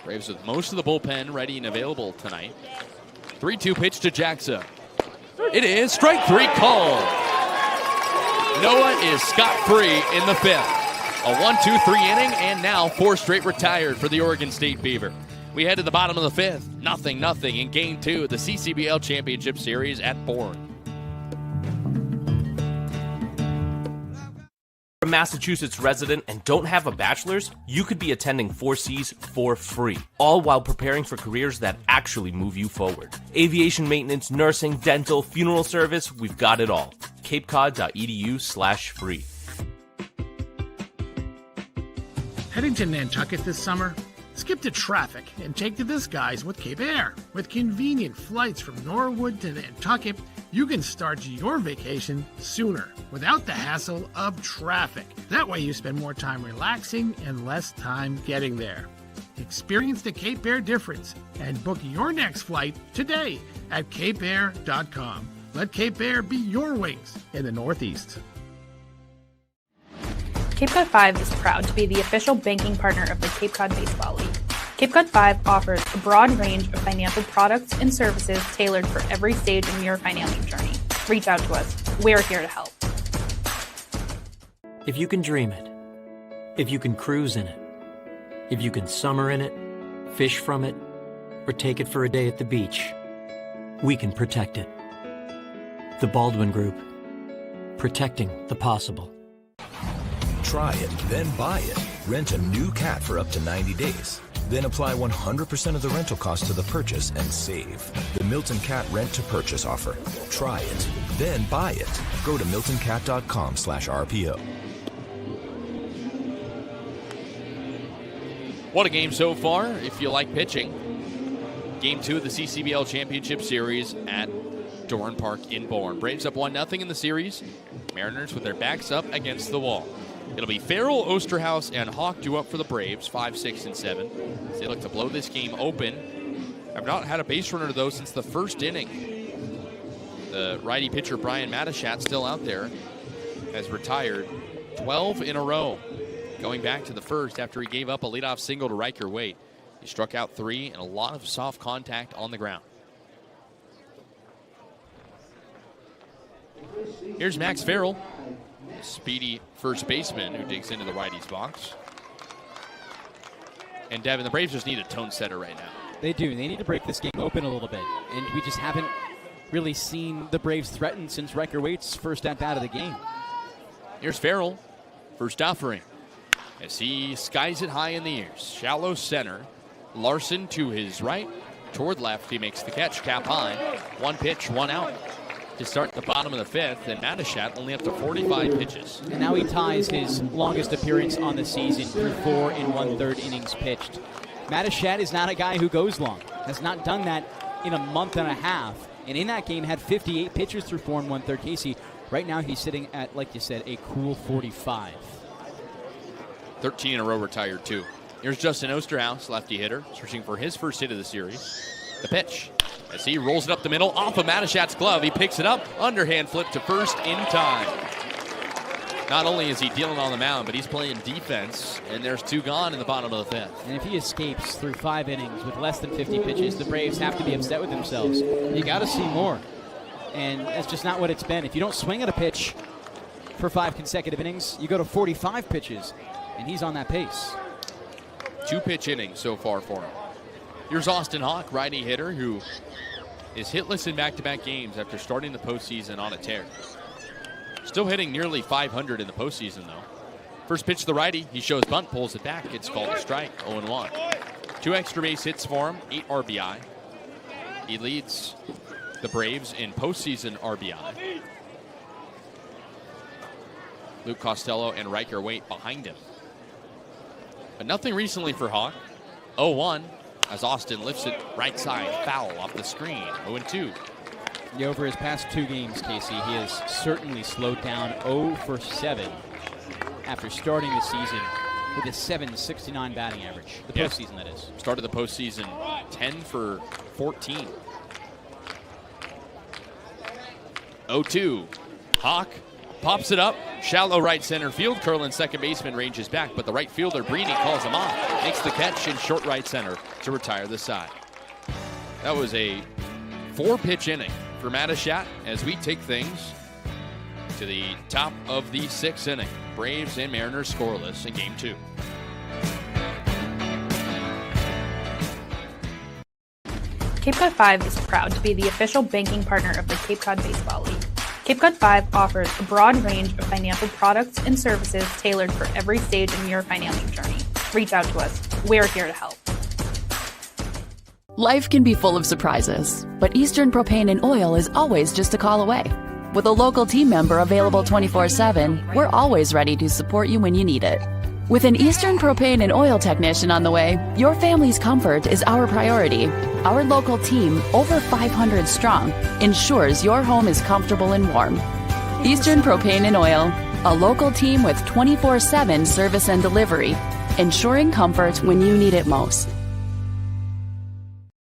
Braves with most of the bullpen ready and available tonight. 3-2 pitch to Jaxa. It is strike 3 called. Noah is scot-free in the 5th. A 1-2-3 inning, and now 4 straight retired for the Oregon State Beaver. We head to the bottom of the 5th. 0-0 in Game 2 of the CCBL Championship Series at Bourne. If you're a Massachusetts resident and don't have a bachelor's, you could be attending 4Cs for free, all while preparing for careers that actually move you forward. Aviation maintenance, nursing, dental, funeral service, we've got it all. capecod.edu/free. Heading to Nantucket this summer? Skip the traffic and take to the skies with Cape Air. With convenient flights from Norwood to Nantucket, you can start your vacation sooner without the hassle of traffic. That way you spend more time relaxing and less time getting there. Experience the Cape Air difference and book your next flight today at capeair.com. Let Cape Air be your wings in the Northeast. Cape Cod 5 is proud to be the official banking partner of the Cape Cod Baseball League. Cape Cod 5 offers a broad range of financial products and services tailored for every stage in your financial journey. Reach out to us. We're here to help. If you can dream it, if you can cruise in it, if you can summer in it, fish from it, or take it for a day at the beach, we can protect it. The Baldwin Group. Protecting the possible. Try it, then buy it. Rent a new cat for up to 90 days. Then apply 100% of the rental cost to the purchase and save. The Milton Cat Rent to Purchase offer. Try it, then buy it. Go to miltoncat.com/RPO. What a game so far, if you like pitching. Game 2 of the CCBL Championship Series at Dorn Park in Bourne. Braves up 1-0 in the series. Mariners with their backs up against the wall. It'll be Farrell, Osterhaus, and Hawk due up for the Braves, 5, 6, and 7. As they look to blow this game open. I've not had a base runner, though, since the first inning. The righty pitcher, Brian Matachat, still out there, has retired 12 in a row, going back to the first after he gave up a leadoff single to Riker Waite. He struck out 3 and a lot of soft contact on the ground. Here's Max Farrell, a speedy first baseman who digs into the righty's box. And Devon, the Braves just need a tone setter right now. They do. They need to break this game open a little bit. And we just haven't really seen the Braves threatened since Riker Waite's first at-bat of the game. Here's Farrell, first offering, as he skies it high in the airs. Shallow center. Larson to his right, toward left. He makes the catch, cap high. 1 pitch, 1 out to start the bottom of the 5th, and Matachat only up to 45 pitches. And now he ties his longest appearance on the season through 4 1/3 innings pitched. Matachat is not a guy who goes long. Has not done that in a month and a half. And in that game had 58 pitches through 4 1/3. Casey, right now he's sitting at, like you said, a cool 45. 13 in a row retired, too. Here's Justin Osterhaus, lefty hitter, searching for his first hit of the series. The pitch, as he rolls it up the middle, off of Matachat's glove. He picks it up, underhand flip to first in time. Not only is he dealing on the mound, but he's playing defense, and there's 2 gone in the bottom of the 5th. And if he escapes through 5 innings with less than 50 pitches, the Braves have to be upset with themselves. You got to see more, and that's just not what it's been. If you don't swing at a pitch for 5 consecutive innings, you go to 45 pitches, and he's on that pace. 2-pitch innings so far for him. Here's Austin Hawk, righty hitter, who is hitless in back-to-back games after starting the postseason on a tear. Still hitting nearly 500 in the postseason, though. First pitch to the righty, he shows bunt, pulls it back. It's called a strike, 0-1. 2 extra base hits for him, 8 RBI. He leads the Braves in postseason RBI. Luke Costello and Riker Waite behind him. But nothing recently for Hawk. 0-1 as Austin lifts it right side, foul off the screen. 0-2. Yeah, over his past 2 games, Casey, he has certainly slowed down. 0 for 7 after starting the season with a .769 batting average. The postseason, that is. Started the postseason 10 for 14. 0-2. Hawk pops it up, shallow right center field. Curlin's second baseman ranges back, but the right fielder, Breeny, calls him off. Makes the catch in short right center to retire the side. That was a 4-pitch inning for Matachat as we take things to the top of the 6th inning. Braves and Mariners scoreless in Game 2. Cape Cod 5 is proud to be the official banking partner of the Cape Cod Baseball League. Cape Cod 5 offers a broad range of financial products and services tailored for every stage in your financing journey. Reach out to us. We're here to help. Life can be full of surprises, but Eastern Propane and Oil is always just a call away. With a local team member available 24/7, we're always ready to support you when you need it. With an Eastern Propane and Oil technician on the way, your family's comfort is our priority. Our local team, over 500 strong, ensures your home is comfortable and warm. Eastern Propane and Oil, a local team with 24/7 service and delivery, ensuring comfort when you need it most.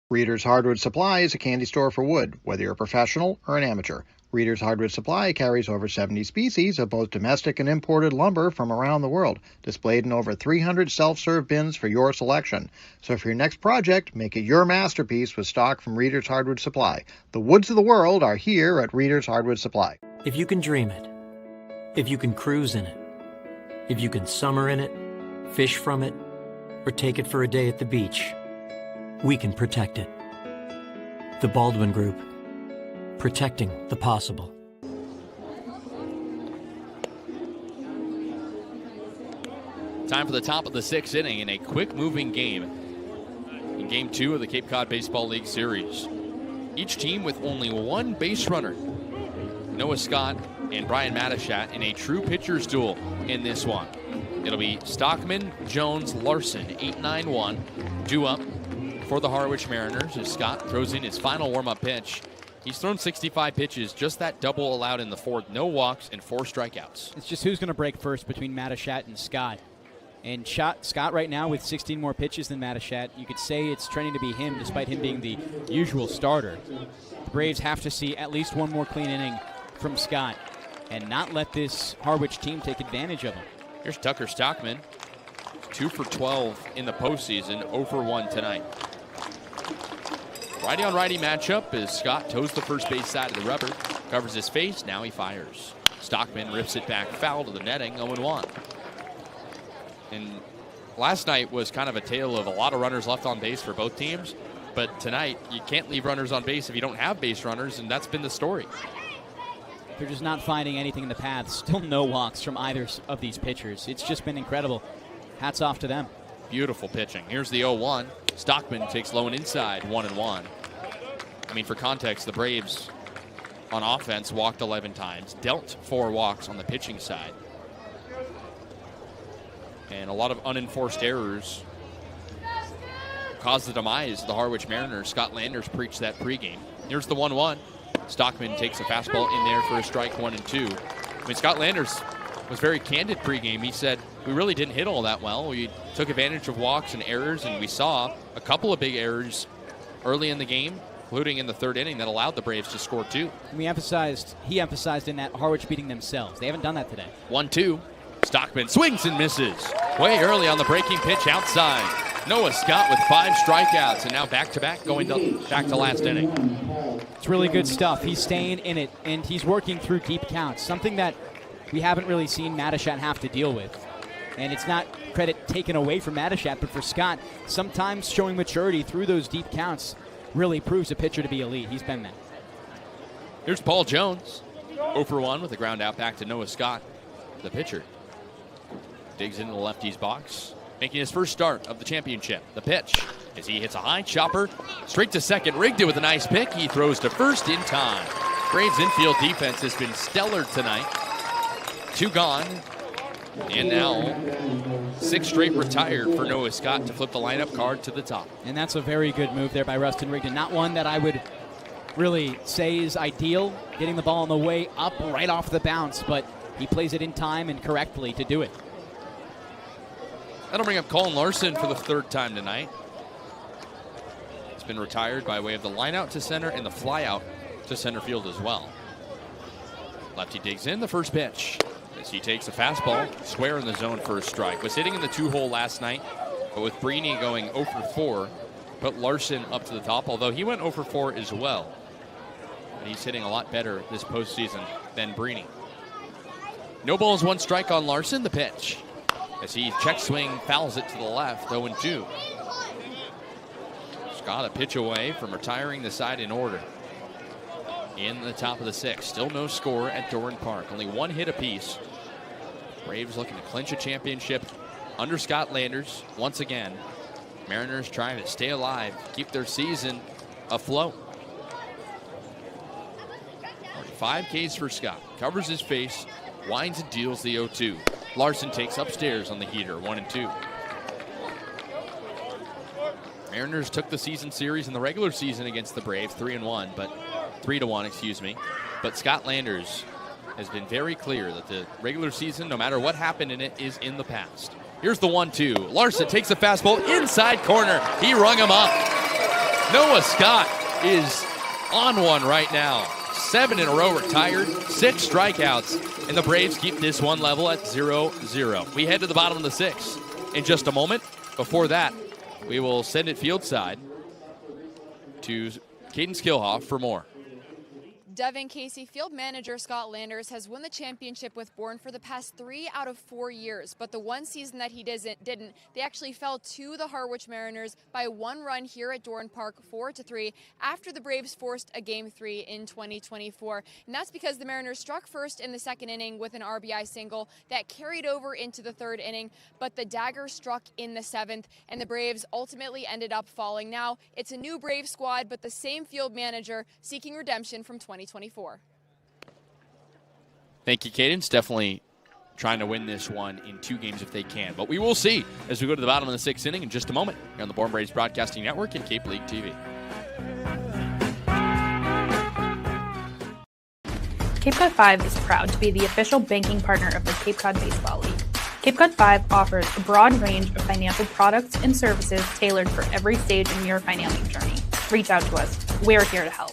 Reader's Hardwood Supply is a candy store for wood, whether you're a professional or an amateur. Reader's Hardwood Supply carries over 70 species of both domestic and imported lumber from around the world, displayed in over 300 self-serve bins for your selection. So for your next project, make it your masterpiece with stock from Reader's Hardwood Supply. The woods of the world are here at Reader's Hardwood Supply. If you can dream it, if you can cruise in it, if you can summer in it, fish from it, or take it for a day at the beach, we can protect it. The Baldwin Group. Protecting the possible. Time for the top of the 6th inning in a quick-moving game in Game 2 of the Cape Cod Baseball League Series. Each team with only one base runner. Noah Scott and Brian Matachat in a true pitcher's duel in this one. It'll be Stockman, Jones, Larson, 8-9-1, due up for the Harwich Mariners as Scott throws in his final warm-up pitch. He's thrown 65 pitches, just that double allowed in the 4th. No walks and 4 strikeouts. It's just who's going to break first between Matachat and Scott. And Scott right now with 16 more pitches than Matachat. You could say it's trending to be him despite him being the usual starter. The Braves have to see at least one more clean inning from Scott and not let this Harwich team take advantage of him. Here's Tucker Stockman, 2 for 12 in the postseason, 0 for 1 tonight. Righty-on-righty matchup as Scott toes the first base side of the rubber, covers his face, now he fires. Stockman rips it back foul to the netting, 0-1. And last night was kind of a tale of a lot of runners left on base for both teams, but tonight you can't leave runners on base if you don't have base runners, and that's been the story. They're just not finding anything in the path. Still no walks from either of these pitchers. It's just been incredible. Hats off to them. Beautiful pitching. Here's the 0-1. Stockman takes low and inside, 1-1. I mean, for context, the Braves on offense walked 11 times, dealt 4 walks on the pitching side. And a lot of unenforced errors caused the demise of the Harwich Mariners. Scott Landers preached that pregame. Here's the 1-1. Stockman takes a fastball in there for a strike, 1-2. I mean, Scott Landers was very candid pregame. He said, we really didn't hit all that well. We took advantage of walks and errors, and we saw a couple of big errors early in the game, including in the 3rd inning, that allowed the Braves to score 2. And he emphasized in that Harwich beating themselves. They haven't done that today. 1-2. Stockman swings and misses. Way early on the breaking pitch outside. Noah Scott with 5 strikeouts, and now back-to-back going back to last inning. It's really good stuff. He's staying in it, and he's working through deep counts, something that we haven't really seen Matachat have to deal with. And it's not credit taken away from Matachat, but for Scott, sometimes showing maturity through those deep counts really proves a pitcher to be elite. He's been that. Here's Paul Jones, 0 for 1 with a ground out back to Noah Scott, the pitcher. Digs into the lefty's box, making his first start of the championship. The pitch as he hits a high chopper straight to second. Rigged it with a nice pick. He throws to first in time. Braves infield defense has been stellar tonight. 2 gone. And now 6 straight retired for Noah Scott to flip the lineup card to the top. And that's a very good move there by Rustin Rigdon. Not one that I would really say is ideal, getting the ball on the way up right off the bounce, but he plays it in time and correctly to do it. That'll bring up Colin Larson for the 3rd time tonight. He's been retired by way of the line out to center and the fly out to center field as well. Lefty digs in the first pitch as he takes a fastball square in the zone for a strike. Was hitting in the 2-hole last night, but with Breeny going 0 for 4, put Larson up to the top, although he went 0 for 4 as well. And he's hitting a lot better this postseason than Breeny. No balls, 1 strike on Larson. The pitch as he check swing fouls it to the left, 0-2. Scott a pitch away from retiring the side in order. In the top of the 6th, still no score at Doran Park. Only 1 hit apiece. Braves looking to clinch a championship under Scott Landers once again. Mariners trying to stay alive, keep their season afloat. 5 Ks for Scott. Covers his face, winds and deals the 0-2. Larson takes upstairs on the heater, 1-2. Mariners took the season series in the regular season against the Braves, 3-1, but 3-1, excuse me. But Scott Landers has been very clear that the regular season, no matter what happened in it, is in the past. Here's the 1-2. Larson takes a fastball inside corner. He rung him up. Noah Scott is on one right now. 7 in a row retired, 6 strikeouts, and the Braves keep this one level at 0-0. We head to the bottom of the 6th in just a moment. Before that, we will send it field side to Kaydence Kilhof for more. Devon, Kasey, field manager Scott Landers has won the championship with Bourne for the past 3 out of 4 years. But the one season that he didn't, they actually fell to the Harwich Mariners by 1 run here at Dorn Park, 4-3, after the Braves forced a Game 3 in 2024. And that's because the Mariners struck first in the 2nd inning with an RBI single that carried over into the 3rd inning, but the dagger struck in the 7th, and the Braves ultimately ended up falling. Now, it's a new Brave squad, but the same field manager seeking redemption from 2024. Thank you, Kaydence. Definitely trying to win this one in 2 games if they can. But we will see as we go to the bottom of the 6th inning in just a moment here on the Bourne Braves Broadcasting Network and Cape League TV. Cape Cod 5 is proud to be the official banking partner of the Cape Cod Baseball League. Cape Cod 5 offers a broad range of financial products and services tailored for every stage in your financing journey. Reach out to us. We're here to help.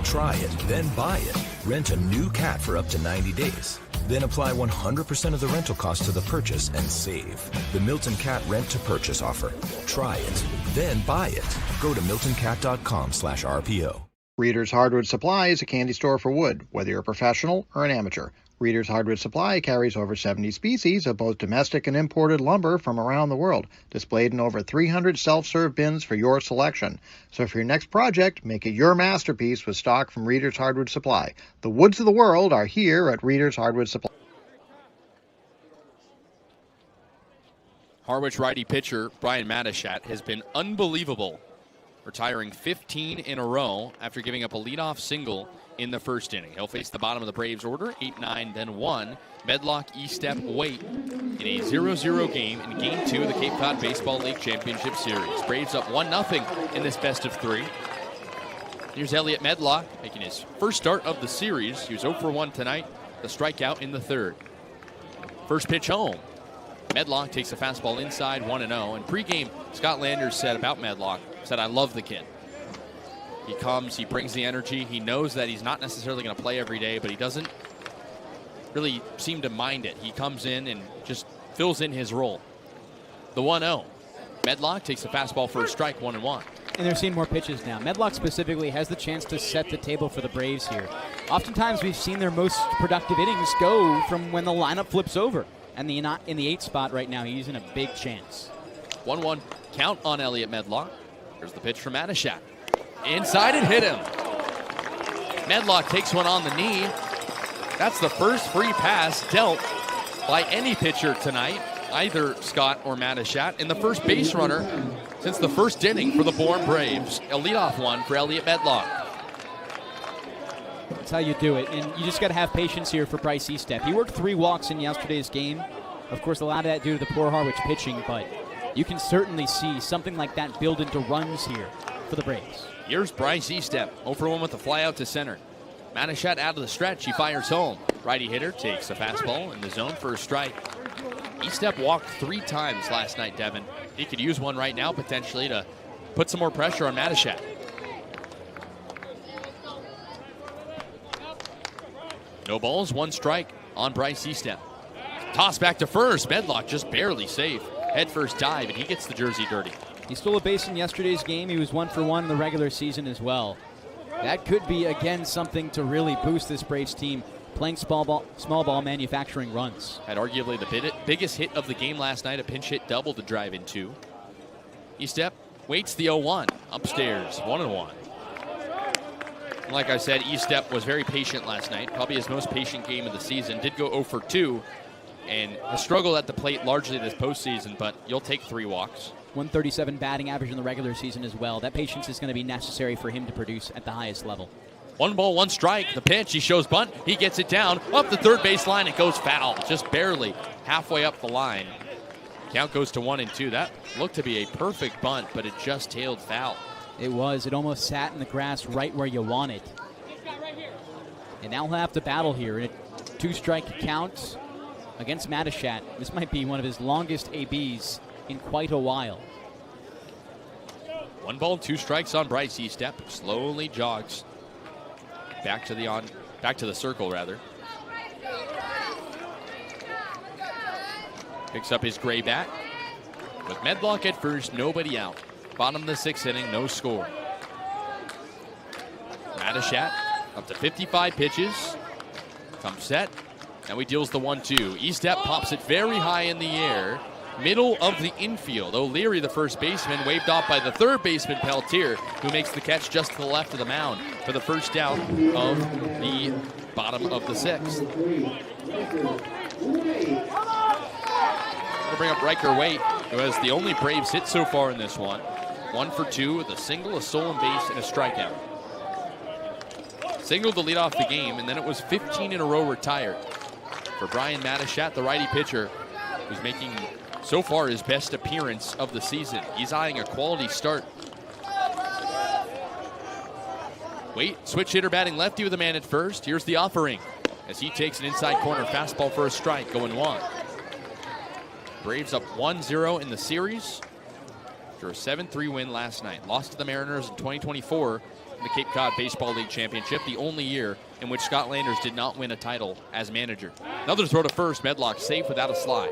Try it, then buy it. Rent a new cat for up to 90 days. Then apply 100% of the rental cost to the purchase and save. The Milton Cat Rent to Purchase offer. Try it, then buy it. Go to miltoncat.com/RPO. Reader's Hardwood Supply is a candy store for wood, whether you're a professional or an amateur. Reader's Hardwood Supply carries over 70 species of both domestic and imported lumber from around the world, displayed in over 300 self-serve bins for your selection. So for your next project, make it your masterpiece with stock from Reader's Hardwood Supply. The woods of the world are here at Reader's Hardwood Supply. Harwich righty pitcher Brian Matachat has been unbelievable, retiring 15 in a row after giving up a leadoff single in the 1st inning. He'll face the bottom of the Braves order, 8-9, then 1. Medlock, E-Step, Waite in a 0-0 game in Game 2 of the Cape Cod Baseball League Championship Series. Braves up 1-0 in this best of 3. Here's Elliot Medlock making his first start of the series. He was 0 for 1 tonight, the strikeout in the 3rd. First pitch home. Medlock takes a fastball inside, 1-0. And pregame, Scott Landers said about Medlock, said, "I love the kid. He comes, he brings the energy. He knows that he's not necessarily going to play every day, but he doesn't really seem to mind it. He comes in and just fills in his role." The 1-0. Medlock takes a fastball for a strike, 1-1. And they're seeing more pitches now. Medlock specifically has the chance to set the table for the Braves here. Oftentimes we've seen their most productive innings go from when the lineup flips over. And not in the 8th spot right now. He's in a big chance. 1-1 count on Elliot Medlock. Here's the pitch from Matachat. Inside and hit him. Medlock takes one on the knee. That's the first free pass dealt by any pitcher tonight, either Scott or Matachat, and the first base runner since the 1st inning for the Bourne Braves. A leadoff one for Elliot Medlock. That's how you do it. And you just got to have patience here for Bryce E-Step. He worked 3 walks in yesterday's game. Of course, a lot of that due to the poor Harwich pitching, but you can certainly see something like that build into runs here for the Braves. Here's Bryce E-Step, 0 for 1 with the fly out to center. Matachat out of the stretch, he fires home. Righty hitter takes a fastball in the zone for a strike. E-Step walked 3 times last night, Devon. He could use one right now potentially to put some more pressure on Matachat. No balls, 1 strike on Bryce E-Step. Toss back to first. Medlock just barely safe. Head first dive, and he gets the jersey dirty. He stole a base in yesterday's game. He was 1 for 1 in the regular season as well. That could be, again, something to really boost this Braves team, playing small ball manufacturing runs. Had arguably the biggest hit of the game last night, a pinch hit double to drive in 2. E-Step waits the 0-1. Upstairs, 1-1. Like I said, E-Step was very patient last night. Probably his most patient game of the season. Did go 0 for 2 and has struggled at the plate largely this postseason, but you'll take 3 walks. 137 batting average in the regular season as well. That patience is going to be necessary for him to produce at the highest level. 1 ball, 1 strike. The pitch, he shows bunt. He gets it down. Up the 3rd base line, it goes foul. Just barely halfway up the line. Count goes to 1-2. That looked to be a perfect bunt, but it just tailed foul. It was. It almost sat in the grass right where you want it. And now he'll have to battle here. In a 2-strike count against Matachat. This might be one of his longest ABs in quite a while. 1 ball, 2 strikes on Bryce E-Step. Slowly jogs back to the circle rather. Picks up his gray bat. With Medlock at first, nobody out. Bottom of the 6th inning, no score. Madishat up to 55 pitches. Comes set. Now he deals the 1-2. E-step pops it very high in the air. Middle of the infield. O'Leary, the first baseman, waved off by the third baseman, Peltier, who makes the catch just to the left of the mound for the first out of the bottom of the 6th. We'll bring up Riker Waite, who has the only Braves hit so far in this one. 1 for 2 with a single, a stolen base, and a strikeout. Singled to lead off the game, and then it was 15 in a row retired for Brian Madishat, the righty pitcher, who's making so far his best appearance of the season. He's eyeing a quality start. Waite, switch hitter batting lefty with a man at first. Here's the offering as he takes an inside corner fastball for a strike, going 1. Braves up 1-0 in the series after a 7-3 win last night. Lost to the Mariners in 2024 in the Cape Cod Baseball League Championship, the only year in which Scott Landers did not win a title as manager. Another throw to first. Medlock safe without a slide.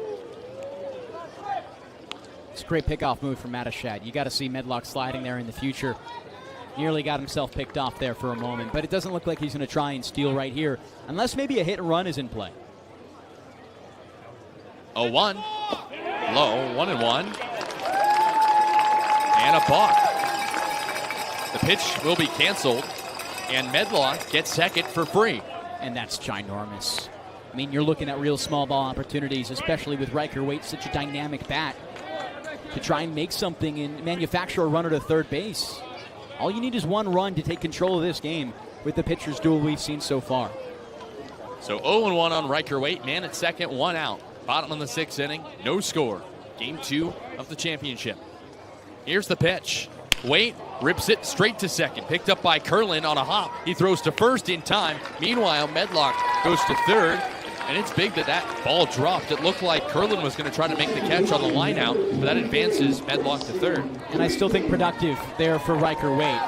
It's a great pickoff move from Madishat. You got to see Medlock sliding there in the future. Nearly got himself picked off there for a moment, but it doesn't look like he's going to try and steal right here, unless maybe a hit and run is in play. 0-1. Low, 1-1. And a balk. The pitch will be canceled, and Medlock gets second for free. And that's ginormous. I mean, you're looking at real small ball opportunities, especially with Riker Waite, such a dynamic bat, to try and make something and manufacture a runner to third base. All you need is one run to take control of this game with the pitcher's duel we've seen so far. So 0-1 on Riker Waite. Man at second, 1 out. Bottom of the 6th inning, no score. Game 2 of the championship. Here's the pitch. Waite rips it straight to second. Picked up by Curlin on a hop. He throws to first in time. Meanwhile, Medlock goes to third. And it's big that ball dropped. It looked like Curlin was going to try to make the catch on the line out, but that advances Medlock to third. And I still think productive there for Riker Waite.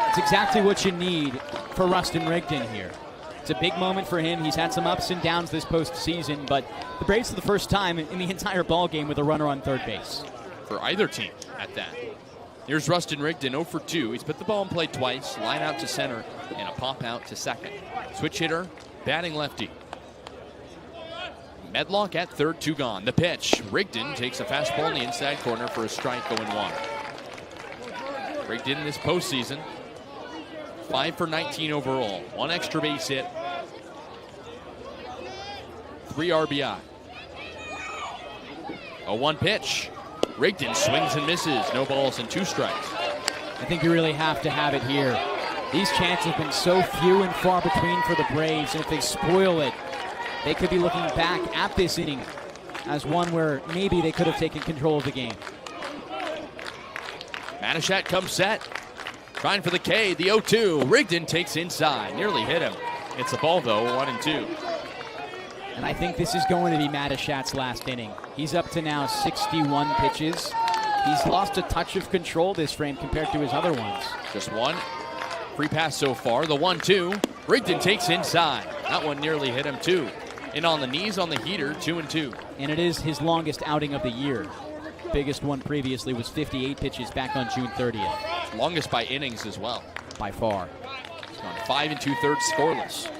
It's exactly what you need for Rustin Rigdon here. It's a big moment for him. He's had some ups and downs this postseason, but the Braves for the first time in the entire ball game with a runner on third base. For either team at that. Here's Rustin Rigdon, 0 for 2. He's put the ball in play twice, line out to center, and a pop out to second. Switch hitter, batting lefty. Medlock at third, 2 gone. The pitch. Rigdon takes a fastball in the inside corner for a strike, going 1. Rigdon this postseason, 5 for 19 overall. 1 extra base hit, 3 RBI. A 1 pitch. Rigdon swings and misses. No balls and 2 strikes. I think you really have to have it here. These chances have been so few and far between for the Braves, and if they spoil it, they could be looking back at this inning as one where maybe they could have taken control of the game. Madishat comes set. Trying for the K, the 0-2. Rigdon takes inside. Nearly hit him. It's a ball, though, 1-2. And I think this is going to be Madishat's last inning. He's up to now 61 pitches. He's lost a touch of control this frame compared to his other ones. Just 1. Free pass so far. The 1-2. Rigdon takes inside. That one nearly hit him, too. And on the knees on the heater, 2-2. And it is his longest outing of the year. Biggest one previously was 58 pitches back on June 30th. Longest by innings as well. By far. He's gone 5 2/3 scoreless.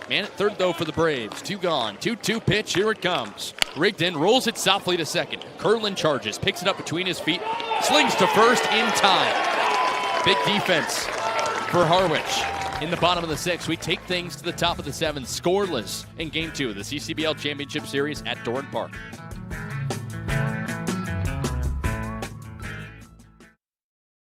Man at third, though, for the Braves. 2 gone. 2-2 pitch. Here it comes. Rigdon rolls it softly to second. Curlin charges. Picks it up between his feet. Slings to first in time. Big defense for Harwich. In the bottom of the 6th, we take things to the top of the 7th, scoreless in Game 2 of the CCBL Championship Series at Dorn Park.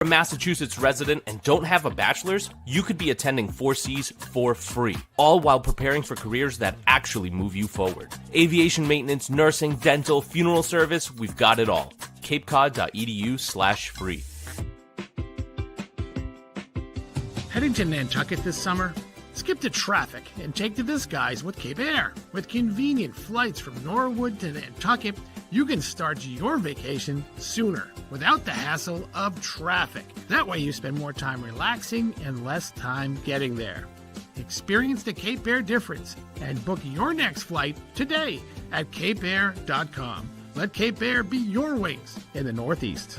a Massachusetts resident and don't have a bachelor's, you could be attending 4Cs for free, all while preparing for careers that actually move you forward. Aviation maintenance, nursing, dental, funeral service, we've got it all. capecod.edu/free. Heading to Nantucket this summer? Skip the traffic and take to the skies with Cape Air. With convenient flights from Norwood to Nantucket, you can start your vacation sooner without the hassle of traffic. That way you spend more time relaxing and less time getting there. Experience the Cape Air difference and book your next flight today at capeair.com. Let Cape Air be your wings in the Northeast.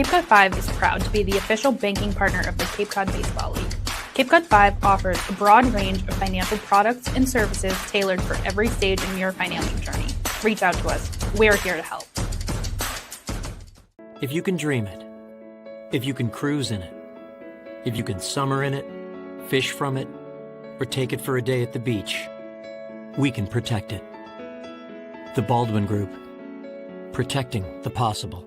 Cape Cod 5 is proud to be the official banking partner of the Cape Cod Baseball League. Cape Cod 5 offers a broad range of financial products and services tailored for every stage in your financial journey. Reach out to us. We're here to help. If you can dream it, if you can cruise in it, if you can summer in it, fish from it, or take it for a day at the beach, we can protect it. The Baldwin Group. Protecting the possible.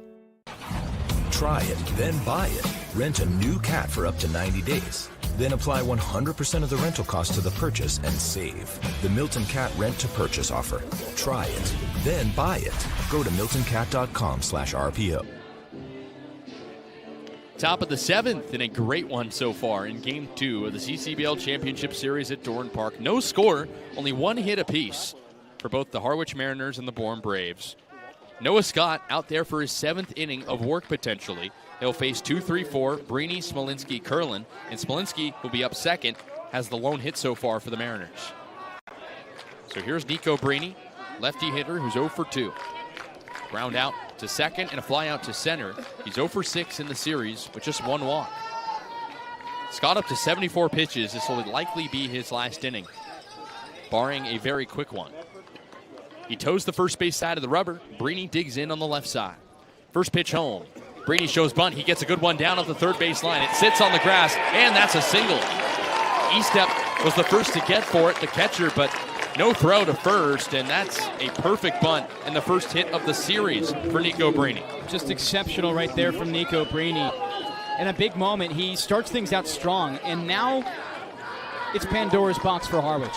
Try it, then buy it. Rent a new cat for up to 90 days. Then apply 100% of the rental cost to the purchase and save. The Milton Cat Rent to Purchase offer. Try it, then buy it. Go to miltoncat.com/RPO. Top of the 7th, and a great one so far in Game 2 of the CCBL Championship Series at Bourne Park. No score, only one hit apiece for both the Harwich Mariners and the Bourne Braves. Noah Scott out there for his 7th inning of work potentially. He'll face 2-3-4, Breeny, Smolinski, Curlin, and Smolinski will be up second, has the lone hit so far for the Mariners. So here's Nico Breeny, lefty hitter who's 0 for 2. Ground out to second and a fly out to center. He's 0 for 6 in the series with just one walk. Scott up to 74 pitches. This will likely be his last inning, barring a very quick one. He toes the first base side of the rubber. Breeny digs in on the left side. First pitch home. Breeny shows bunt. He gets a good one down at the third base line. It sits on the grass, and that's a single. Estep was the first to get for it, the catcher, but no throw to first, and that's a perfect bunt and the first hit of the series for Nico Breeny. Just exceptional right there from Nico Breeny. In a big moment, he starts things out strong, and now it's Pandora's box for Harwich.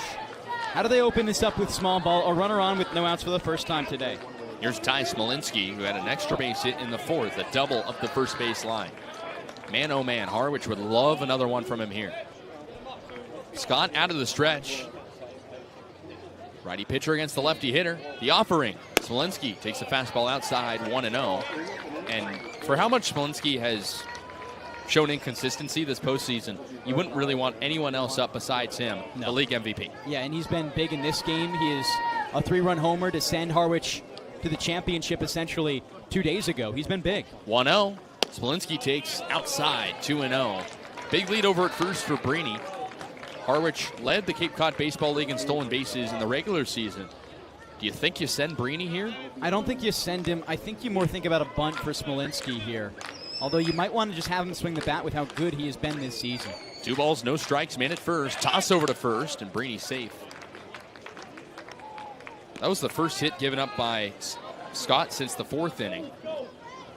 How do they open this up with small ball, a runner on with no outs for the first time today? Here's Ty Smolinski, who had an extra base hit in the 4th, a double up the first base line. Man, oh man, Harwich would love another one from him here. Scott out of the stretch. Righty pitcher against the lefty hitter. The offering. Smolinski takes the fastball outside, 1-0. And for how much Smolinski has shown inconsistency this postseason, you wouldn't really want anyone else up besides him, the league MVP. Yeah, and he's been big in this game. He is a 3-run homer to send Harwich to the championship essentially 2 days ago. He's been big. 1-0. Smolinski takes outside, 2-0. Big lead over at first for Breeny. Harwich led the Cape Cod Baseball League in stolen bases in the regular season. Do you think you send Breeny here? I don't think you send him. I think you more think about a bunt for Smolinski here. Although you might want to just have him swing the bat with how good he has been this season. 2 balls, no strikes, man at first. Toss over to first, and Breeny safe. That was the first hit given up by Scott since the 4th inning.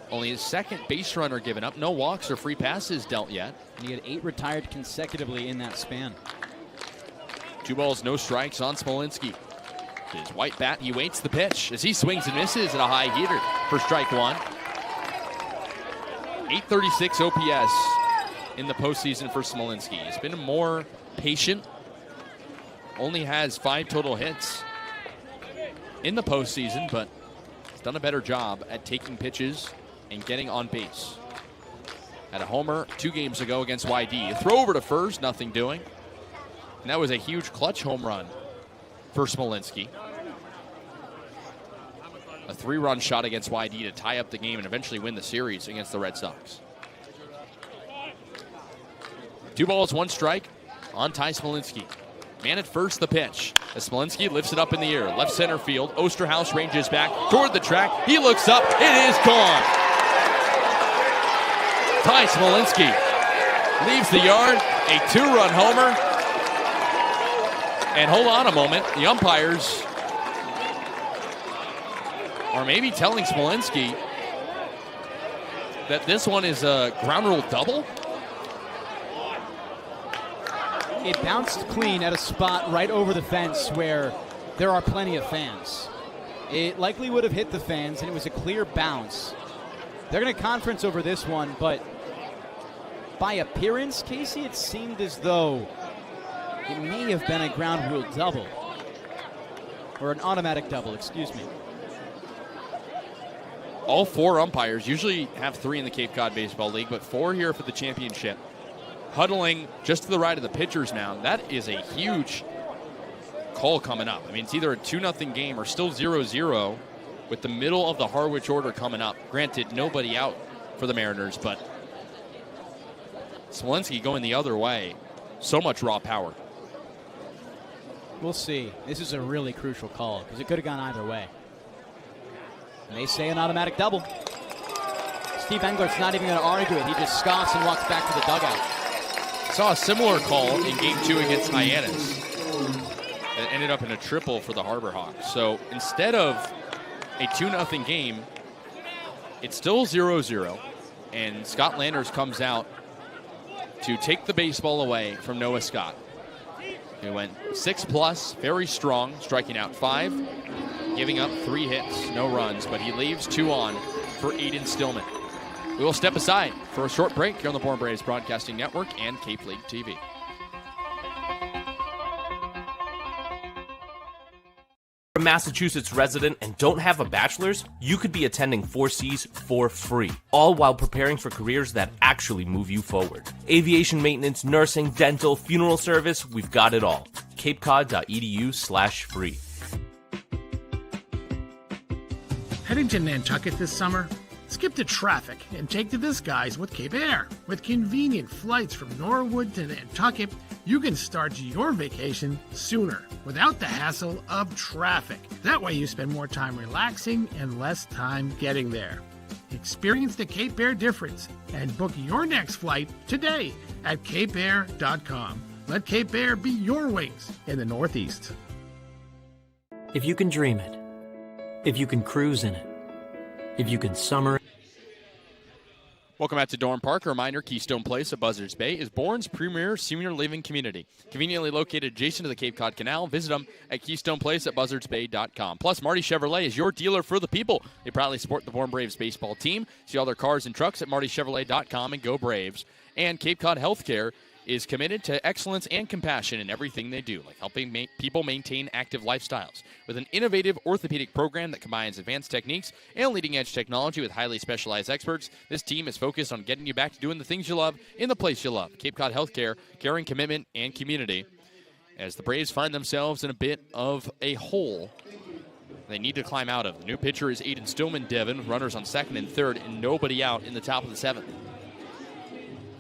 Only his second base runner given up. No walks or free passes dealt yet. And he had 8 retired consecutively in that span. 2 balls, no strikes on Smolinski. His white bat, he waits the pitch as he swings and misses at a high heater for strike 1. 836 OPS in the postseason for Smolinski. He's been more patient. Only has 5 total hits in the postseason, but he's done a better job at taking pitches and getting on base. Had a homer 2 games ago against YD. A throw over to first, nothing doing. And that was a huge clutch home run for Smolinski. A 3-run shot against YD to tie up the game and eventually win the series against the Red Sox. 2 balls, 1 strike on Ty Smolinski. Man at first, the pitch. As Smolinski lifts it up in the air. Left center field. Osterhaus ranges back toward the track. He looks up. It is gone. Ty Smolinski leaves the yard. A 2-run homer. And hold on a moment. The umpires are maybe telling Smolinski that this one is a ground rule double. It bounced clean at a spot right over the fence where there are plenty of fans. It likely would have hit the fans, and it was a clear bounce. They're going to conference over this one, but by appearance, Kasey, it seemed as though it may have been a ground rule double. Or an automatic double, excuse me. All 4 umpires usually have 3 in the Cape Cod Baseball League, but 4 here for the championship. Huddling just to the right of the pitcher's mound. That is a huge call coming up. I mean, it's either a 2-0 game or still 0-0 with the middle of the Harwich order coming up. Granted, nobody out for the Mariners, but Smolinski going the other way. So much raw power. We'll see. This is a really crucial call because it could have gone either way. And they say an automatic double. Steve Englert's not even going to argue it. He just scoffs and walks back to the dugout. Saw a similar call in Game 2 against Kaydence. It ended up in a triple for the Harbor Hawks. So instead of a 2-0 game, it's still 0-0. And Scott Landers comes out to take the baseball away from Noah Scott. He went 6+, very strong, striking out 5, giving up 3 hits, no runs, but he leaves 2 on for Aiden Stillman. We will step aside for a short break here on the Bourne Braves Broadcasting Network and Cape League TV. A Massachusetts resident and don't have a bachelor's, you could be attending 4Cs for free, all while preparing for careers that actually move you forward. Aviation maintenance, nursing, dental, funeral service, we've got it all. capecod.edu/free. Heading to Nantucket this summer? Skip the traffic and take to the skies with Cape Air. With convenient flights from Norwood to Nantucket, you can start your vacation sooner without the hassle of traffic. That way you spend more time relaxing and less time getting there. Experience the Cape Air difference and book your next flight today at capeair.com. Let Cape Air be your wings in the Northeast. If you can dream it, if you can cruise in it, if you can summer. Welcome back to Dorn Park. A reminder, Keystone Place at Buzzards Bay is Bourne's premier senior living community. Conveniently located adjacent to the Cape Cod Canal, visit them at KeystonePlace@BuzzardsBay.com. Plus, Marty Chevrolet is your dealer for the people. They proudly support the Bourne Braves baseball team. See all their cars and trucks at MartyChevrolet.com and go Braves. And Cape Cod Healthcare is committed to excellence and compassion in everything they do, like helping people maintain active lifestyles. With an innovative orthopedic program that combines advanced techniques and leading-edge technology with highly specialized experts, this team is focused on getting you back to doing the things you love in the place you love. Cape Cod Healthcare, caring, commitment, and community. As the Braves find themselves in a bit of a hole they need to climb out of. The new pitcher is Aiden Stillman, Devon, runners on second and third, and nobody out in the top of the seventh.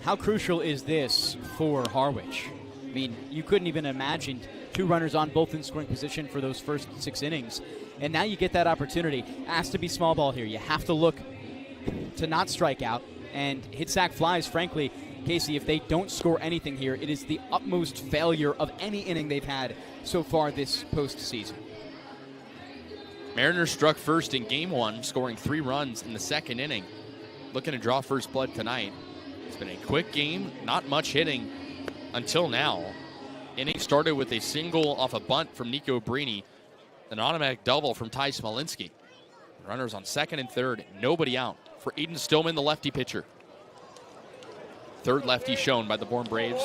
How crucial is this for Harwich? I mean, you couldn't even imagine 2 runners on both in scoring position for those first 6 innings. And now you get that opportunity. It has to be small ball here. You have to look to not strike out and hit sack flies. Frankly, Kasey, if they don't score anything here, it is the utmost failure of any inning they've had so far this postseason. Mariners struck first in Game 1, scoring 3 runs in the second inning. Looking to draw first blood tonight. It's been a quick game, not much hitting until now. Inning started with a single off a bunt from Nico Brini, an automatic double from Ty Smolinski. Runners on second and third, nobody out for Aiden Stillman, the lefty pitcher. Third lefty shown by the Bourne Braves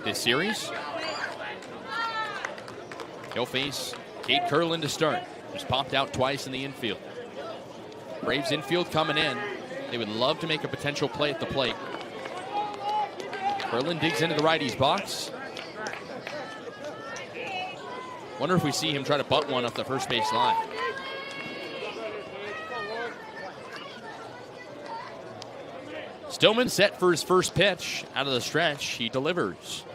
this series. He'll face Kate Curlin to start, who's popped out twice in the infield. Braves infield coming in. They would love to make a potential play at the plate. Curlin digs into the righty's box. Wonder if we see him try to butt one up the first base line. Stillman set for his first pitch. Out of the stretch, he delivers.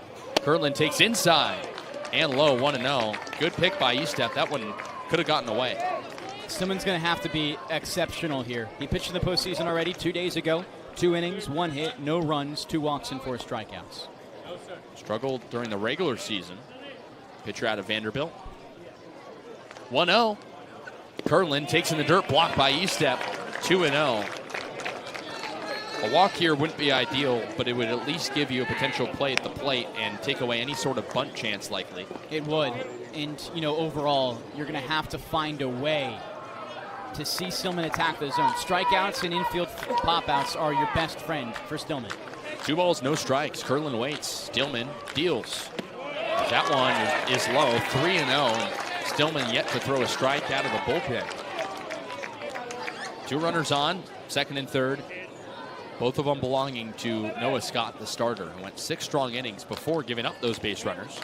Curlin takes inside and low, 1-0. Good pick by Estep. That one could have gotten away. Stillman's going to have to be exceptional here. He pitched in the postseason already 2 days ago. 2 innings, 1 hit, no runs, 2 walks, and 4 strikeouts. Struggled during the regular season. Pitcher out of Vanderbilt. 1-0. Curlin takes in the dirt, blocked by Estep. 2-0. A walk here wouldn't be ideal, but it would at least give you a potential play at the plate and take away any sort of bunt chance likely. It would. And, overall, you're going to have to find a way to see Stillman attack the zone. Strikeouts and infield pop-outs are your best friend for Stillman. 2 balls, no strikes. Curlin waits. Stillman deals. That one is low. 3-0. Stillman yet to throw a strike out of the bullpen. 2 runners on, second and third. Both of them belonging to Noah Scott, the starter, who went 6 strong innings before giving up those base runners.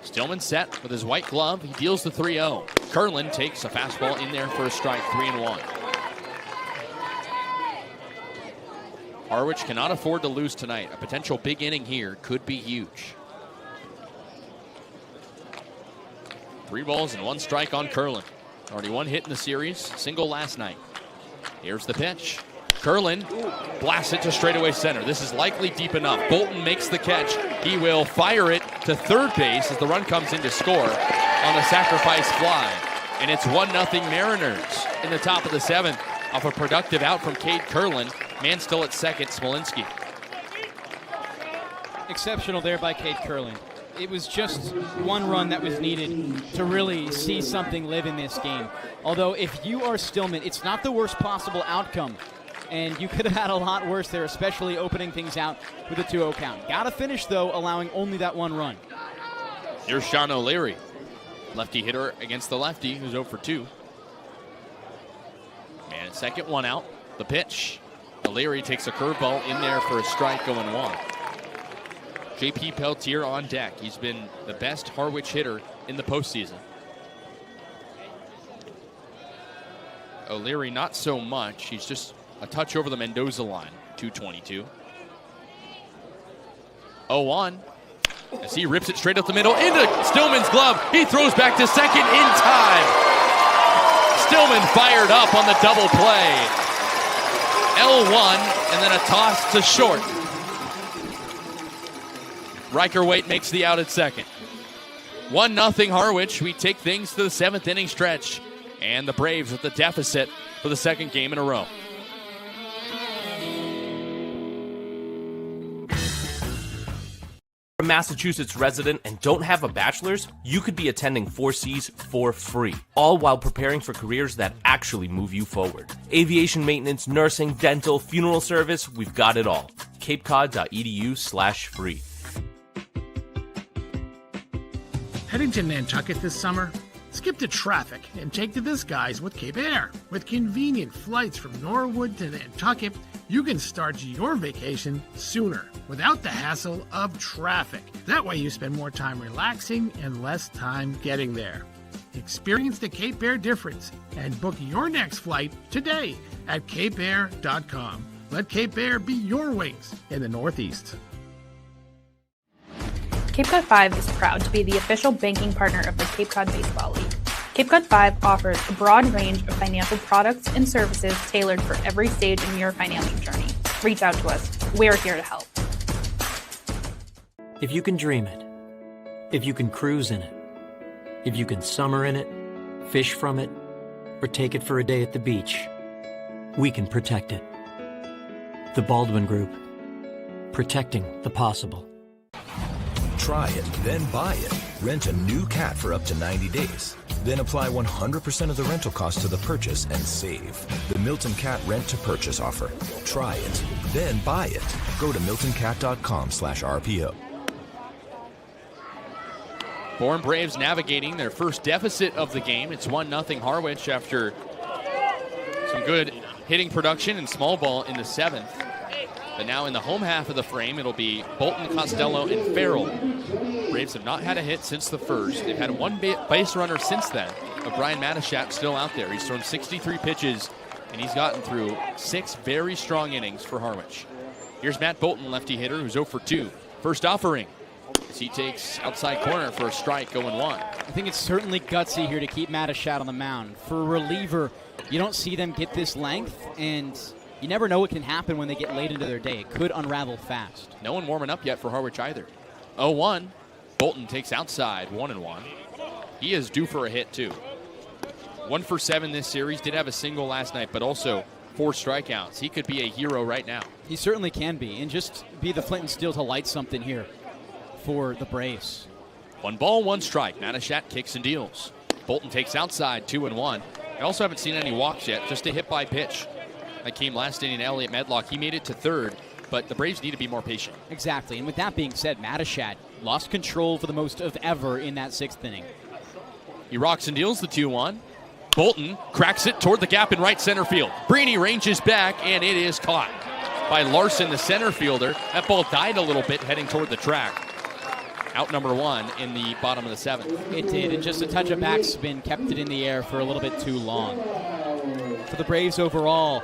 Stillman set with his white glove. He deals the 3-0. Curlin takes a fastball in there for a strike, 3-1. Harwich cannot afford to lose tonight. A potential big inning here could be huge. 3 balls and 1 strike on Curlin. Already 1 hit in the series, single last night. Here's the pitch. Curlin blasts it to straightaway center. This is likely deep enough. Bolton makes the catch. He will fire it to third base as the run comes in to score on the sacrifice fly. And it's 1-0 Mariners in the top of the 7th off a productive out from Cade Curlin. Man still at second, Smolinski. Exceptional there by Cade Curlin. It was just 1 run that was needed to really see something live in this game. Although if you are Stillman, it's not the worst possible outcome. And you could have had a lot worse there, especially opening things out with a 2-0 count. Got to finish, though, allowing only that 1 run. Here's Sean O'Leary. Lefty hitter against the lefty, who's 0 for 2. Man at second, 1 out. The pitch. O'Leary takes a curveball in there for a strike, going 1. J.P. Peltier on deck. He's been the best Harwich hitter in the postseason. O'Leary not so much. He's just a touch over the Mendoza line. 222. 0-1. As he rips it straight up the middle into Stillman's glove. He throws back to second in time. Stillman fired up on the double play. L1 and then a toss to short. Riker Waite makes the out at second. 1-0 Harwich. We take things to the 7th inning stretch. And the Braves at the deficit for the 2nd game in a row. A Massachusetts resident and don't have a bachelor's, you could be attending 4Cs for free, all while preparing for careers that actually move you forward. Aviation maintenance, nursing, dental, funeral service, we've got it all. capecod.edu/free. Heading to Nantucket this summer? Skip the traffic and take to the skies with Cape Air. With convenient flights from Norwood to Nantucket, you can start your vacation sooner without the hassle of traffic. That way you spend more time relaxing and less time getting there. Experience the Cape Air difference and book your next flight today at capeair.com. Let Cape Air be your wings in the Northeast. Cape Cod 5 is proud to be the official banking partner of the Cape Cod Baseball League. Cape Cod 5 offers a broad range of financial products and services tailored for every stage in your financial journey. Reach out to us. We're here to help. If you can dream it, if you can cruise in it, if you can summer in it, fish from it, or take it for a day at the beach, we can protect it. The Baldwin Group. Protecting the possible. Try it, then buy it. Rent a new cat for up to 90 days. Then apply 100% of the rental cost to the purchase and save. The Milton Cat Rent to Purchase offer. Try it, then buy it. Go to miltoncat.com/RPO. Bourne Braves navigating their first deficit of the game. It's 1-0 Harwich after some good hitting production and small ball in the 7th. But now in the home half of the frame, it'll be Bolton, Costello, and Farrell. Braves have not had a hit since the first. They've had 1 base runner since then. But Brian Matashak still out there. He's thrown 63 pitches, and he's gotten through 6 very strong innings for Harwich. Here's Matt Bolton, lefty hitter, who's 0 for 2. First offering as he takes outside corner for a strike, going 1. I think it's certainly gutsy here to keep Matashak on the mound. For a reliever, you don't see them get this length, and you never know what can happen when they get late into their day. It could unravel fast. No one warming up yet for Harwich either. 0-1. Bolton takes outside, 1-1. He is due for a hit, too. 1 for 7 this series. Did have a single last night, but also 4 strikeouts. He could be a hero right now. He certainly can be, and just be the flint and steel to light something here for the Braves. 1 ball, 1 strike. Matashak kicks and deals. Bolton takes outside, 2-1. I also haven't seen any walks yet, just a hit by pitch. That came last inning, Elliott Medlock. He made it to third, but the Braves need to be more patient. Exactly, and with that being said, Matashak lost control for the most of ever in that 6th inning. He rocks and deals the 2-1. Bolton cracks it toward the gap in right center field. Breeny ranges back, and it is caught by Larson, the center fielder. That ball died a little bit heading toward the track. Out number 1 in the bottom of the 7th. It did, and just a touch of backspin kept it in the air for a little bit too long. For the Braves overall,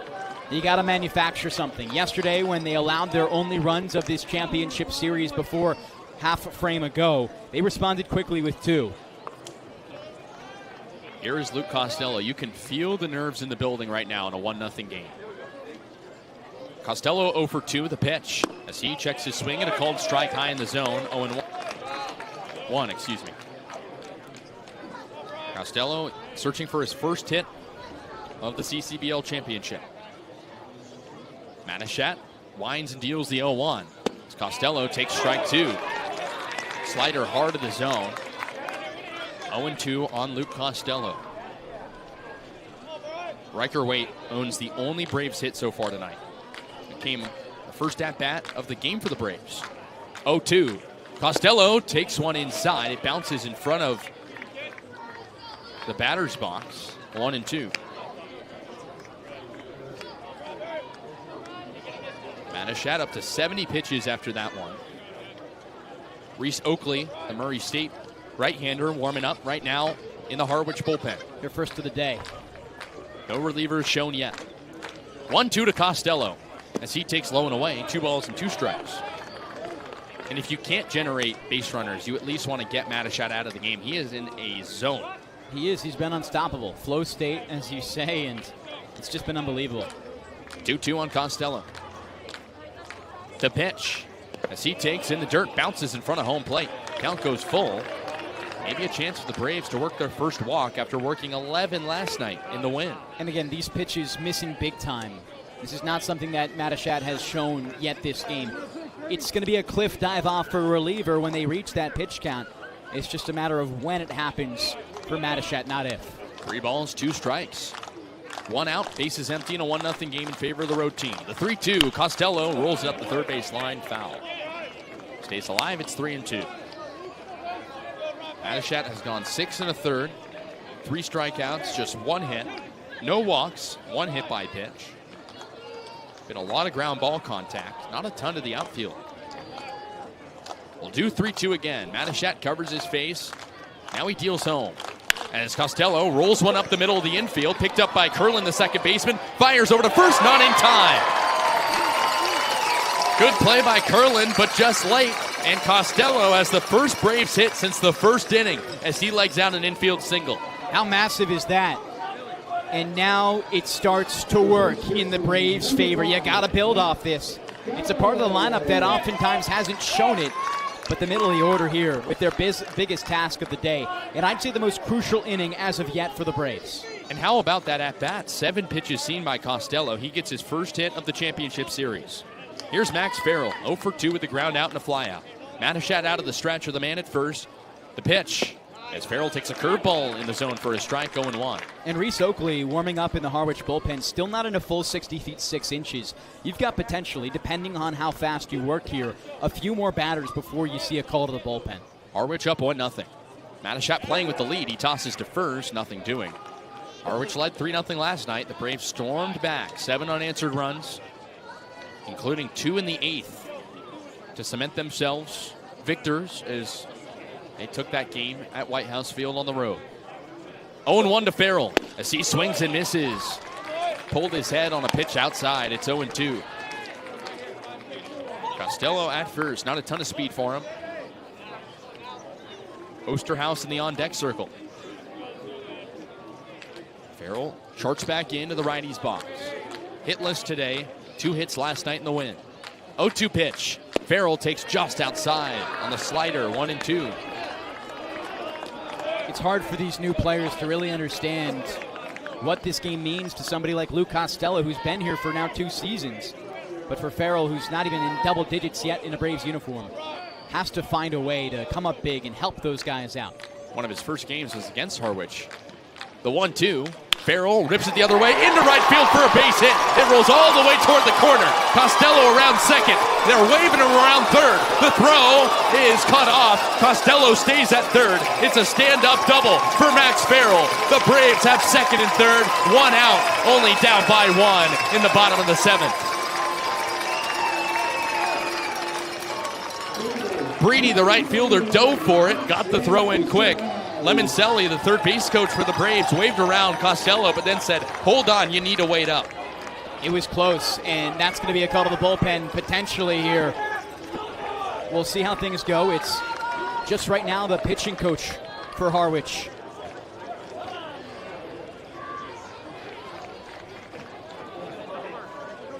You got to manufacture something. Yesterday, when they allowed their only runs of this championship series before half a frame ago, they responded quickly with 2. Here is Luke Costello. You can feel the nerves in the building right now in a 1-0 game. Costello 0 for 2 with the pitch as he checks his swing and a called strike high in the zone. 0-1, excuse me. Costello searching for his first hit of the CCBL championship. Manichat winds and deals the 0-1. As Costello takes strike 2. Slider hard to the zone. 0-2 on Luke Costello. Riker Waite owns the only Braves hit so far tonight. It came the first at-bat of the game for the Braves. 0-2. Costello takes one inside. It bounces in front of the batter's box. 1-2. Manichat up to 70 pitches after that one. Reese Oakley, the Murray State right-hander, warming up right now in the Harwich bullpen. Your first of the day. No relievers shown yet. 1-2 to Costello as he takes low and away. 2 balls and 2 strikes. And if you can't generate base runners, you at least want to get Manichat out of the game. He is in a zone. He is. He's been unstoppable. Flow state, as you say, and it's just been unbelievable. 2-2 on Costello. The pitch as he takes in the dirt, bounces in front of home plate. Count goes full. Maybe a chance for the Braves to work their first walk after working 11 last night in the win. And again, these pitches missing big time. This is not something that Manichat has shown yet this game. It's going to be a cliff dive off for a reliever when they reach that pitch count. It's just a matter of when it happens for Manichat, not if. 3 balls, 2 strikes. 1 out, bases empty in a 1-0 game in favor of the road team. The 3-2, Costello rolls it up the third base line, foul. Stays alive, it's 3-2. Manichat has gone 6 1/3, 3 strikeouts, just 1 hit, no walks, 1 hit by pitch. Been a lot of ground ball contact, not a ton to the outfield. We'll do 3-2 again. Manichat covers his face. Now he deals home. As Costello rolls one up the middle of the infield, picked up by Curlin, the second baseman, fires over to first, not in time. Good play by Curlin, but just late. And Costello has the first Braves hit since the first inning as he legs out an infield single. How massive is that? And now it starts to work in the Braves' favor. You got to build off this. It's a part of the lineup that oftentimes hasn't shown it. But the middle of the order here with their biggest task of the day. And I'd say the most crucial inning as of yet for the Braves. And how about that at-bat? 7 pitches seen by Costello. He gets his first hit of the championship series. Here's Max Farrell, 0 for 2 with the ground out and a flyout. Manichat out of the stretch with the man at first. The pitch as Farrell takes a curveball in the zone for a strike, 0-1. And Reese Oakley warming up in the Harwich bullpen, still not in a full 60 feet 6 inches. You've got potentially, depending on how fast you work here, a few more batters before you see a call to the bullpen. Harwich up 1-0. Manichat playing with the lead. He tosses to first, nothing doing. Harwich led 3-0 last night. The Braves stormed back, 7 unanswered runs, including 2 in the 8th, to cement themselves victors as they took that game at White House Field on the road. 0-1 to Farrell as he swings and misses. Pulled his head on a pitch outside. It's 0-2. Costello at first. Not a ton of speed for him. Osterhaus in the on-deck circle. Farrell charts back into the righty's box. Hitless today. 2 hits last night in the win. 0-2 pitch. Farrell takes just outside on the slider, 1-2. It's hard for these new players to really understand what this game means to somebody like Luke Costello, who's been here for now 2 seasons. But for Farrell, who's not even in double digits yet in a Braves uniform, has to find a way to come up big and help those guys out. One of his first games was against Harwich. The 1-2. Farrell rips it the other way into right field for a base hit. It rolls all the way toward the corner. Costello around second. They're waving him around third. The throw is cut off. Costello stays at third. It's a stand-up double for Max Farrell. The Braves have second and third. 1 out, only down by 1 in the bottom of the 7th. Breedy, the right fielder, dove for it. Got the throw in quick. Lemoncelli, the third base coach for the Braves, waved around Costello, but then said, hold on, you need to wait up. It was close, and that's going to be a call to the bullpen potentially here. We'll see how things go. It's just right now the pitching coach for Harwich.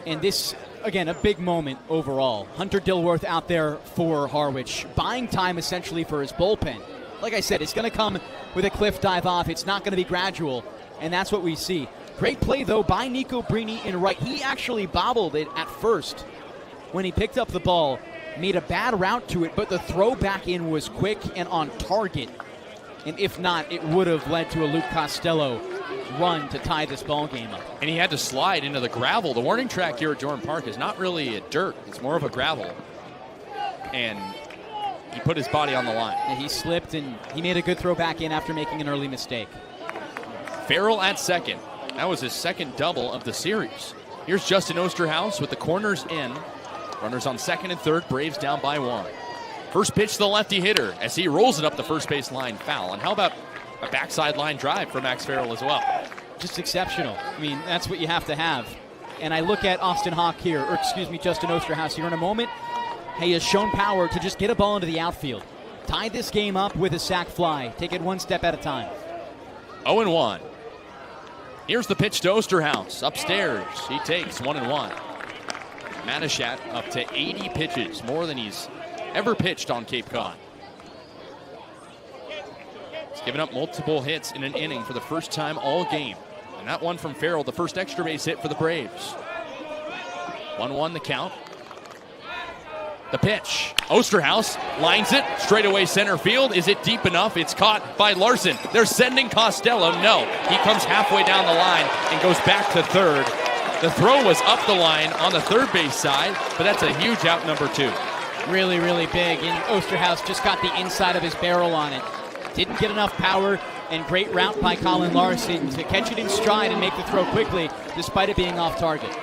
And this, again, a big moment overall. Hunter Dilworth out there for Harwich, buying time essentially for his bullpen. Like I said, it's going to come with a cliff dive off. It's not going to be gradual, and that's what we see. Great play, though, by Nico Brini in right. He actually bobbled it at first when he picked up the ball, made a bad route to it, but the throw back in was quick and on target. And if not, it would have led to a Luke Costello run to tie this ball game up. And he had to slide into the gravel. The warning track here at Jordan Park is not really a dirt. It's more of a gravel. And he put his body on the line. Yeah, he slipped, and he made a good throw back in after making an early mistake. Farrell at second. That was his second double of the series. Here's Justin Osterhaus with the corners in. Runners on second and third. Braves down by 1. First pitch to the lefty hitter as he rolls it up the first base line foul. And how about a backside line drive for Max Farrell as well? Just exceptional. I mean, that's what you have to have. And I look at Justin Osterhaus here in a moment. He has shown power to just get a ball into the outfield. Tied this game up with a sac fly. Take it one step at a time. 0-1. Here's the pitch to Osterhaus. Upstairs, he takes 1-1. Mattachat up to 80 pitches, more than he's ever pitched on Cape Cod. He's given up multiple hits in an inning for the first time all game. And that one from Farrell, the first extra base hit for the Braves. 1-1 the count. The pitch. Osterhaus lines it straight away center field. Is it deep enough? It's caught by Larson. They're sending Costello. No. He comes halfway down the line and goes back to third. The throw was up the line on the third base side, but that's a huge out number 2. Really, really big. And Osterhaus just got the inside of his barrel on it. Didn't get enough power, and great route by Colin Larson to catch it in stride and make the throw quickly, despite it being off target.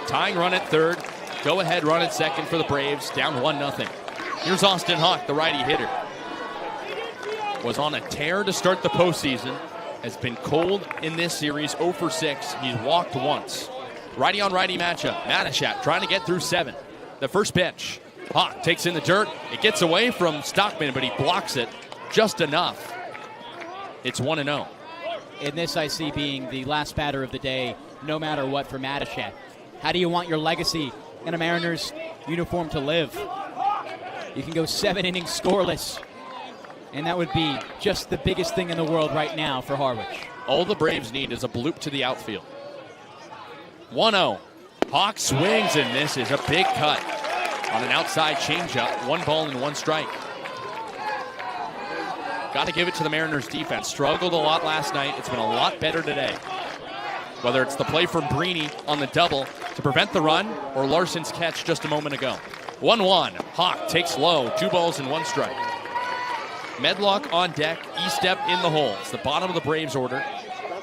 Tying run at third. Go-ahead run at second for the Braves, down 1-0. Here's Austin Hawk, the righty hitter. Was on a tear to start the postseason. Has been cold in this series, 0 for 6. He's walked once. Righty-on-righty matchup. Mattachat trying to get through 7. The first pitch. Hawk takes in the dirt. It gets away from Stockman, but he blocks it just enough. It's 1-0. And this I see being the last batter of the day, no matter what, for Mattachat. How do you want your legacy in a Mariners uniform to live? You can go 7 innings scoreless, and that would be just the biggest thing in the world right now for Harwich. All the Braves need is a bloop to the outfield. 1-0. Hawk swings and misses. A big cut on an outside changeup. 1 ball and 1 strike. Got to give it to the Mariners defense. Struggled a lot last night. It's been a lot better today. Whether it's the play from Brini on the double to prevent the run or Larson's catch just a moment ago. 1-1. Hawk takes low. 2 balls and 1 strike. Medlock on deck. E-step in the hole. It's the bottom of the Braves order.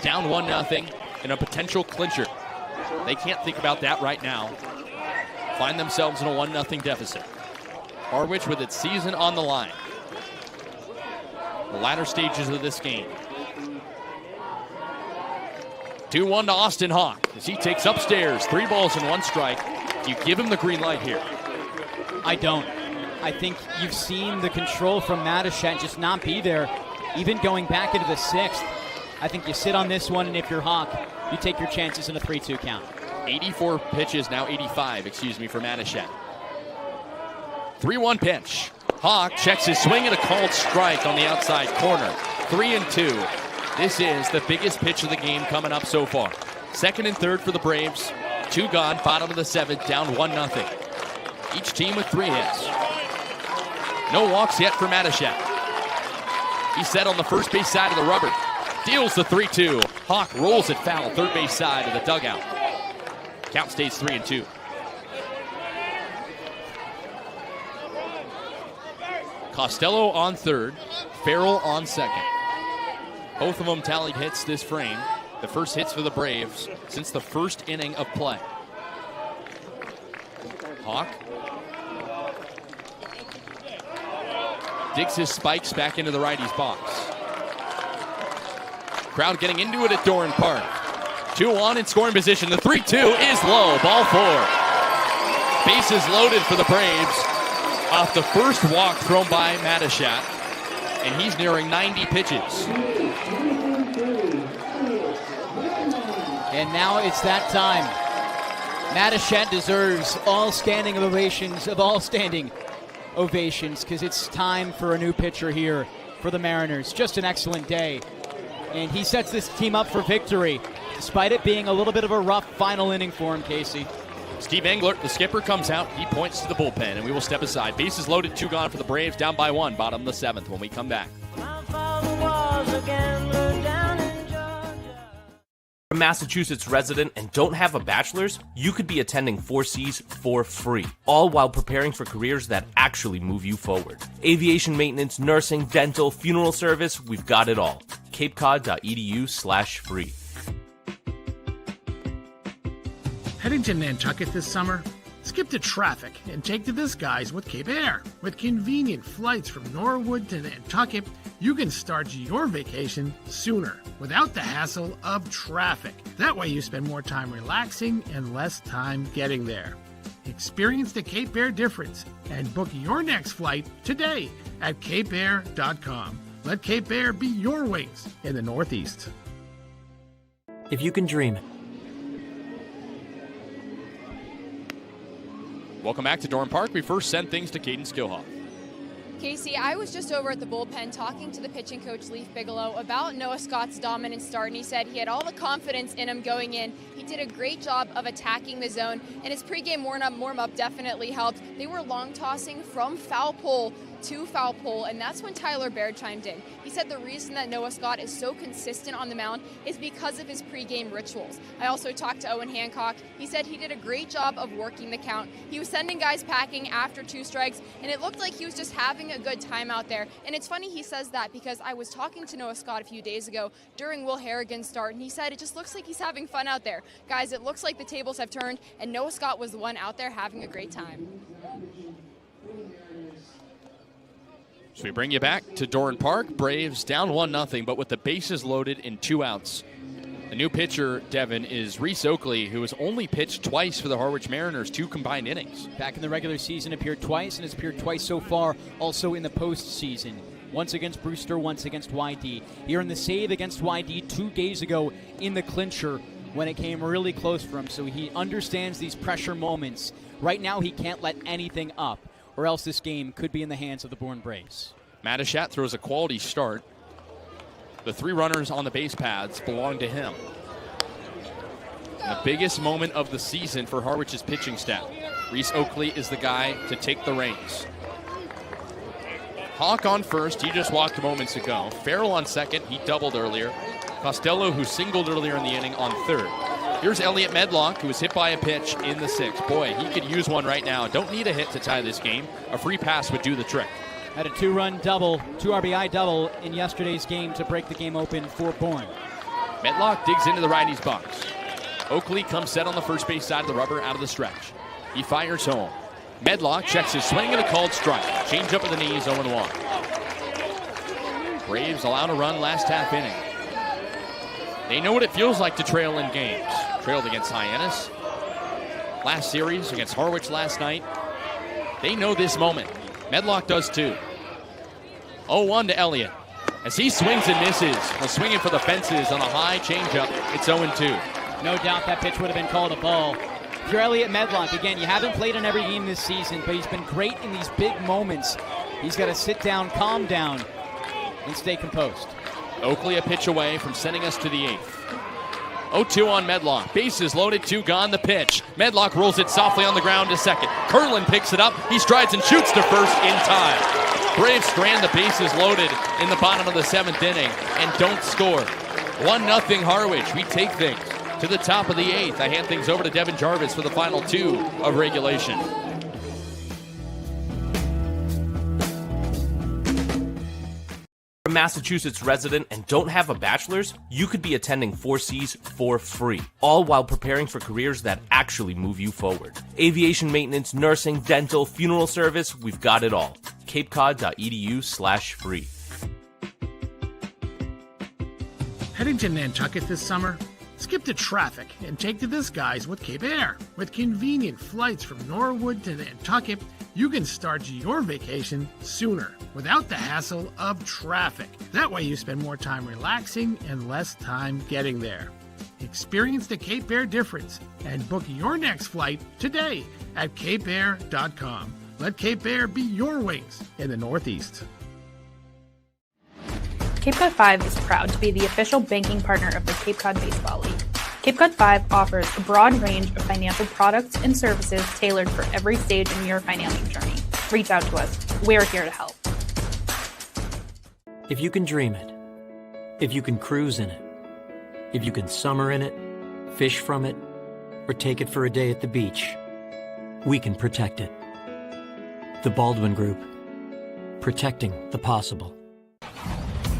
Down 1-0 in a potential clincher. They can't think about that right now. Find themselves in a 1-0 deficit. Harwich with its season on the line. The latter stages of this game. 2-1 to Austin Hawk as he takes upstairs. 3 balls and 1 strike. Do you give him the green light here? I don't. I think you've seen the control from Mattachat just not be there, even going back into the 6th. I think you sit on this one, and if you're Hawk, you take your chances in a 3-2 count. 84 pitches, now 85, for Mattachat. 3-1 pitch. Hawk checks his swing and a called strike on the outside corner. 3-2. This is the biggest pitch of the game coming up so far. Second and third for the Braves. 2 gone, bottom of the 7th, down 1-0. Each team with 3 hits. No walks yet for Mattachat. He's set on the first base side of the rubber. Deals the 3-2. Hawk rolls it foul, third base side of the dugout. Count stays 3-2. Costello on third, Farrell on second. Both of them tallied hits this frame. The first hits for the Braves since the first inning of play. Hawk digs his spikes back into the righty's box. Crowd getting into it at Doran Park. 2 on in scoring position. The 3-2 is low. Ball 4. Bases loaded for the Braves off the first walk thrown by Matachat. And he's nearing 90 pitches. And now it's that time. Matachat deserves all standing ovations of all standing ovations because it's time for a new pitcher here for the Mariners. Just an excellent day. And he sets this team up for victory, despite it being a little bit of a rough final inning for him, Kasey. Steve Englert, the skipper, comes out. He points to the bullpen, and we will step aside. Bases loaded, 2 gone for the Braves, down by 1, bottom of the 7th when we come back. A Massachusetts resident and don't have a bachelor's, you could be attending 4Cs for free, all while preparing for careers that actually move you forward. Aviation maintenance, nursing, dental, funeral service, we've got it all. capecod.edu/free. Heading to Nantucket this summer? Skip the traffic and take to the skies with Cape Air. With convenient flights from Norwood to Nantucket, you can start your vacation sooner without the hassle of traffic. That way you spend more time relaxing and less time getting there. Experience the Cape Air difference and book your next flight today at capeair.com. Let Cape Air be your wings in the Northeast. If you can dream it. Welcome back to Dorn Park. We first send things to Kaydence Kilhof. Kasey, I was just over at the bullpen talking to the pitching coach, Leaf Bigelow, about Noah Scott's dominant start, and he said he had all the confidence in him going in. He did a great job of attacking the zone, and his pregame warm-up definitely helped. They were long tossing from foul pole to foul pole, and that's when Tyler Baird chimed in. He said the reason that Noah Scott is so consistent on the mound is because of his pregame rituals. I also talked to Owen Hancock. He said he did a great job of working the count. He was sending guys packing after 2 strikes, and it looked like he was just having a good time out there. And it's funny he says that because I was talking to Noah Scott a few days ago during Will Harrigan's start, and he said it just looks like he's having fun out there. Guys, it looks like the tables have turned, and Noah Scott was the one out there having a great time. So we bring you back to Dorn Park. Braves down 1-0, but with the bases loaded in 2 outs. The new pitcher, Devon, is Reese Oakley, who has only pitched twice for the Harwich Mariners, 2 combined innings. Back in the regular season, appeared twice, and has appeared twice so far, also in the postseason. Once against Brewster, once against YD. He earned the save against YD 2 days ago in the clincher when it came really close for him, so he understands these pressure moments. Right now, he can't let anything up, or else this game could be in the hands of the Bourne Braves. Matachat throws a quality start. The 3 runners on the base paths belong to him. The biggest moment of the season for Harwich's pitching staff. Reese Oakley is the guy to take the reins. Hawk on first, he just walked moments ago. Farrell on second, he doubled earlier. Costello, who singled earlier in the inning, on third. Here's Elliot Medlock, who was hit by a pitch in the 6th. Boy, he could use one right now. Don't need a hit to tie this game. A free pass would do the trick. Had a 2-run double, 2 RBI double in yesterday's game to break the game open for Bourne. Medlock digs into the righty's box. Oakley comes set on the first base side of the rubber out of the stretch. He fires home. Medlock checks his swing and a called strike. Change up at the knees, 0-1. Braves allowed a run last half inning. They know what it feels like to trail in games. Trailed against Hyannis last series, against Harwich last night. They know this moment. Medlock does too. 0-1 to Elliott. As he swings and misses, swinging for the fences on a high changeup, it's 0-2. No doubt that pitch would have been called a ball. If you're Elliot Medlock, again, you haven't played in every game this season, but he's been great in these big moments. He's got to sit down, calm down, and stay composed. Oakley a pitch away from sending us to the 8th. 0-2 on Medlock. Bases loaded, 2 gone, the pitch. Medlock rolls it softly on the ground to second. Curlin picks it up. He strides and shoots to first in time. Braves strand the bases loaded in the bottom of the 7th inning and don't score. 1-0 Harwich. We take things to the top of the 8th. I hand things over to Devon Jarvis for the final 2 of regulation. A Massachusetts resident and don't have a bachelor's, you could be attending 4Cs for free, all while preparing for careers that actually move you forward. Aviation maintenance, nursing, dental, funeral service, we've got it all. capecod.edu/free. Heading to Nantucket this summer? Skip the traffic and take to the skies with Cape Air. With convenient flights from Norwood to Nantucket, you can start your vacation sooner without the hassle of traffic. That way you spend more time relaxing and less time getting there. Experience the Cape Air difference and book your next flight today at capeair.com. Let Cape Air be your wings in the Northeast. Cape Cod 5 is proud to be the official banking partner of the Cape Cod Baseball League. Cape Cod 5 offers a broad range of financial products and services tailored for every stage in your financial journey. Reach out to us. We're here to help. If you can dream it, if you can cruise in it, if you can summer in it, fish from it, or take it for a day at the beach, we can protect it. The Baldwin Group. Protecting the possible.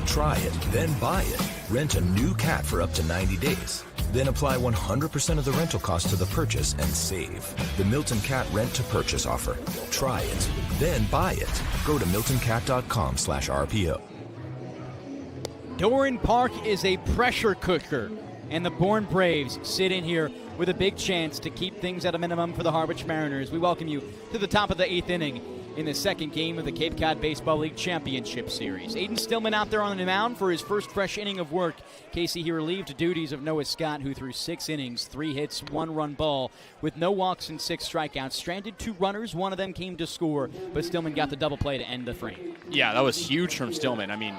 Try it, then buy it. Rent a new cat for up to 90 days. Then apply 100% of the rental cost to the purchase and save. The Milton Cat Rent to Purchase offer. Try it, then buy it. Go to miltoncat.com/RPO. Doran Park is a pressure cooker, and the Bourne Braves sit in here with a big chance to keep things at a minimum for the Harwich Mariners. We welcome you to the top of the 8th inning in the second game of the Cape Cod Baseball League Championship Series. Aiden Stillman out there on the mound for his first fresh inning of work. Kasey, he relieved duties of Noah Scott, who threw 6 innings, 3 hits, 1 run ball, with no walks and 6 strikeouts. Stranded 2 runners, one of them came to score, but Stillman got the double play to end the frame. Yeah, that was huge from Stillman. I mean,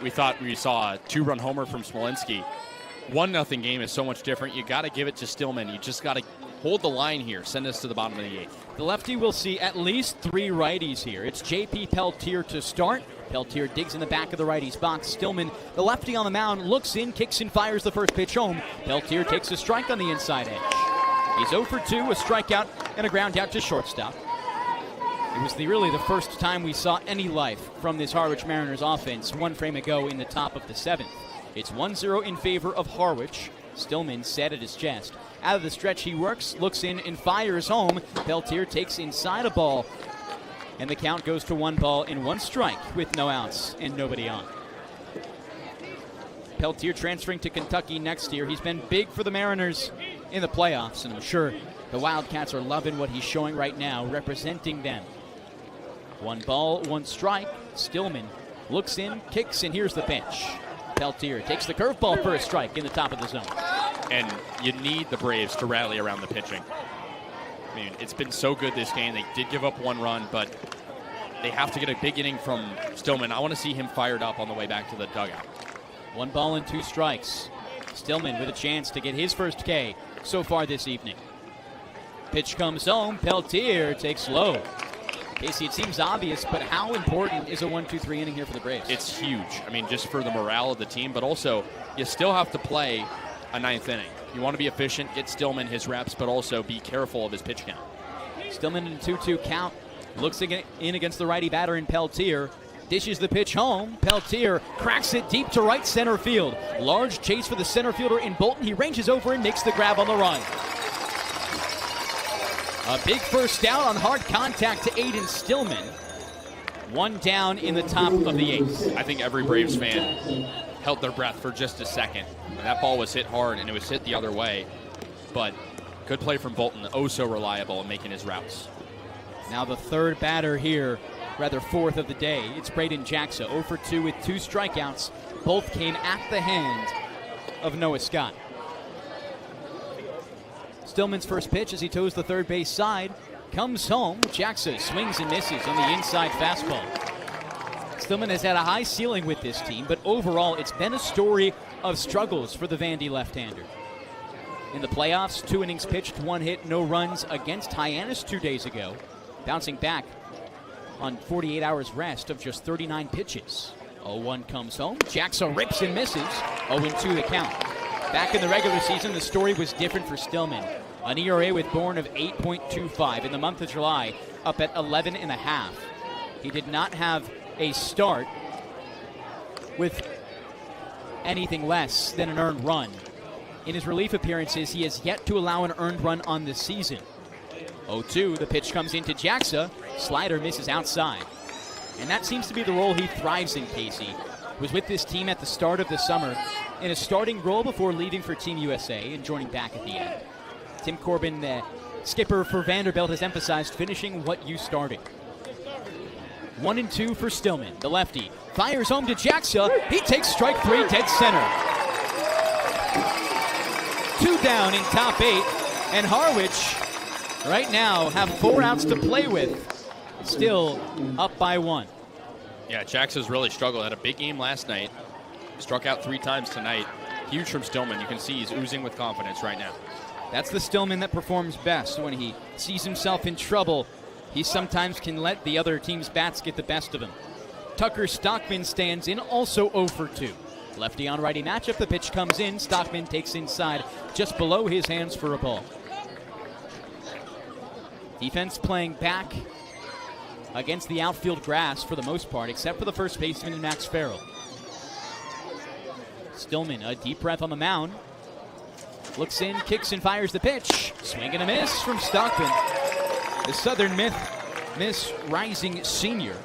we thought we saw a 2-run homer from Smolinski. 1-0 game is so much different. You got to give it to Stillman. You just got to hold the line here. Send us to the bottom of the 8th. The lefty will see at least 3 righties here. It's J.P. Peltier to start. Peltier digs in the back of the righty's box. Stillman, the lefty on the mound, looks in, kicks and fires the first pitch home. Peltier takes a strike on the inside edge. He's 0 for 2, a strikeout and a ground out to shortstop. It was really the first time we saw any life from this Harwich Mariners offense 1 frame ago in the top of the 7th. It's 1-0 in favor of Harwich. Stillman set at his chest. Out of the stretch he works, looks in and fires home. Peltier takes inside a ball. And the count goes to 1 ball and 1 strike with no outs and nobody on. Peltier transferring to Kentucky next year. He's been big for the Mariners in the playoffs, and I'm sure the Wildcats are loving what he's showing right now, representing them. 1 ball, 1 strike. Stillman looks in, kicks, and here's the pitch. Peltier takes the curveball for a strike in the top of the zone. And you need the Braves to rally around the pitching. I mean, it's been so good this game. They did give up 1 run, but they have to get a big inning from Stillman. I want to see him fired up on the way back to the dugout. 1 ball and 2 strikes. Stillman with a chance to get his first K so far this evening. Pitch comes home. Peltier takes low. Kasey, it seems obvious, but how important is a 1-2-3 inning here for the Braves? It's huge. I mean, just for the morale of the team, but also you still have to play a 9th inning. You want to be efficient, get Stillman his reps, but also be careful of his pitch count. Stillman in a 2-2 count. Looks in against the righty batter in Peltier. Dishes the pitch home. Peltier cracks it deep to right center field. Large chase for the center fielder in Bolton. He ranges over and makes the grab on the run. A big first down on hard contact to Aiden Stillman. 1 down in the top of the 8th. I think every Braves fan held their breath for just a second. And that ball was hit hard, and it was hit the other way. But good play from Bolton. Oh, so reliable in making his routes. Now the 3rd batter here, rather 4th of the day. It's Braden Jackson, 0 for 2 with 2 strikeouts. Both came at the hand of Noah Scott. Stillman's first pitch as he toes the third base side. Comes home. Jackson swings and misses on the inside fastball. Stillman has had a high ceiling with this team, but overall it's been a story of struggles for the Vandy left-hander. In the playoffs, 2 innings pitched, 1 hit, no runs against Hyannis 2 days ago. Bouncing back on 48 hours rest of just 39 pitches. 0-1 comes home. Jackson rips and misses. 0-2 the count. Back in the regular season, the story was different for Stillman. An ERA with Bourne of 8.25 in the month of July, up at 11.5. He did not have a start with anything less than an earned run. In his relief appearances, he has yet to allow an earned run on this season. 0-2, the pitch comes into Jackson. Slider misses outside. And that seems to be the role he thrives in, Kasey. Was with this team at the start of the summer. in a starting role before leaving for Team USA and joining back at the end. Tim Corbin, skipper for Vanderbilt, has emphasized finishing what you started. 1-2 for Stillman, the lefty. Fires home to Jackson. He takes strike 3, dead center. 2 down in top 8. And Harwich right now have 4 outs to play with. Still up by 1. Yeah, Jackson's really struggled. Had a big game last night. Struck out 3 times tonight. Huge from Stillman. You can see he's oozing with confidence right now. That's the Stillman that performs best. When he sees himself in trouble, he sometimes can let the other team's bats get the best of him. Tucker Stockman stands in, also 0 for 2. Lefty on righty matchup. The pitch comes in. Stockman takes inside, just below his hands for a ball. Defense playing back against the outfield grass for the most part, except for the first baseman and Max Farrell. Stillman, a deep breath on the mound. Looks in, kicks and fires the pitch. Swing and a miss from Stockton. The Southern Miss rising senior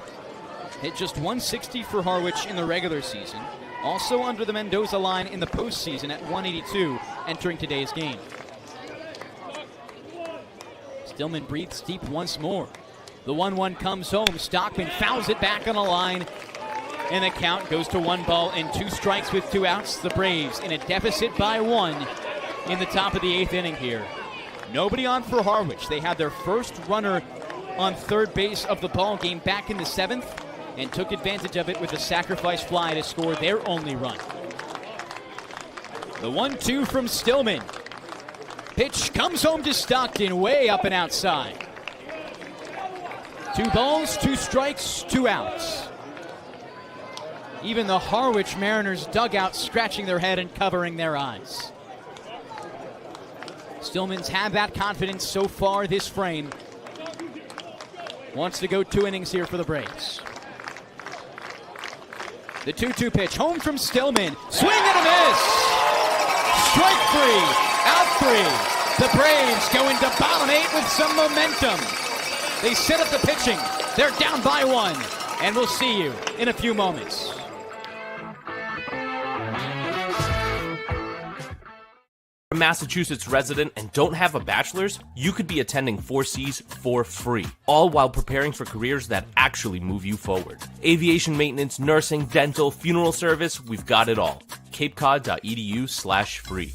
hit just 160 for Harwich in the regular season. Also under the Mendoza line in the postseason at 182 entering today's game. Stillman breathes deep once more. The 1-1 comes home. Stockman fouls it back on the line. And the count goes to 1 ball and 2 strikes with 2 outs. The Braves in a deficit by 1 in the top of the 8th inning here. Nobody on for Harwich. They had their first runner on third base of the ball game back in the 7th and took advantage of it with a sacrifice fly to score their only run. The 1-2 from Stillman. Pitch comes home to Stockton, way up and outside. 2 balls, 2 strikes, 2 outs. Even the Harwich Mariners dugout scratching their head and covering their eyes. Stillman's had that confidence so far this frame. Wants to go 2 innings here for the Braves. The 2-2 pitch, home from Stillman. Swing and a miss! Strike 3, out 3. The Braves go into bottom 8 with some momentum. They set up the pitching. They're down by 1. And we'll see you in a few moments. A Massachusetts resident and don't have a bachelor's, you could be attending 4Cs for free, all while preparing for careers that actually move you forward. Aviation maintenance, nursing, dental, funeral service, we've got it all. capecod.edu/free.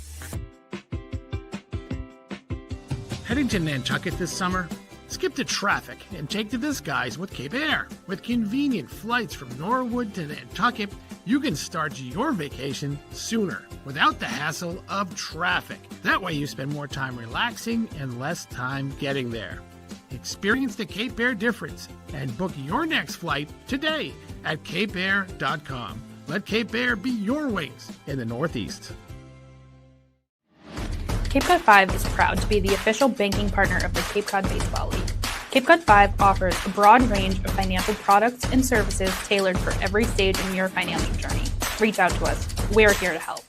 Heading to Nantucket this summer? Skip the traffic and take to the skies with Cape Air. With convenient flights from Norwood to Nantucket, you can start your vacation sooner without the hassle of traffic. That way you spend more time relaxing and less time getting there. Experience the Cape Air difference and book your next flight today at capeair.com. Let Cape Air be your wings in the Northeast. Cape Cod 5 is proud to be the official banking partner of the Cape Cod Baseball League. Cape Cod 5 offers a broad range of financial products and services tailored for every stage in your financial journey. Reach out to us. We're here to help.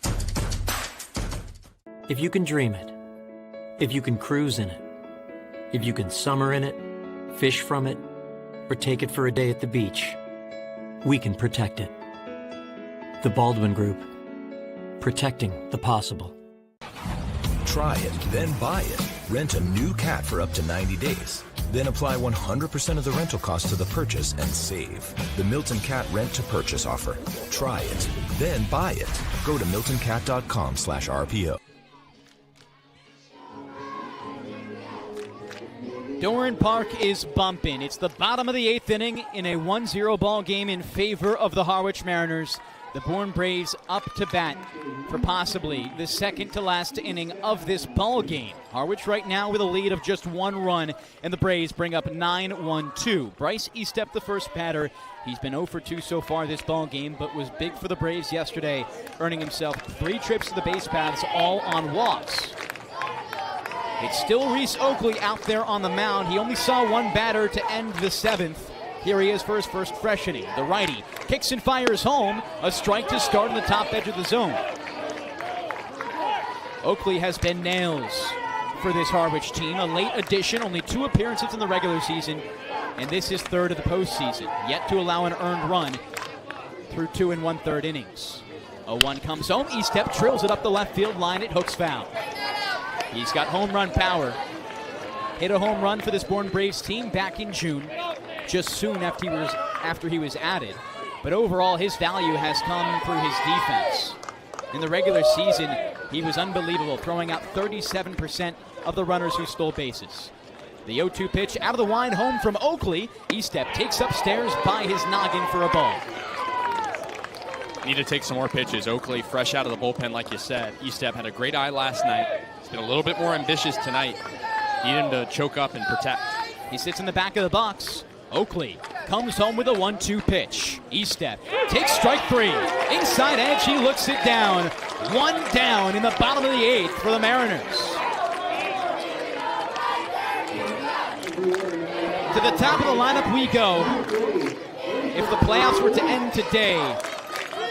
If you can dream it, if you can cruise in it, if you can summer in it, fish from it, or take it for a day at the beach, we can protect it. The Baldwin Group. Protecting the possible. Try it, then buy it. Rent a new cat for up to 90 days. Then apply 100% of the rental cost to the purchase and save. The Milton Cat Rent to Purchase offer. Try it, then buy it. Go to miltoncat.com/RPO. Doran Park is bumping. It's the bottom of the 8th inning in a 1-0 ball game in favor of the Harwich Mariners. The Bourne Braves up to bat for possibly the second to last inning of this ball game. Harwich right now with a lead of just 1 run, and the Braves bring up 9-1-2. Bryce Eastep, the first batter. He's been 0 for 2 so far this ball game, but was big for the Braves yesterday, earning himself 3 trips to the base paths, all on walks. It's still Reese Oakley out there on the mound. He only saw 1 batter to end the 7th. Here he is for his first fresh inning. The righty kicks and fires home. A strike to start on the top edge of the zone. Oakley has been nails for this Harwich team. A late addition, only 2 appearances in the regular season, and this is 3rd of the postseason. Yet to allow an earned run through 2 1/3 innings. 0-1 comes home. E-step drills it up the left field line. It hooks foul. He's got home run power. Hit a home run for this Bourne Braves team back in June, just soon after he was added. But overall, his value has come through his defense. In the regular season, he was unbelievable, throwing out 37% of the runners who stole bases. The 0-2 pitch out of the wide home from Oakley. E-step takes upstairs by his noggin for a ball. Need to take some more pitches. Oakley fresh out of the bullpen, like you said. E-step had a great eye last night. He's been a little bit more ambitious tonight. Need him to choke up and protect. He sits in the back of the box. Oakley comes home with a 1-2 pitch. E-step takes strike 3. Inside edge, he looks it down. 1 down in the bottom of the 8th for the Mariners. To the top of the lineup we go. If the playoffs were to end today,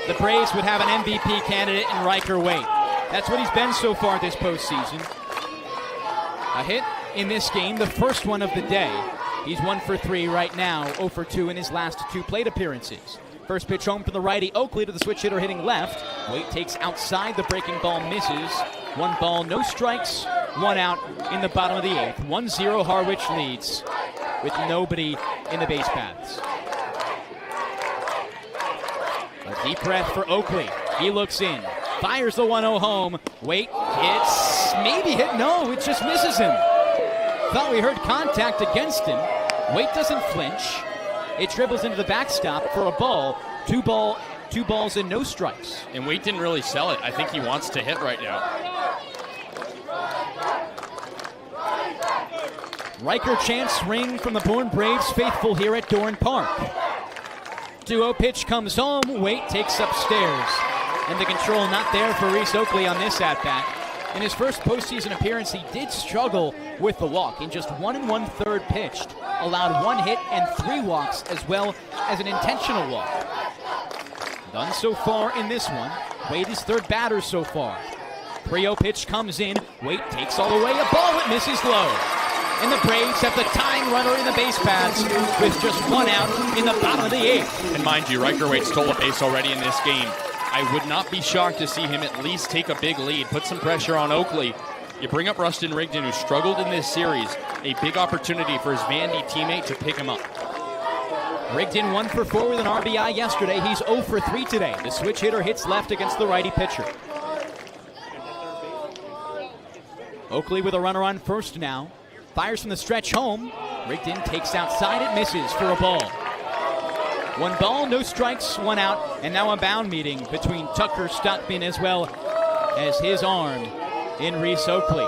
the Braves would have an MVP candidate in Riker Waite. That's what he's been so far this postseason. A hit in this game, the first one of the day. He's 1 for 3 right now, 0 for 2 in his last 2 plate appearances. First pitch home from the righty, Oakley to the switch hitter hitting left. Waite takes outside, the breaking ball misses. 1 ball, no strikes, 1 out in the bottom of the 8th. 1-0 Harwich leads with nobody in the base paths. A deep breath for Oakley. He looks in, fires the 1-0 home. Waite hits, maybe hit, no, it just misses him. Thought we heard contact against him. Waite doesn't flinch. It dribbles into the backstop for a ball. 2 balls and no strikes. And Waite didn't really sell it. I think he wants to hit right now. Riker chants ring from the Bourne Braves faithful here at Dorn Park. 2-0 pitch comes home. Waite takes upstairs. And the control not there for Reese Oakley on this at-bat. In his first postseason appearance, he did struggle with the walk. In just 1 1/3 pitched, allowed 1 hit and 3 walks, as well as an intentional walk. None so far in this one. Waite is 3rd batter so far. 3-0 pitch comes in. Waite takes all the way. A ball that misses low. And the Braves have the tying runner in the base paths with just 1 out in the bottom of the 8th. And mind you, Riker Waite stole a base already in this game. I would not be shocked to see him at least take a big lead, put some pressure on Oakley. You bring up Rustin Rigdon, who struggled in this series. A big opportunity for his Vandy teammate to pick him up. Rigdon 1 for 4 with an RBI yesterday. He's 0 for 3 today. The switch hitter hits left against the righty pitcher. Oakley with a runner on first now. Fires from the stretch home. Rigdon takes outside. It misses for a ball. 1 ball, no strikes, 1 out, and now a bound meeting between Tucker Stockman as well as his arm in Reese Oakley.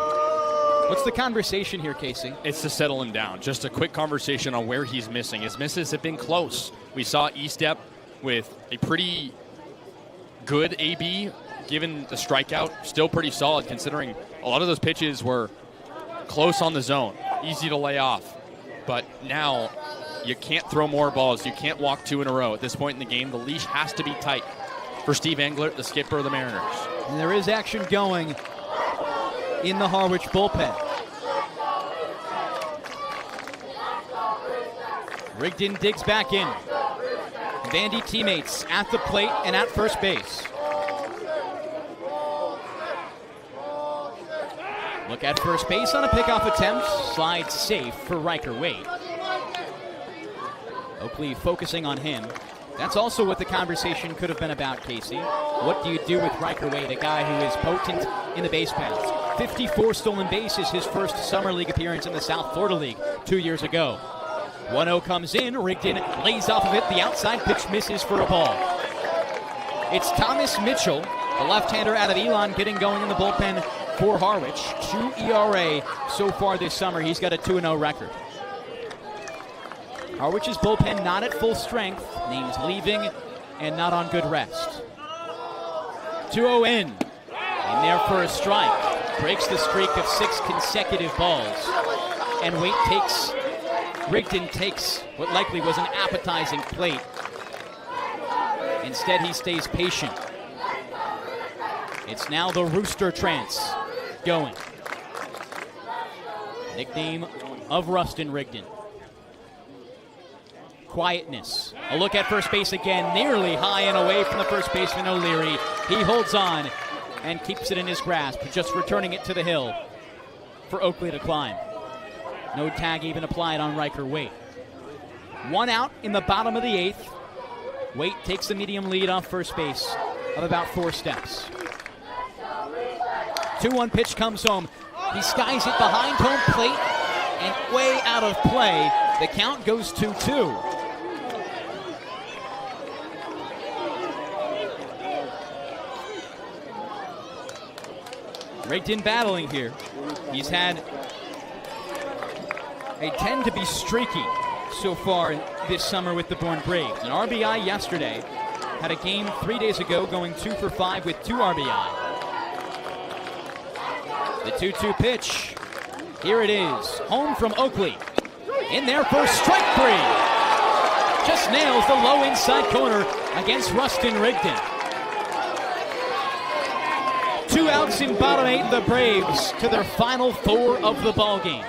What's the conversation here, Kasey? It's to settle him down. Just a quick conversation on where he's missing. His misses have been close. We saw E-step with a pretty good AB, given the strikeout. Still pretty solid, considering a lot of those pitches were close on the zone, easy to lay off. But now you can't throw more balls. You can't walk 2 in a row. At this point in the game, the leash has to be tight for Steve Englert, the skipper of the Mariners. And there is action going in the Harwich bullpen. Rigdon digs back in. Vandy teammates at the plate and at first base. Look at first base on a pickoff attempt. Slides safe for Riker Waite. Oakley focusing on him. That's also what the conversation could have been about, Kasey. What do you do with Riker Waite, a guy who is potent in the base paths? 54 stolen bases, his first Summer League appearance in the South Florida League 2 years ago. 1-0 comes in. Rigdon lays off of it. The outside pitch misses for a ball. It's Thomas Mitchell, the left-hander out of Elon, getting going in the bullpen for Harwich. 2 ERA so far this summer. He's got a 2-0 record. Harwich's bullpen not at full strength. Names leaving and not on good rest. 2-0 in there for a strike. Breaks the streak of 6 consecutive balls. And Rigdon takes what likely was an appetizing plate. Instead, he stays patient. It's now the Rooster Trance going. Nickname of Rustin Rigdon. quietness. A look at first base again, nearly high and away from the first baseman O'Leary. He holds on and keeps it in his grasp, just returning it to the hill for Oakley to climb. No tag even applied on Riker Waite. 1 out in the bottom of the 8th. Waite takes the medium lead off first base of about 4 steps. 2-1 pitch comes home. He skies it behind home plate and way out of play. The count goes 2-2. Rigdon battling here. He's had they tend to be streaky so far this summer with the Bourne Braves. An RBI yesterday. Had a game 3 days ago going 2 for 5 with 2 RBI. The 2-2 pitch. Here it is. Home from Oakley. In there for strike 3. Just nails the low inside corner against Rustin Rigdon. 2 outs in bottom 8, the Braves to their final 4 of the ball game.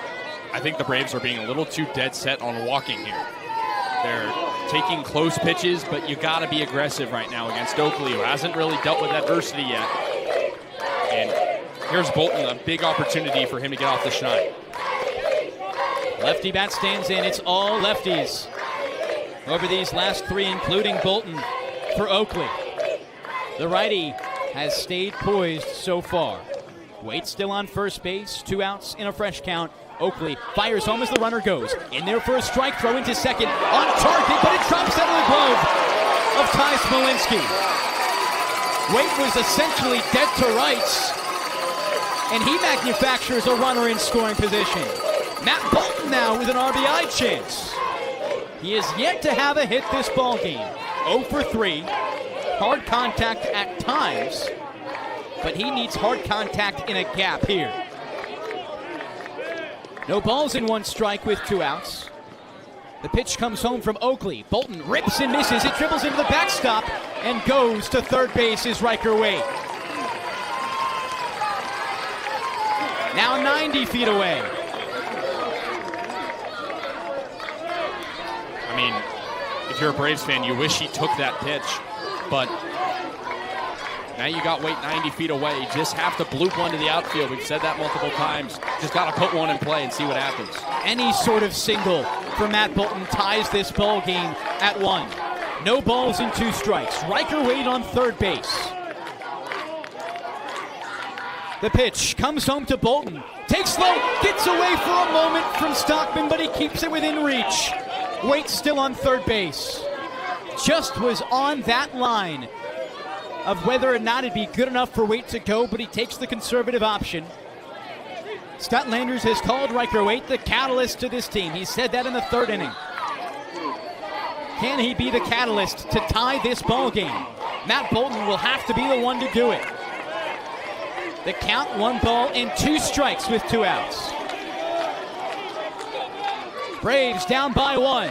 I think the Braves are being a little too dead set on walking here. They're taking close pitches, but you got to be aggressive right now against Oakley, who hasn't really dealt with adversity yet. And here's Bolton, a big opportunity for him to get off the schneid. Lefty bat stands in. It's all lefties over these last 3, including Bolton for Oakley. The righty has stayed poised so far. Waite still on first base. 2 outs in a fresh count. Oakley fires home as the runner goes. In there for a strike, throw into second. On target, but it drops out of the glove of Ty Smolinski. Waite was essentially dead to rights, and he manufactures a runner in scoring position. Matt Bolton now with an RBI chance. He has yet to have a hit this ball game. 0 for 3. Hard contact at times, but he needs hard contact in a gap here. No balls in 1 strike with 2 outs. The pitch comes home from Oakley. Bolton rips and misses. It dribbles into the backstop and goes to third base is Riker Waite. Now 90 feet away. I mean, if you're a Braves fan, you wish he took that pitch, but now you got Waite 90 feet away. Just have to bloop one to the outfield. We've said that multiple times. Just got to put one in play and see what happens. Any sort of single for Matt Bolton ties this ball game at 1. No balls in 2 strikes. Riker Waite on third base. The pitch comes home to Bolton. Takes low, gets away for a moment from Stockman, but he keeps it within reach. Waite still on third base. Just was on that line of whether or not it'd be good enough for Waite to go, but he takes the conservative option. Scott Landers has called Riker Waite the catalyst to this team. He said that in the 3rd inning. Can he be the catalyst to tie this ball game? Matt Bolton will have to be the one to do it. The count, 1 ball and 2 strikes with 2 outs. Braves down by 1.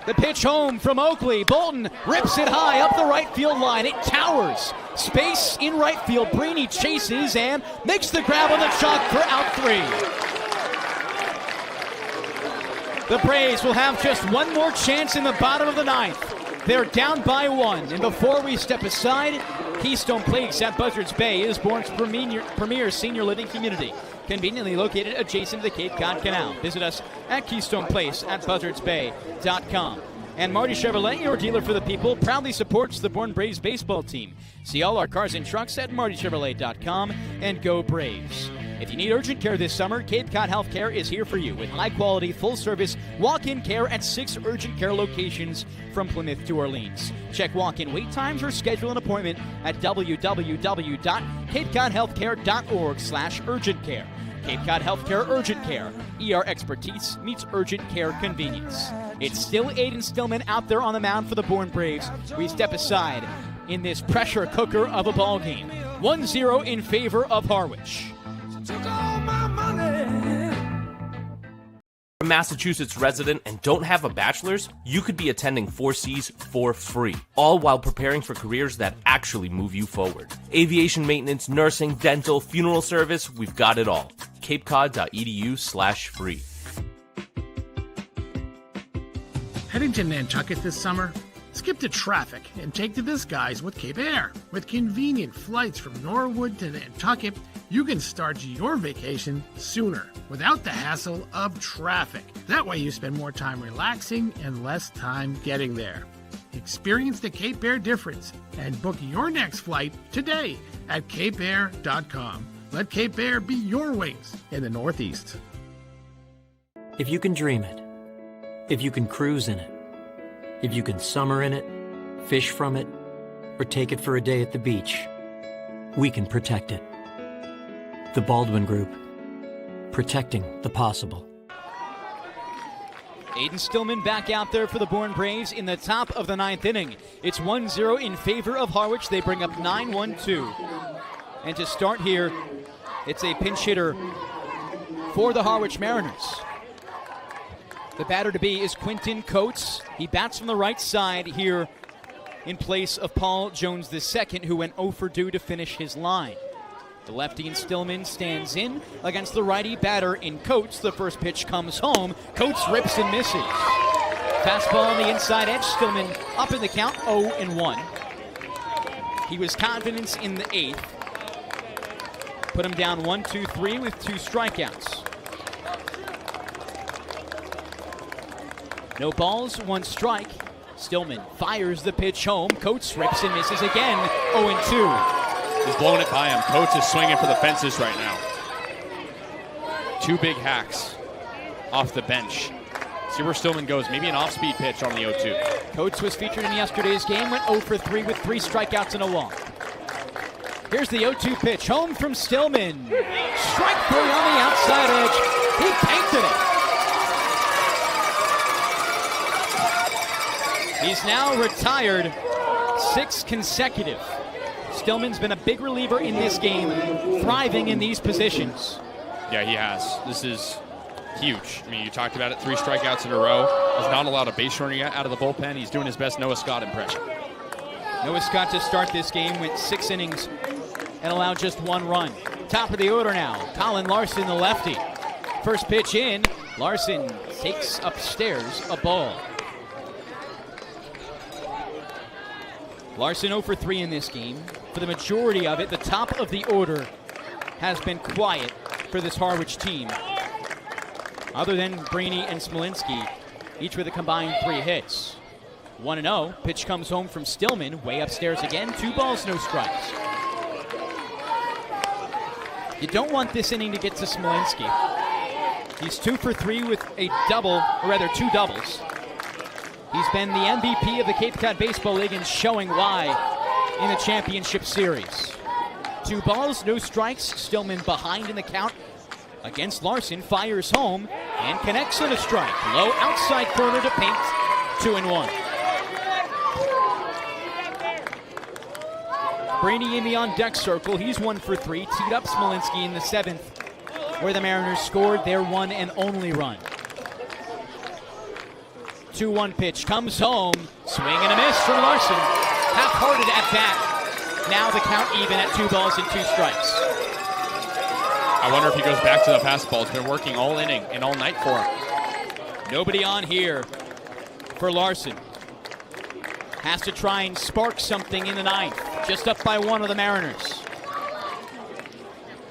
The pitch home from Oakley. Bolton rips it high up the right field line. It towers. Space in right field. Brini chases and makes the grab on the chalk for out 3. The Braves will have just 1 more chance in the bottom of the 9th. They're down by 1. And before we step aside, Keystone Place at Buzzards Bay is Bourne's premier senior living community, conveniently located adjacent to the Cape Cod Canal. Visit us at Keystone Place at buzzardsbay.com. And Marty Chevrolet, your dealer for the people, proudly supports the Bourne Braves baseball team. See all our cars and trucks at martychevrolet.com and go Braves. If you need urgent care this summer, Cape Cod Healthcare is here for you with high-quality, full-service walk-in care at 6 urgent care locations from Plymouth to Orleans. Check walk-in wait times or schedule an appointment at www.capecodhealthcare.org/urgent care. Cape Cod Healthcare Urgent Care. ER expertise meets urgent care convenience. It's still Aiden Stillman out there on the mound for the Bourne Braves. We step aside in this pressure cooker of a ball game. 1-0 in favor of Harwich. A Massachusetts resident and don't have a bachelor's, you could be attending 4Cs for free, all while preparing for careers that actually move you forward. Aviation maintenance, nursing, dental, funeral service, we've got it all. capecod.edu/free. Heading to Nantucket this summer? Skip the traffic and take to this guy's with Cape Air. With convenient flights from Norwood to Nantucket, you can start your vacation sooner without the hassle of traffic. That way you spend more time relaxing and less time getting there. Experience the Cape Air difference and book your next flight today at capeair.com. Let Cape Air be your wings in the Northeast. If you can dream it, if you can cruise in it, if you can summer in it, fish from it, or take it for a day at the beach, we can protect it. The Baldwin Group. Protecting the possible. Aiden Stillman back out there for the Bourne Braves in the top of the 9th inning. It's 1-0 in favor of Harwich. They bring up 9-1-2. And to start here, it's a pinch hitter for the Harwich Mariners. The batter to be is Quentin Coates. He bats from the right side here in place of Paul Jones II, who went 0 for 2 to finish his line. The lefty in Stillman stands in against the righty batter in Coates. The first pitch comes home. Coates rips and misses. Fastball on the inside edge. Stillman up in the count, 0-1. He was confident in the 8th. Put him down 1-2-3 with 2 strikeouts. No balls, 1 strike. Stillman fires the pitch home. Coates rips and misses again, 0-2. He's blowing it by him. Coates is swinging for the fences right now. 2 big hacks off the bench. See where Stillman goes. Maybe an off-speed pitch on the 0-2. Coates was featured in yesterday's game, went 0 for 3 with 3 strikeouts and a walk. Here's the 0-2 pitch, home from Stillman. Strike 3 on the outside edge. He painted it. He's now retired 6 consecutive. Stillman's been a big reliever in this game, thriving in these positions. Yeah, he has. This is huge. I mean, you talked about it, 3 strikeouts in a row. Has not allowed a base runner yet out of the bullpen. He's doing his best Noah Scott impression. Noah Scott to start this game went 6 innings and allowed just 1 run. Top of the order now, Colin Larson, the lefty. First pitch in, Larson takes upstairs a ball. Larson 0 for 3 in this game. For the majority of it, the top of the order has been quiet for this Harwich team. Other than Brainy and Smolinski, each with a combined 3 hits. 1-0, pitch comes home from Stillman, way upstairs again, 2 balls, no strikes. You don't want this inning to get to Smolinski. He's 2 for 3 with a double, or rather 2 doubles. He's been the MVP of the Cape Cod Baseball League and showing why in the championship series. 2 balls, no strikes. Stillman behind in the count against Larson. Fires home and connects on a strike. Low outside corner to paint. 2-1. Brainy in the on-deck circle. He's 1 for 3. Teed up Smolinski in the 7th, where the Mariners scored their 1 and only run. 2-1 pitch comes home. Swing and a miss from Larson. Half-hearted at bat. Now the count even at 2 balls and 2 strikes. I wonder if he goes back to the fastball. It's been working all inning and all night for him. Nobody on here for Larson. Has to try and spark something in the 9th. Just up by 1 of the Mariners.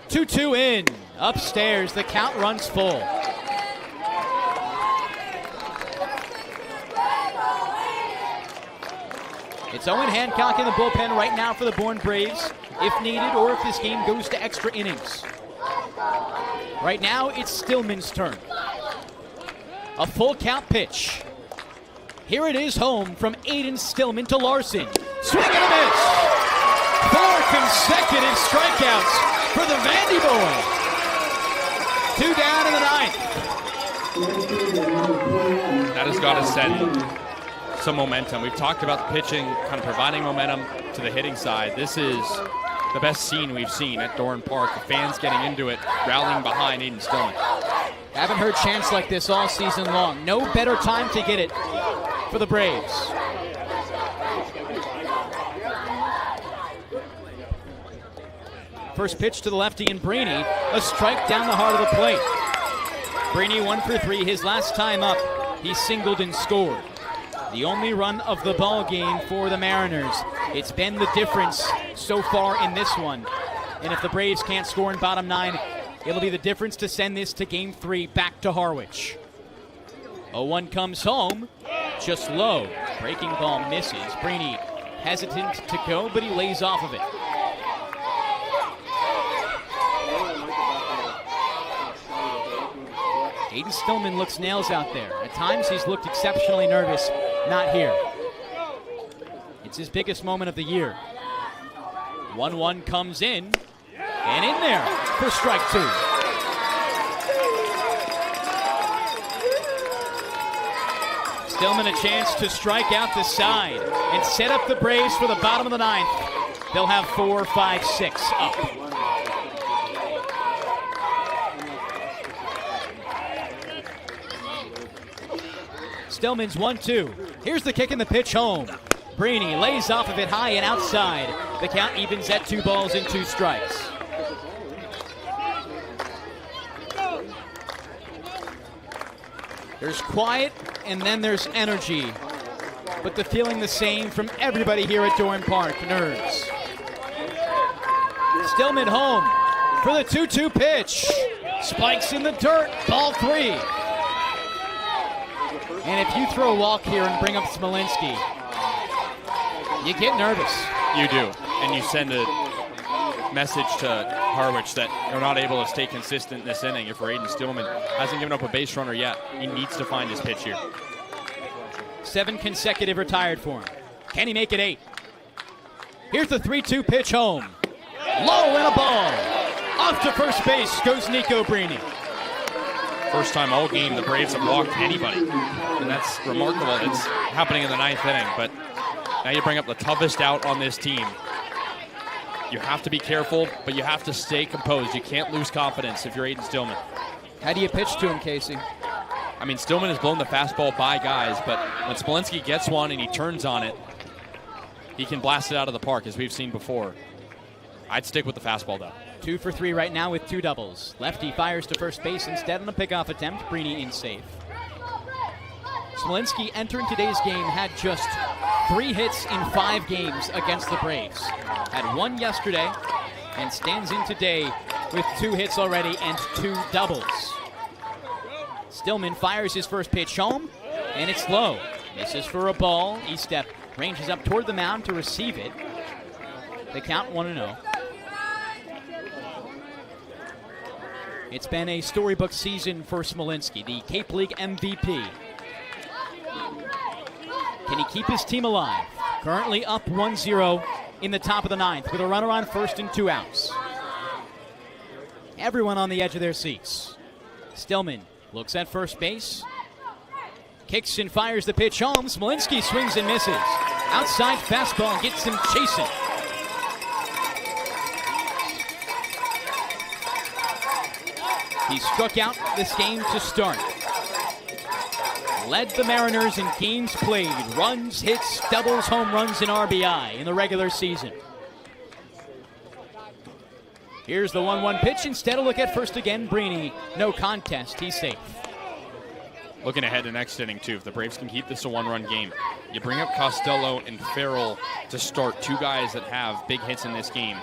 2-2 in. Upstairs, the count runs full. It's Owen Hancock in the bullpen right now for the Bourne Braves, if needed or if this game goes to extra innings. Right now, it's Stillman's turn. A full count pitch. Here it is home from Aiden Stillman to Larson. Swing and a miss. 4 consecutive strikeouts for the Vandy boy. 2 down in the 9th. That has got to set some momentum. We've talked about the pitching, kind of providing momentum to the hitting side. This is the best scene we've seen at Dorn Park. The fans getting into it, rallying behind Aiden Stillman. Haven't heard chants like this all season long. No better time to get it for the Braves. First pitch to the lefty in Brainy. A strike down the heart of the plate. Brainy 1 for 3. His last time up, he singled and scored. The only run of the ball game for the Mariners. It's been the difference so far in this one. And if the Braves can't score in bottom 9, it'll be the difference to send this to Game 3 back to Harwich. 0-1 comes home, just low. Breaking ball misses. Breeny hesitant to go, but he lays off of it. Aiden Stillman looks nails out there. At times he's looked exceptionally nervous. Not here. It's his biggest moment of the year. 1-1 comes in, and in there for strike 2. Stillman a chance to strike out the side and set up the Braves for the bottom of the 9th. They'll have 4, 5, 6 up. Stillman's 1-2. Here's the kick and the pitch home. Breeny lays off of it high and outside. The count evens at 2 balls and 2 strikes. There's quiet and then there's energy. But the feeling the same from everybody here at Bourne Park. Nerds. Stillman home for the 2-2 pitch. Spikes in the dirt. Ball 3. And if you throw a walk here and bring up Smolinski, you get nervous. You do. And you send a message to Harwich that they're not able to stay consistent this inning. If Aiden Stillman hasn't given up a base runner yet, he needs to find his pitch here. 7 consecutive retired for him. Can he make it 8? Here's the 3-2 pitch home. Low and a ball. Off to first base goes Nico Breeny. First time all game the Braves have walked anybody. And that's remarkable. It's happening in the 9th inning. But now you bring up the toughest out on this team. You have to be careful, but you have to stay composed. You can't lose confidence if you're Aiden Stillman. How do you pitch to him, Kasey? I mean, Stillman has blown the fastball by guys, but when Smolinski gets one and he turns on it, he can blast it out of the park, as we've seen before. I'd stick with the fastball, though. 2 for 3 right now with 2 doubles. Lefty fires to first base instead on a pickoff attempt. Breeny in safe. Smolinski entering today's game had just 3 hits in 5 games against the Braves. Had 1 yesterday and stands in today with 2 hits already and 2 doubles. Stillman fires his first pitch home, and it's low. Misses for a ball. E-step ranges up toward the mound to receive it. They count 1-0. It's been a storybook season for Smolinski, the Cape League MVP. Can he keep his team alive? Currently up 1-0 in the top of the 9th with a runner on first and 2 outs. Everyone on the edge of their seats. Stillman looks at first base. Kicks and fires the pitch home. Smolinski swings and misses. Outside fastball gets him chasing. He struck out this game to start. Led the Mariners in games played, runs, hits, doubles, home runs, and RBI in the regular season. Here's the 1-1 pitch. Instead, a look at first again. Breeny, no contest. He's safe. Looking ahead to next inning, too. If the Braves can keep this a 1-run game, you bring up Costello and Farrell to start, 2 guys that have big hits in this game.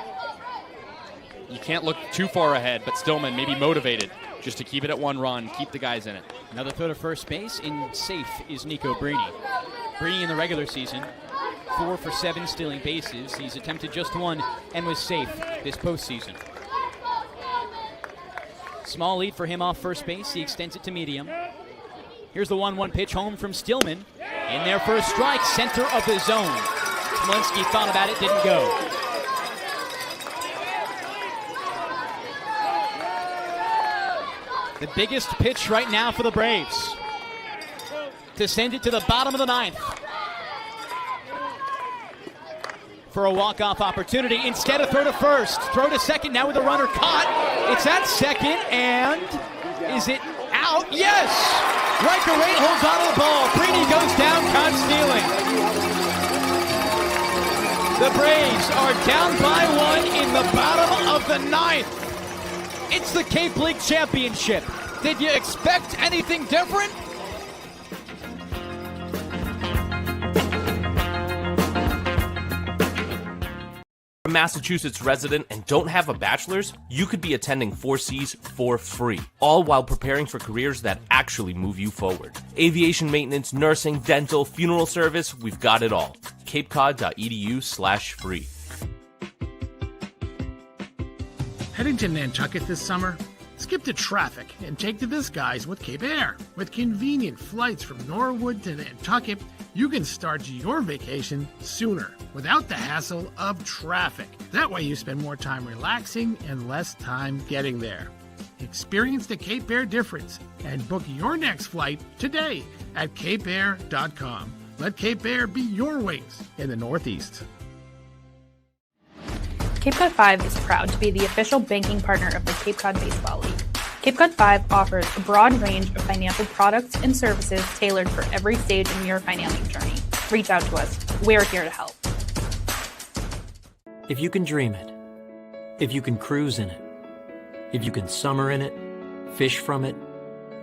You can't look too far ahead, but Stillman may be motivated just to keep it at 1 run, keep the guys in it. Another throw to first base. In safe is Nico Breeny. Breeny in the regular season, 4 for 7 stealing bases. He's attempted just 1 and was safe this postseason. Small lead for him off first base. He extends it to medium. Here's the 1-1 pitch home from Stillman. In there for a strike, center of the zone. Smolinski thought about it, didn't go. The biggest pitch right now for the Braves. To send it to the bottom of the 9th. For a walk-off opportunity. Instead of throw to first. Throw to second now with the runner caught. It's at second, and is it out? Yes! Riker Rate holds on to the ball. Breeny goes down, caught stealing. The Braves are down by 1 in the bottom of the 9th. It's the Cape League Championship. Did you expect anything different? a Massachusetts resident and don't have a bachelor's, you could be attending 4Cs for free, all while preparing for careers that actually move you forward. Aviation maintenance, nursing, dental, funeral service, we've got it all. capecod.edu/free. Heading to Nantucket this summer? Skip the traffic and take to the skies with Cape Air. With convenient flights from Norwood to Nantucket, you can start your vacation sooner without the hassle of traffic. That way you spend more time relaxing and less time getting there. Experience the Cape Air difference and book your next flight today at capeair.com. Let Cape Air be your wings in the Northeast. Cape Cod 5 is proud to be the official banking partner of the Cape Cod Baseball League. Cape Cod 5 offers a broad range of financial products and services tailored for every stage in your financing journey. Reach out to us. We're here to help. If you can dream it, if you can cruise in it, if you can summer in it, fish from it,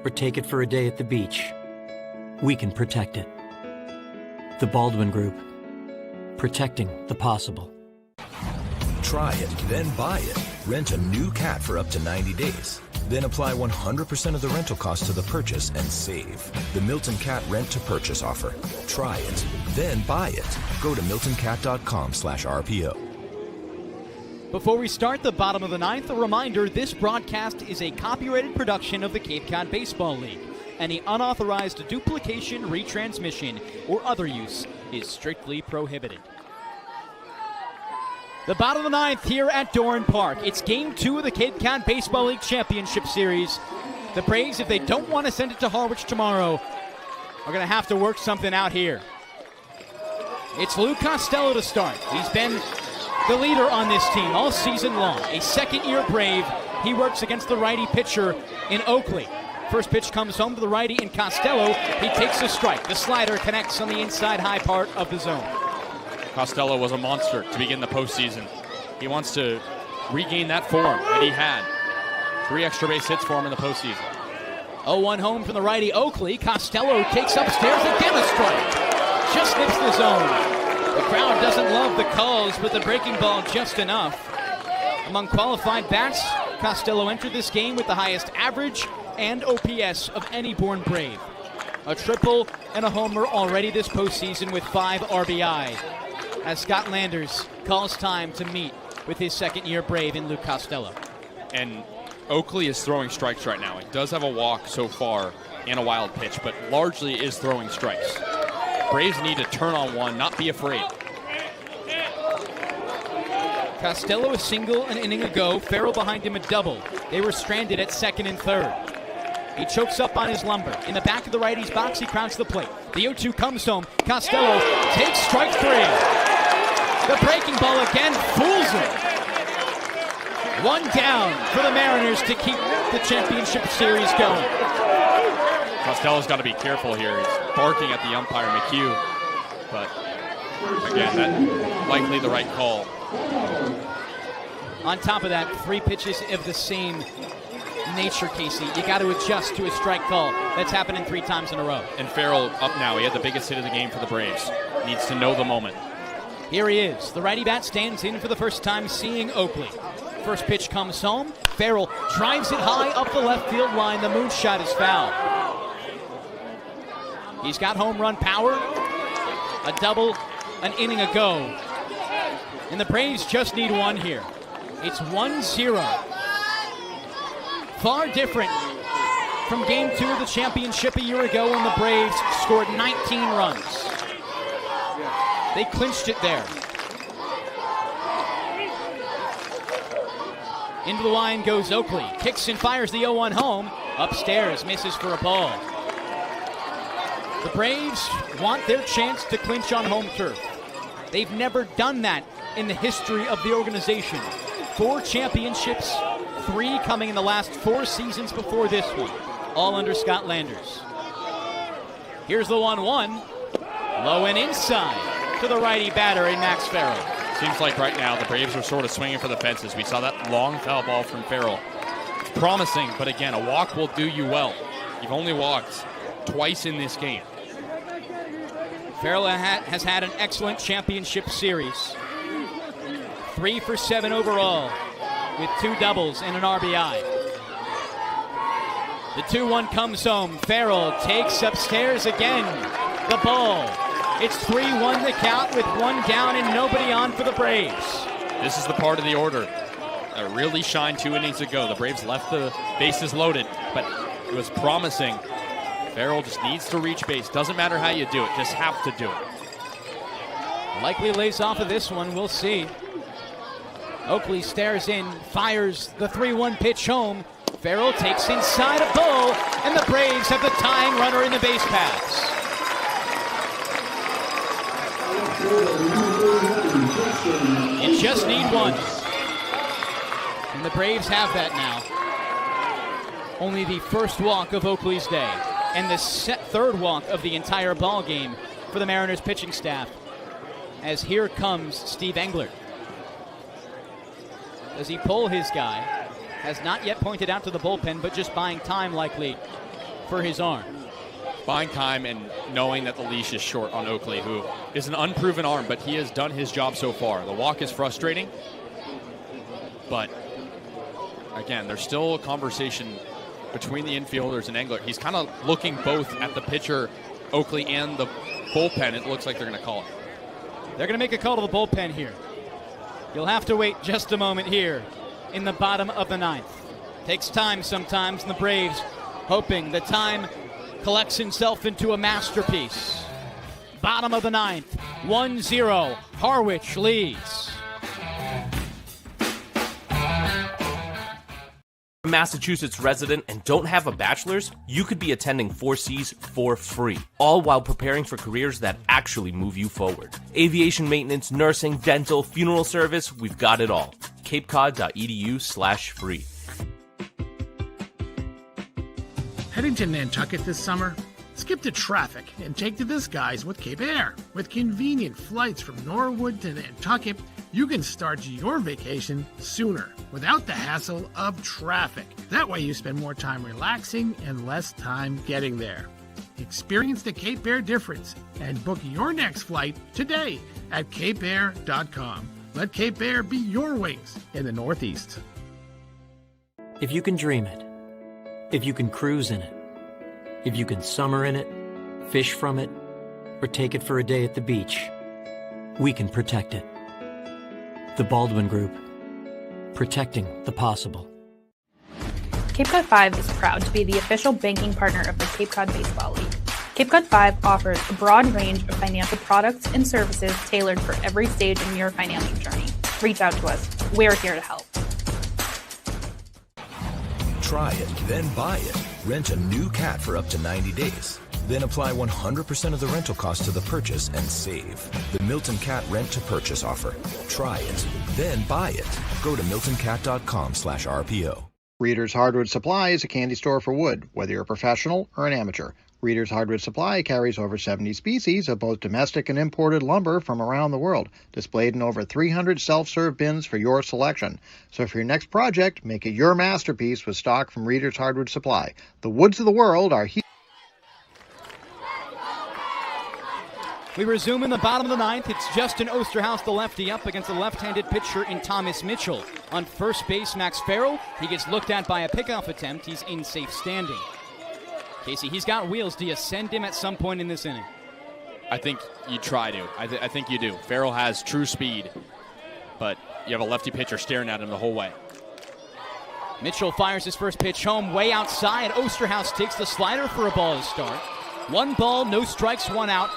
or take it for a day at the beach, we can protect it. The Baldwin Group. Protecting the possible. Try it, then buy it. Rent a new cat for up to 90 days. Then apply 100% of the rental cost to the purchase and save. The Milton Cat Rent to Purchase offer. Try it, then buy it. Go to miltoncat.com/RPO. Before we start the bottom of the ninth, a reminder, this broadcast is a copyrighted production of the Cape Cod Baseball League. Any unauthorized duplication, retransmission, or other use is strictly prohibited. The bottom of the ninth here at Doran Park. It's Game 2 of the Cape Cod Baseball League Championship Series. The Braves, if they don't want to send it to Harwich tomorrow, are going to have to work something out here. It's Lou Costello to start. He's been the leader on this team all season long. A second-year Brave. He works against the righty pitcher in Oakley. First pitch comes home to the righty in Costello. He takes a strike. The slider connects on the inside high part of the zone. Costello was a monster to begin the postseason. He wants to regain that form that he had. 3 extra base hits for him in the postseason. 0-1 home from the righty Oakley. Costello takes upstairs, again a strike. Just nips the zone. The crowd doesn't love the calls, but the breaking ball just enough. Among qualified bats, Costello entered this game with the highest average and OPS of any Bourne Brave. A triple and a homer already this postseason with 5 RBI. As Scott Landers calls time to meet with his second-year Brave in Luke Costello. And Oakley is throwing strikes right now. He does have a walk so far and a wild pitch, but largely is throwing strikes. Braves need to turn on one, not be afraid. Costello a single an inning ago. Farrell behind him a double. They were stranded at second and third. He chokes up on his lumber. In the back of the righty's box, he crowds the plate. The 0-2 comes home. Costello takes strike 3. The breaking ball again fools him. 1 down for the Mariners to keep the championship series going. Costello's got to be careful here. He's barking at the umpire, McHugh. But again, that likely the right call. On top of that, 3 pitches of the same nature, Kasey. You got to adjust to a strike call. That's happening 3 times in a row. And Farrell up now. He had the biggest hit of the game for the Braves. Needs to know the moment. Here he is. The righty bat stands in for the first time seeing Oakley. First pitch comes home. Farrell drives it high up the left field line. The moonshot is foul. He's got home run power. A double an inning ago. And the Braves just need 1 here. It's 1-0. Far different from Game 2 of the championship a year ago when the Braves scored 19 runs. They clinched it there. Into the line goes Oakley. Kicks and fires the 0-1 home. Upstairs, misses for a ball. The Braves want their chance to clinch on home turf. They've never done that in the history of the organization. 4 championships, 3 coming in the last 4 seasons before this one, all under Scott Landers. Here's the 1-1. Low and inside to the righty batter in Max Farrell. Seems like right now the Braves are sort of swinging for the fences. We saw that long foul ball from Farrell. It's promising, but again, a walk will do you well. You've only walked twice in this game. Farrell has had an excellent championship series. 3 for 7 overall with 2 doubles and an RBI. The 2-1 comes home. Farrell takes upstairs again. The ball. It's 3-1 the count with 1 down and nobody on for the Braves. This is the part of the order that really shined 2 innings ago. The Braves left the bases loaded, but it was promising. Farrell just needs to reach base. Doesn't matter how you do it, just have to do it. Likely lays off of this one, we'll see. Oakley stares in, fires the 3-1 pitch home. Farrell takes inside a ball, and the Braves have the tying runner in the base paths. You just need 1. And the Braves have that now. Only the first walk of Oakley's day, and the third walk of the entire ball game for the Mariners pitching staff. As here comes Steve Engler. Does he pull his guy? Has not yet pointed out to the bullpen, but just buying time likely for his arm. Buying time and knowing that the leash is short on Oakley, who is an unproven arm, but he has done his job so far. The walk is frustrating, but again, there's still a conversation between the infielders and Engler. He's kind of looking both at the pitcher, Oakley, and the bullpen. It looks like they're going to call it. They're going to make a call to the bullpen here. You'll have to wait just a moment here in the bottom of the 9th. Takes time sometimes, and the Braves hoping the time collects himself into a masterpiece. Bottom of the 9th, 1-0. Harwich leads. A Massachusetts resident and don't have a bachelor's, you could be attending 4Cs for free, all while preparing for careers that actually move you forward. Aviation maintenance, nursing, dental, funeral service, we've got it all. capecod.edu/free. Heading to Nantucket this summer? Skip the traffic and take to the skies with Cape Air. With convenient flights from Norwood to Nantucket, you can start your vacation sooner without the hassle of traffic. That way you spend more time relaxing and less time getting there. Experience the Cape Air difference and book your next flight today at capeair.com. Let Cape Air be your wings in the Northeast. If you can dream it, if you can cruise in it, if you can summer in it, fish from it, or take it for a day at the beach, we can protect it. The Baldwin Group. Protecting the possible. Cape Cod 5 is proud to be the official banking partner of the Cape Cod Baseball League. Cape Cod 5 offers a broad range of financial products and services tailored for every stage in your financial journey. Reach out to us. We're here to help. Try it, then buy it. Rent a new cat for up to 90 days. Then apply 100% of the rental cost to the purchase and save. The Milton Cat Rent to Purchase offer. Try it, then buy it. Go to miltoncat.com/RPO. Reader's Hardwood Supply is a candy store for wood, whether you're a professional or an amateur. Reader's Hardwood Supply carries over 70 species of both domestic and imported lumber from around the world, displayed in over 300 self-serve bins for your selection. So for your next project, make it your masterpiece with stock from Reader's Hardwood Supply. The woods of the world are here. We resume in the bottom of the 9th. It's Justin Osterhaus, the lefty, up against the left-handed pitcher in Thomas Mitchell. On first base, Max Farrell. He gets looked at by a pickoff attempt. He's in safe standing. Kasey, he's got wheels. Do you send him at some point in this inning? I think you try to. I think you do. Farrell has true speed, but you have a lefty pitcher staring at him the whole way. Mitchell fires his first pitch home way outside. Osterhaus takes the slider for a ball to start. 1 ball, no strikes, 1 out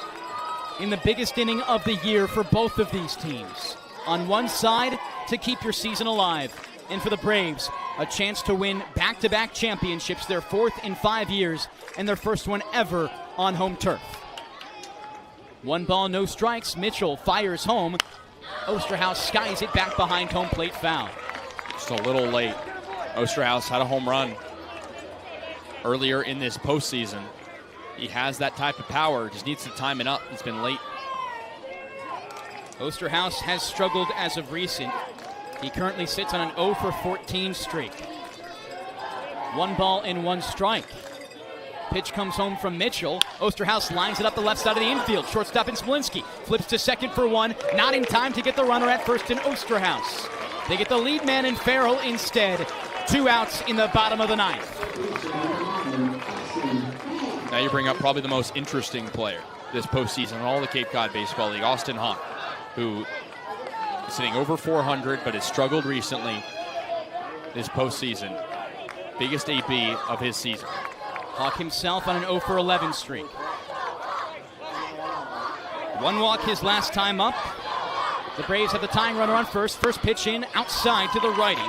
in the biggest inning of the year for both of these teams. On one side, to keep your season alive. And for the Braves, a chance to win back-to-back championships, their 4th in 5 years, and their first one ever on home turf. 1 ball, no strikes. Mitchell fires home. Osterhaus skies it back behind home plate, foul. Just a little late. Osterhaus had a home run earlier in this postseason. He has that type of power, just needs to time it up. He's been late. Osterhaus has struggled as of recent. He currently sits on an 0 for 14 streak. 1 ball and 1 strike. Pitch comes home from Mitchell. Osterhaus lines it up the left side of the infield. Shortstop in Smolinski. Flips to second for one. Not in time to get the runner at first in Osterhaus. They get the lead man in Farrell instead. 2 outs in the bottom of the ninth. Now you bring up probably the most interesting player this postseason in all the Cape Cod Baseball League, Austin Hawk, who is sitting over 400 but has struggled recently this postseason. Biggest AB of his season. Hawk himself on an 0 for 11 streak. 1 walk his last time up. The Braves have the tying runner on first. First pitch in, outside to the righty.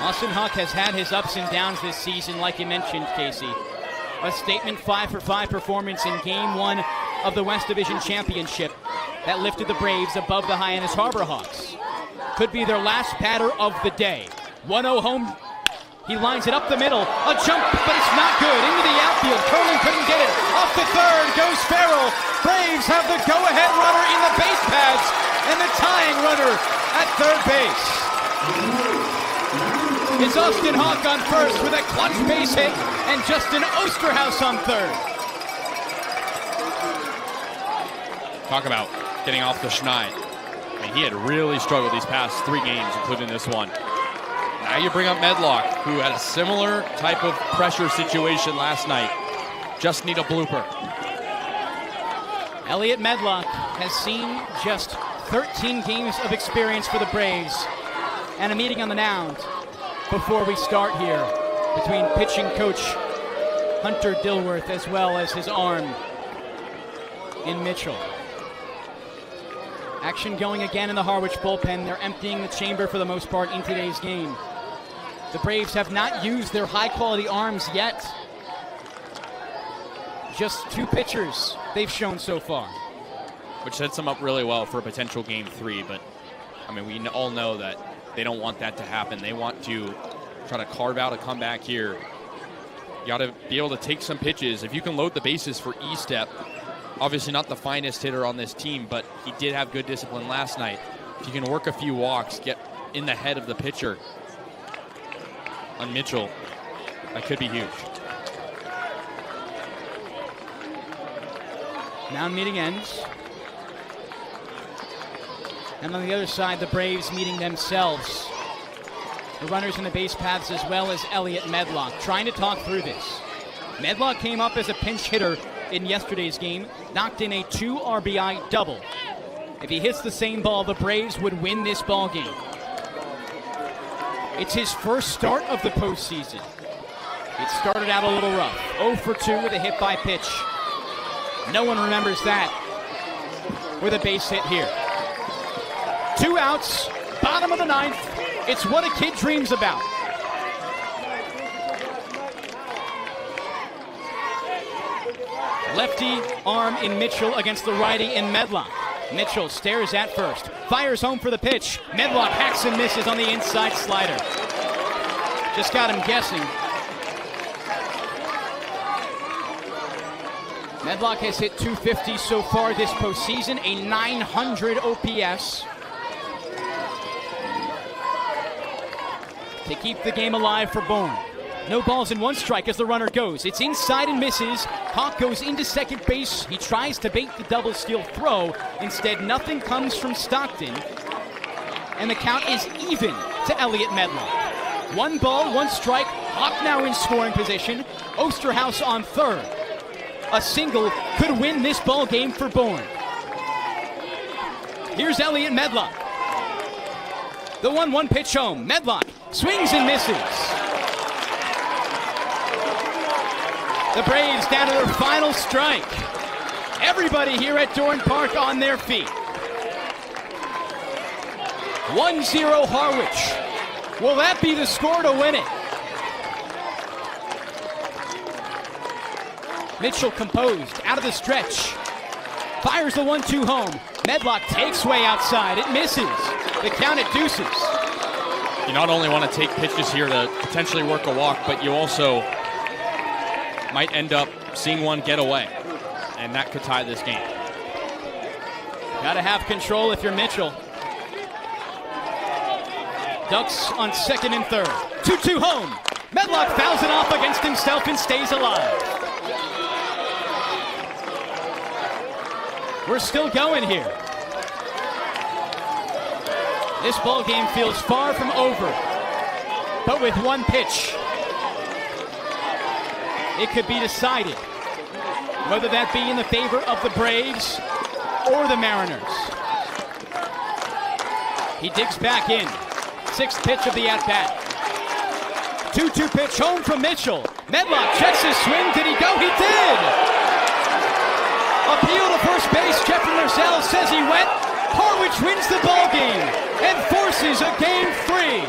Austin Hawk has had his ups and downs this season, like you mentioned, Kasey. A statement 5 for 5 performance in Game 1 of the West Division Championship that lifted the Braves above the Hyannis Harbor Hawks. Could be their last batter of the day. 1-0 home. He lines it up the middle. A jump, but it's not good. Into the outfield. Curlin couldn't get it. Off to third goes Farrell. Braves have the go-ahead runner in the base paths and the tying runner at third base. It's Austin Hawk on first with a clutch base hit and Justin Osterhaus on third. Talk about getting off the schneid. I mean, he had really struggled these past 3 games, including this one. Now you bring up Medlock, who had a similar type of pressure situation last night. Just need a blooper. Elliot Medlock has seen just 13 games of experience for the Braves and a meeting on the mound before we start here between pitching coach Hunter Dilworth as well as his arm in Mitchell. Action going again in the Harwich bullpen. They're emptying the chamber for the most part in today's game. The Braves have not used their high-quality arms yet. Just 2 pitchers they've shown so far. Which sets them up really well for a potential Game 3, but I mean, we all know that they don't want that to happen. They want to try to carve out a comeback here. You got to be able to take some pitches. If you can load the bases for E-Step, obviously not the finest hitter on this team, but he did have good discipline last night. If you can work a few walks, get in the head of the pitcher on Mitchell, that could be huge. Mound meeting ends. And on the other side, the Braves meeting themselves. The runners in the base paths as well as Elliot Medlock, trying to talk through this. Medlock came up as a pinch hitter in yesterday's game, knocked in a 2 RBI double. If he hits the same ball, the Braves would win this ball game. It's his first start of the postseason. It started out a little rough. 0 for 2 with a hit by pitch. No one remembers that with a base hit here. 2 outs, bottom of the ninth. It's what a kid dreams about. Lefty arm in Mitchell against the righty in Medlock. Mitchell stares at first, fires home for the pitch. Medlock hacks and misses on the inside slider. Just got him guessing. Medlock has hit .250 so far this postseason, a .900 OPS. To keep the game alive for Bourne. No balls in 1 strike as the runner goes. It's inside and misses. Hawk goes into second base. He tries to bait the double steal throw. Instead, nothing comes from Stockton. And the count is even to Elliot Medlock. 1 ball, 1 strike. Hawk now in scoring position. Osterhaus on third. A single could win this ball game for Bourne. Here's Elliot Medlock. The 1-1 pitch home. Medlock swings and misses. The Braves down to their final strike. Everybody here at Dorn Park on their feet. 1-0 Harwich. Will that be the score to win it? Mitchell composed, out of the stretch. Fires the 1-2 home. Medlock takes way outside. It misses. The count at deuces. You not only want to take pitches here to potentially work a walk, but you also might end up seeing one get away, and that could tie this game. Got to have control if you're Mitchell. Ducks on second and third. 2-2 home. Medlock fouls it off against himself and stays alive. We're still going here. This ball game feels far from over, but with one pitch, it could be decided, whether that be in the favor of the Braves or the Mariners. He digs back in. Sixth pitch of the at-bat. 2-2 pitch home from Mitchell. Medlock checks his swing. Did he go? He did! Appeal to first base. Jeffrey Merzel says he went. Harwich wins the ball game and forces a game free.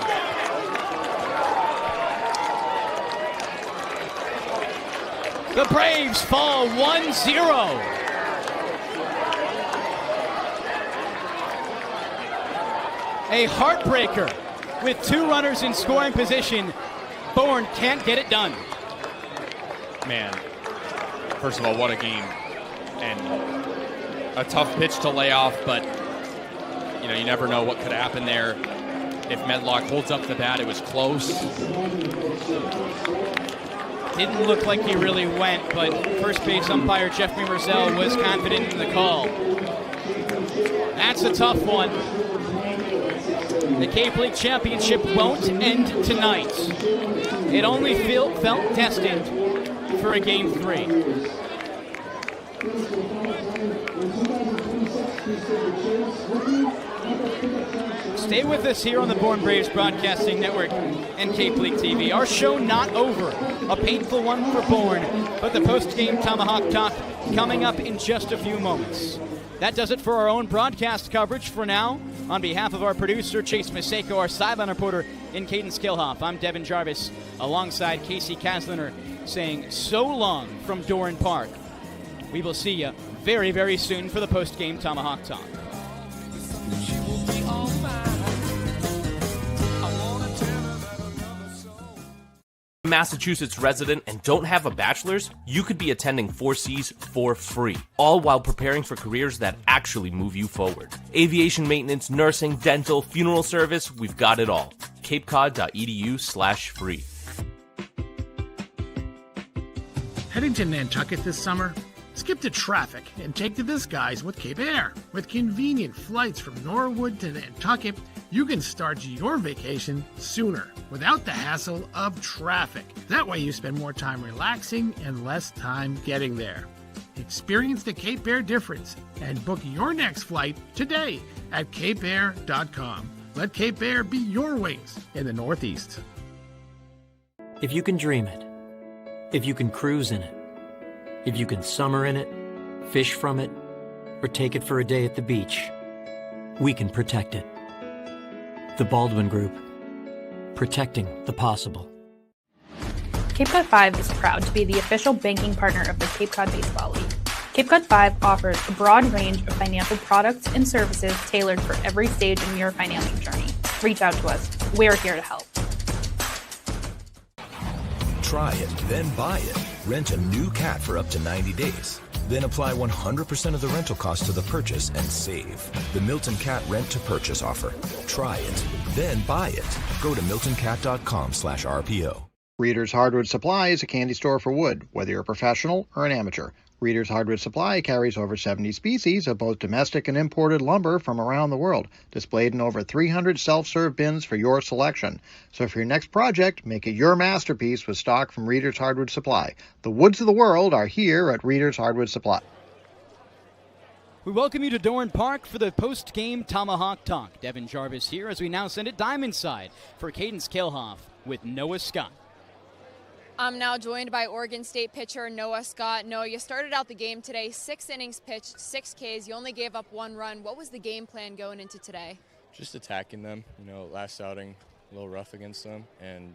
The Braves fall 1-0. A heartbreaker with 2 runners in scoring position. Bourne can't get it done. Man, first of all, what a game. And a tough pitch to lay off, but you know, you never know what could happen there. If Medlock holds up the bat, it was close. Didn't look like he really went, but first base umpire Jeffrey Merzel was confident in the call. That's a tough one. The Cape League Championship won't end tonight. It only felt destined for a Game 3. Stay with us here on the Bourne Braves Broadcasting Network and Cape League TV. Our show not over. A painful one for Bourne, but the post-game Tomahawk Talk coming up in just a few moments. That does it for our own broadcast coverage for now. On behalf of our producer, Chase Maceiko, our sideline reporter in Kaydence, Kilhof, I'm Devon Jarvis, alongside Kasey Kazliner, saying so long from Doran Park. We will see you very, very soon for the post-game Tomahawk Talk. Massachusetts resident and don't have a bachelor's, you could be attending 4Cs for free, all while preparing for careers that actually move you forward. Aviation maintenance, nursing, dental, funeral service, we've got it all. capecod.edu/free. Heading to Nantucket this summer? Skip the traffic and take to the skies with Cape Air. With convenient flights from Norwood to Nantucket, you can start your vacation sooner without the hassle of traffic. That way you spend more time relaxing and less time getting there. Experience the Cape Air difference and book your next flight today at capeair.com. Let Cape Air be your wings in the Northeast. If you can dream it, if you can cruise in it, if you can summer in it, fish from it, or take it for a day at the beach, we can protect it. The Baldwin Group. Protecting the possible. Cape Cod 5 is proud to be the official banking partner of the Cape Cod Baseball League. Cape Cod 5 offers a broad range of financial products and services tailored for every stage in your financial journey. Reach out to us. We're here to help. Try it, then buy it. Rent a new cat for up to 90 days. Then apply 100% of the rental cost to the purchase and save. The Milton Cat Rent to Purchase offer. Try it, then buy it. Go to miltoncat.com/RPO. Reader's Hardwood Supply is a candy store for wood, whether you're a professional or an amateur. Reader's Hardwood Supply carries over 70 species of both domestic and imported lumber from around the world, displayed in over 300 self-serve bins for your selection. So for your next project, make it your masterpiece with stock from Reader's Hardwood Supply. The woods of the world are here at Reader's Hardwood Supply. We welcome you to Doran Park for the post-game Tomahawk Talk. Devon Jarvis here as we now send it diamond side for Kaydence Kilhof with Noah Scott. I'm now joined by Oregon State pitcher Noah Scott. Noah, you started out the game today, 6 innings pitched, 6 Ks. You only gave up 1 run. What was the game plan going into today? Just attacking them. You know, last outing, a little rough against them, and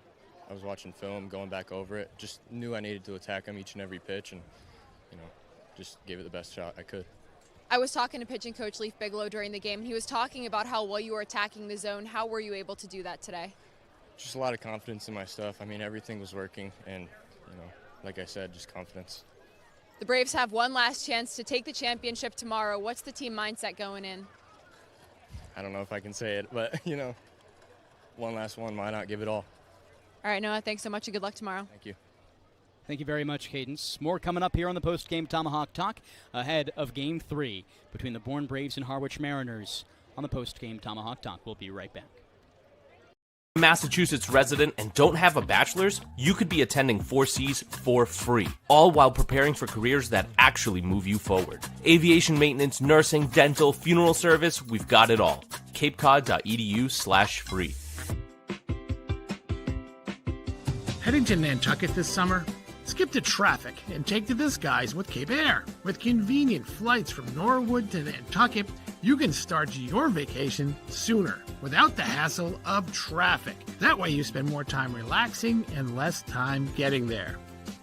I was watching film, going back over it. Just knew I needed to attack them each and every pitch, and, you know, just gave it the best shot I could. I was talking to pitching coach Leaf Bigelow during the game, and he was talking about how well you were attacking the zone. How were you able to do that today? Just a lot of confidence in my stuff. I mean, everything was working, and, you know, like I said, just confidence. The Braves have one last chance to take the championship tomorrow. What's the team mindset going in? I don't know if I can say it, but, you know, one last one, why not give it all? All right, Noah, thanks so much and good luck tomorrow. Thank you. Thank you very much, Kaydence. More coming up here on the post-game Tomahawk Talk ahead of Game 3 between the Bourne Braves and Harwich Mariners on the post-game Tomahawk Talk. We'll be right back. Massachusetts resident and don't have a bachelor's, you could be attending 4Cs for free, all while preparing for careers that actually move you forward. Aviation maintenance, nursing, dental, funeral service, we've got it all. capecod.edu/free. Heading to Nantucket this summer? Skip the traffic and take to the skies with Cape Air. With convenient flights from Norwood to Nantucket, you can start your vacation sooner without the hassle of traffic. That way you spend more time relaxing and less time getting there.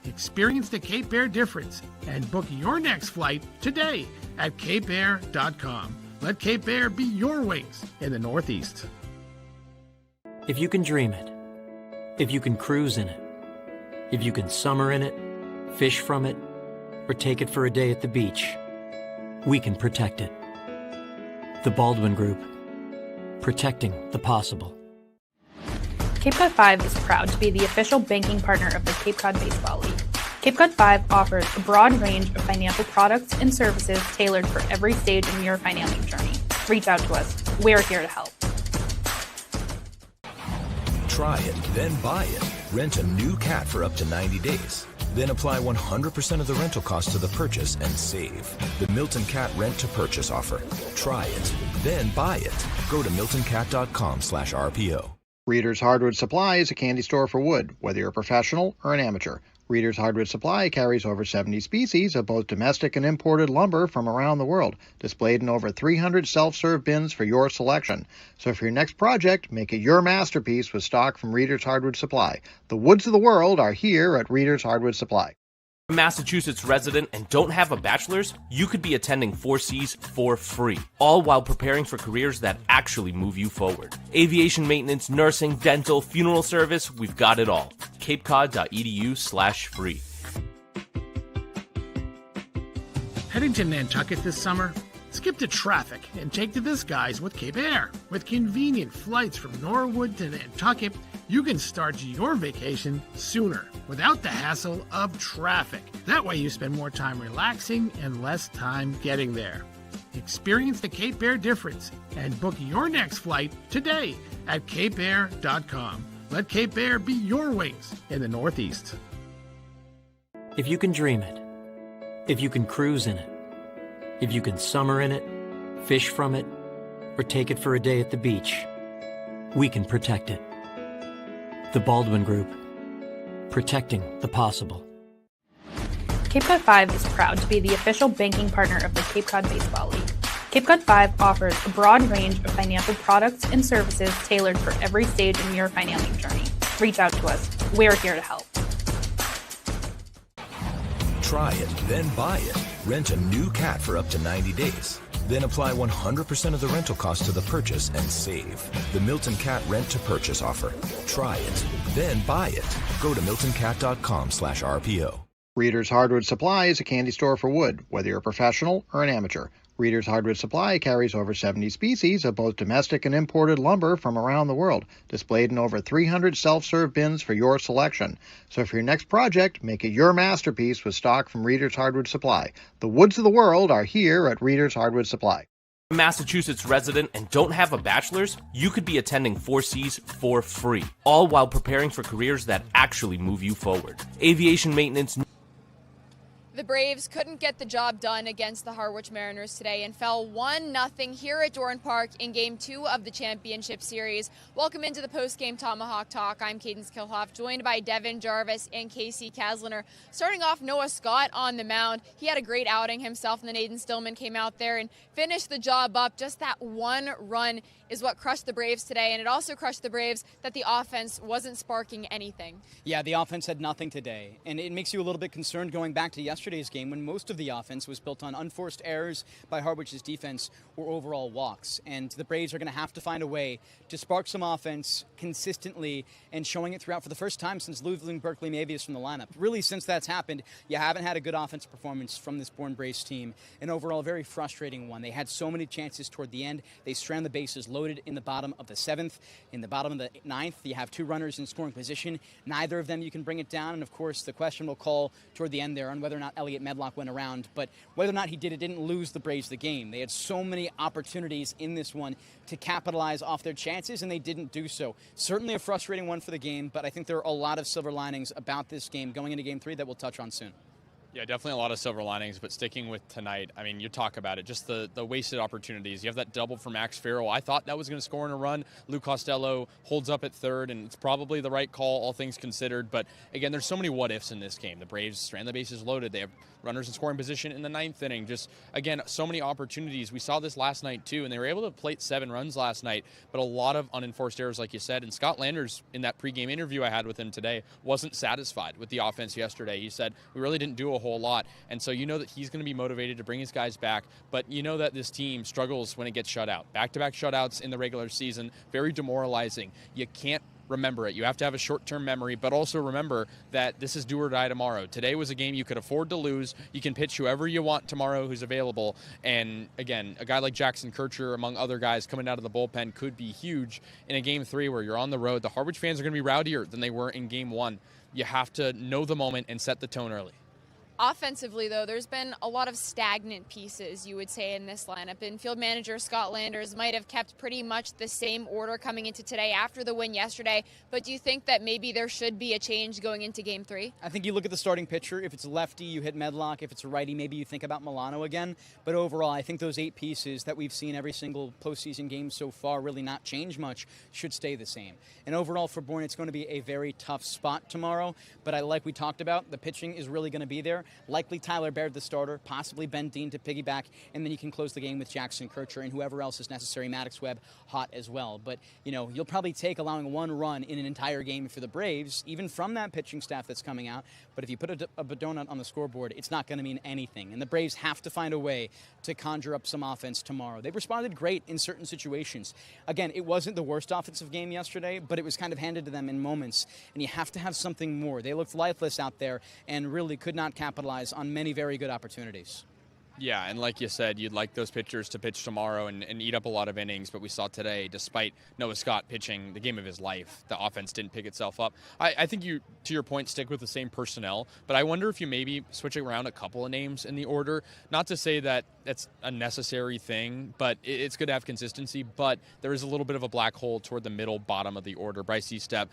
Experience the Cape Air difference and book your next flight today at capeair.com. Let Cape Air be your wings in the Northeast. If you can dream it, if you can cruise in it, if you can summer in it, fish from it, or take it for a day at the beach, we can protect it. The Baldwin Group, protecting the possible. Cape Cod 5 is proud to be the official banking partner of the Cape Cod Baseball League. Cape Cod 5 offers a broad range of financial products and services tailored for every stage in your financial journey. Reach out to us. We're here to help. Try it, then buy it. Rent a new cat for up to 90 days. Then apply 100% of the rental cost to the purchase and save. The Milton Cat Rent to Purchase offer. Try it, then buy it. Go to miltoncat.com/RPO. Reader's Hardwood Supply is a candy store for wood, whether you're a professional or an amateur. Reader's Hardwood Supply carries over 70 species of both domestic and imported lumber from around the world, displayed in over 300 self-serve bins for your selection. So for your next project, make it your masterpiece with stock from Reader's Hardwood Supply. The woods of the world are here at Reader's Hardwood Supply. Massachusetts resident and don't have a bachelor's, you could be attending 4Cs for free, all while preparing for careers that actually move you forward. Aviation maintenance, nursing, dental, funeral service, we've got it all. capecod.edu/free. Heading to Nantucket this summer? Skip the traffic and take to the skies with Cape Air. With convenient flights from Norwood to Nantucket, you can start your vacation sooner without the hassle of traffic. That way you spend more time relaxing and less time getting there. Experience the Cape Air difference and book your next flight today at capeair.com. Let Cape Air be your wings in the Northeast. If you can dream it, if you can cruise in it, if you can summer in it, fish from it, or take it for a day at the beach, we can protect it. The Baldwin Group, protecting the possible. Cape Cod 5 is proud to be the official banking partner of the Cape Cod Baseball League. Cape Cod 5 offers a broad range of financial products and services tailored for every stage in your financial journey. Reach out to us. We're here to help. Try it, then buy it. Rent a new cat for up to 90 days. Then apply 100% of the rental cost to the purchase and save. The Milton Cat Rent to Purchase offer. Try it, then buy it. Go to miltoncat.com/RPO. Reader's Hardwood Supply is a candy store for wood, whether you're a professional or an amateur. Reader's Hardwood Supply carries over 70 species of both domestic and imported lumber from around the world, displayed in over 300 self-serve bins for your selection. So for your next project, make it your masterpiece with stock from Reader's Hardwood Supply. The woods of the world are here at Reader's Hardwood Supply. Massachusetts resident and don't have a bachelor's, you could be attending 4Cs for free, all while preparing for careers that actually move you forward. Aviation maintenance. The Braves couldn't get the job done against the Harwich Mariners today and fell 1-0 here at Dorn Park in Game 2 of the Championship Series. Welcome into the post-game Tomahawk Talk. I'm Kaydence Kilhof, joined by Devon, Jarvis, and Kasey, Kazliner. Starting off, Noah Scott on the mound. He had a great outing himself, and then Aiden Stillman came out there and finished the job up. Just that one run is what crushed the Braves today, and it also crushed the Braves that the offense wasn't sparking anything. Yeah, the offense had nothing today, and it makes you a little bit concerned going back to yesterday's yesterday's game when most of the offense was built on unforced errors by Harwich's defense or overall walks. And the Braves are going to have to find a way to spark some offense consistently and showing it throughout for the first time since losing Berkeley Mavius from the lineup. Really, since that's happened, you haven't had a good offensive performance from this Bourne Braves team. An overall very frustrating one. They had so many chances toward the end. They strand the bases loaded in the bottom of the 7th. In the bottom of the 9th, you have 2 runners in scoring position. Neither of them you can bring it down. And, of course, the question will call toward the end there on whether or not Elliot Medlock went around. But whether or not he did, it didn't lose the Braves the game. They had so many opportunities in this one to capitalize off their chances, and they didn't do so. Certainly a frustrating one for the game, but I think there are a lot of silver linings about this game going into Game 3 that we'll touch on soon. Yeah, definitely a lot of silver linings, but sticking with tonight, I mean, you talk about it, just the wasted opportunities. You have that double for Max Farrell. I thought that was going to score in a run. Lou Costello holds up at third, and it's probably the right call, all things considered. But, again, there's so many what-ifs in this game. The Braves strand the bases loaded. They have runners in scoring position in the 9th inning. Just, again, so many opportunities. We saw this last night, too, and they were able to plate 7 runs last night, but a lot of unenforced errors, like you said. And Scott Landers, in that pregame interview I had with him today, wasn't satisfied with the offense yesterday. He said, we really didn't do a whole lot. And so you know that he's going to be motivated to bring his guys back, but you know that this team struggles when it gets shut out. Back-to-back shutouts in the regular season, very demoralizing. You can't remember it. You have to have a short-term memory, but also remember that this is do or die tomorrow. Today was a game you could afford to lose. You can pitch whoever you want tomorrow who's available. And again, a guy like Jackson Kircher, among other guys coming out of the bullpen, could be huge in a Game 3 where you're on the road. The Harwich fans are going to be rowdier than they were in Game 1. You have to know the moment and set the tone early. Offensively, though, there's been a lot of stagnant pieces, you would say, in this lineup. And field manager Scott Landers might have kept pretty much the same order coming into today after the win yesterday. But do you think that maybe there should be a change going into Game 3? I think you look at the starting pitcher. If it's a lefty, you hit Medlock. If it's a righty, maybe you think about Milano again. But overall, I think those 8 pieces that we've seen every single postseason game so far really not change much should stay the same. And overall for Bourne, it's going to be a very tough spot tomorrow. But like we talked about, the pitching is really going to be there. Likely Tyler Baird, the starter, possibly Ben Dean to piggyback, and then you can close the game with Jackson Kircher and whoever else is necessary. Maddox Webb hot as well. But, you know, you'll probably take allowing 1 run in an entire game for the Braves, even from that pitching staff that's coming out. But if you put a donut on the scoreboard, it's not going to mean anything. And the Braves have to find a way to conjure up some offense tomorrow. They've responded great in certain situations. Again, it wasn't the worst offensive game yesterday, but it was kind of handed to them in moments. And you have to have something more. They looked lifeless out there and really could not capitalize on many very good opportunities. Yeah, and like you said, you'd like those pitchers to pitch tomorrow and eat up a lot of innings, but we saw today, despite Noah Scott pitching the game of his life, the offense didn't pick itself up. I think you, to your point, stick with the same personnel, but I wonder if you maybe switch around a couple of names in the order. Not to say that that's a necessary thing, but it's good to have consistency, but there is a little bit of a black hole toward the middle, bottom of the order. Bryce Eastep,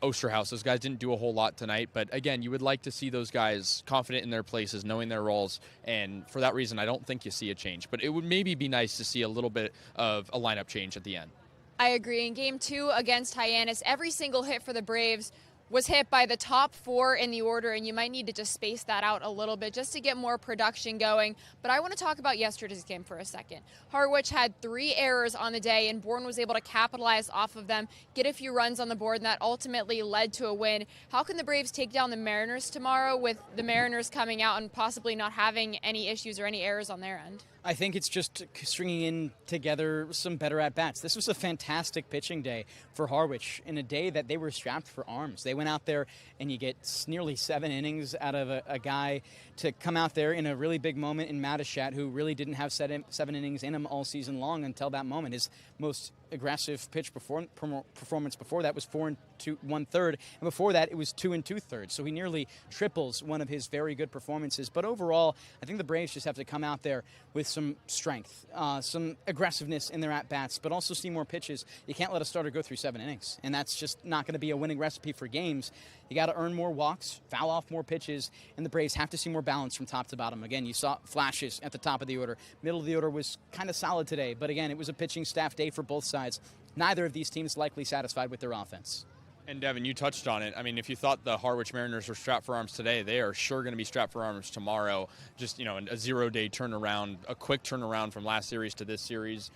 Osterhaus, those guys didn't do a whole lot tonight, but again, you would like to see those guys confident in their places, knowing their roles, and for that reason, I don't think you see a change, but it would maybe be nice to see a little bit of a lineup change at the end. I agree. In Game 2 against Hyannis, every single hit for the Braves was hit by the top 4 in the order, and you might need to just space that out a little bit just to get more production going. But I want to talk about yesterday's game for a second. Harwich had 3 errors on the day, and Bourne was able to capitalize off of them, get a few runs on the board, and that ultimately led to a win. How can the Braves take down the Mariners tomorrow with the Mariners coming out and possibly not having any issues or any errors on their end? I think it's just stringing in together some better at-bats. This was a fantastic pitching day for Harwich in a day that they were strapped for arms. They went out there and you get nearly 7 innings out of a guy to come out there in a really big moment in Mattachat, who really didn't have 7 innings in him all season long until that moment. His most aggressive pitch performance before that was 4 1/3, and before that it was 2 2/3. So he nearly triples one of his very good performances. But overall, I think the Braves just have to come out there with some strength, some aggressiveness in their at-bats, but also see more pitches. You can't let a starter go through 7 innings, and that's just not going to be a winning recipe for games. You got to earn more walks, foul off more pitches, and the Braves have to see more balance from top to bottom. Again, you saw flashes at the top of the order. Middle of the order was kind of solid today, but again, it was a pitching staff day for both sides. Neither of these teams likely satisfied with their offense. And Devon, you touched on it. I mean, if you thought the Harwich Mariners were strapped for arms today, they are sure going to be strapped for arms tomorrow. Just, a 0-day turnaround, a quick turnaround from last series to this series.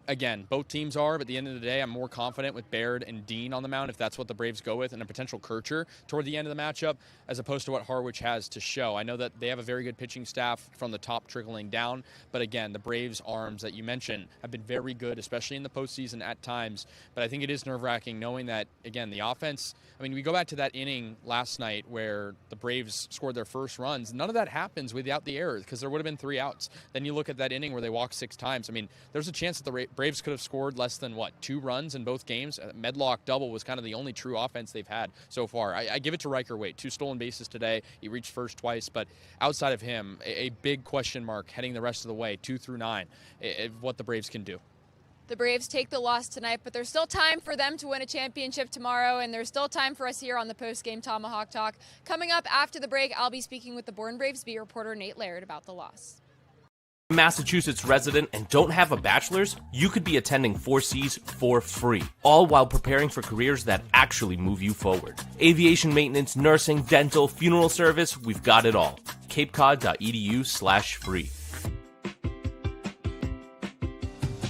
again, both teams are, but at the end of the day, I'm more confident with Laird and Dean on the mound, if that's what the Braves go with, and a potential Kircher toward the end of the matchup, as opposed to what Harwich has to show. I know that they have a very good pitching staff from the top trickling down, but again, the Braves' arms that you mentioned have been very good, especially in the postseason at times. But I think it is nerve-wracking knowing that, again, the offense, I mean, we go back to that inning last night where the Braves scored their first runs. None of that happens without the errors, because there would have been 3 outs. Then you look at that inning where they walked 6 times. I mean, there's a chance that the Braves could have scored less than, 2 runs in both games? Medlock double was kind of the only true offense they've had so far. I give it to Riker Waite. 2 stolen bases today. He reached first twice, but outside of him, a big question mark heading the rest of the way, 2 through 9, what the Braves can do. The Braves take the loss tonight, but there's still time for them to win a championship tomorrow, and there's still time for us here on the post-game Tomahawk Talk. Coming up after the break, I'll be speaking with the Bourne Braves beat reporter Nate Laird about the loss. Massachusetts resident and don't have a bachelor's, you could be attending 4Cs for free, all while preparing for careers that actually move you forward. Aviation maintenance, nursing, dental, funeral service, we've got it all. capecod.edu/free.